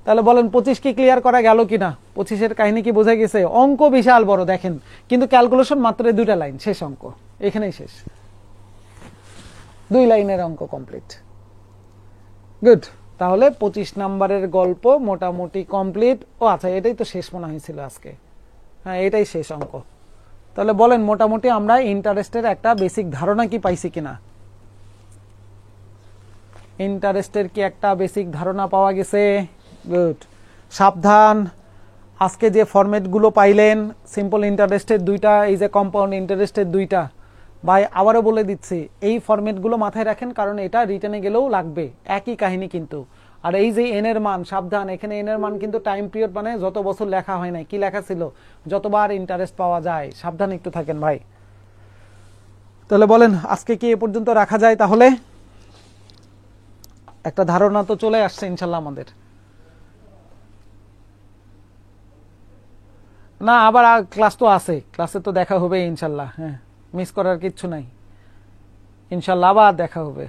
তাহলে বলেন 25 কি ক্লিয়ার করা গেল কিনা? 25-এর কাহিনী কি বোঝা গেছে? অঙ্ক বিশাল বড় দেখেন, কিন্তু ক্যালকুলেশন মাত্র 2টা লাইন, শেষ অঙ্ক, এখানেই শেষ, 2 লাইনের অঙ্ক কমপ্লিট। গুড। তাহলে 25 নাম্বারের গল্প মোটামুটি কমপ্লিট। ও আচ্ছা, এটাই তো শেষ মনে হয়েছিল আজকে। হ্যাঁ, এটাই শেষ অঙ্ক। তাহলে বলেন মোটামুটি আমরা ইন্টারেস্টের একটা বেসিক ধারণা কি পাইছি কিনা? ইন্টারেস্টের কি একটা বেসিক ধারণা পাওয়া গেছে? গুড। সাবধান, আজকে যে ফরম্যাটগুলো পাইলেন, সিম্পল ইন্টারেস্টের 2টা, এই যে কম্পাউন্ড ইন্টারেস্টের 2টা, ভাই আবারও বলে দিচ্ছি এই ফরম্যাটগুলো মাথায় রাখেন, কারণ এটা রিটার্নে গেলেও লাগবে, একই কাহিনী কিন্তু। আর এই যে এন এর মান, সাবধান, এখানে এন এর মান কিন্তু টাইম পিরিয়ড মানে যত বছর লেখা হয় নাই, কি লেখা ছিল? যতবার ইন্টারেস্ট পাওয়া যায়। সাবধান একটু থাকেন ভাই। তাহলে বলেন আজকে কি এ পর্যন্ত রাখা যায়? তাহলে একটা ধারণা তো চলে আসছে ইনশাল্লাহ আমাদের। না, আবার ক্লাস তো আছে, ক্লাসে তো দেখা হবে ইনশাল্লাহ। হ্যাঁ, মিস করার কিচ্ছু নাই, ইনশাল্লাহ আবার দেখা হবে।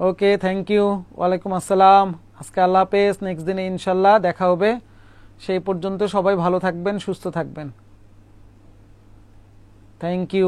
ওকে, থ্যাংক ইউ, ওয়ালাইকুম আসসালাম। আজকে আল্লাহ হাফেজ, নেক্সট দিনে ইনশাল্লাহ দেখা হবে। সেই পর্যন্ত সবাই ভালো থাকবেন, সুস্থ থাকবেন। Thank you.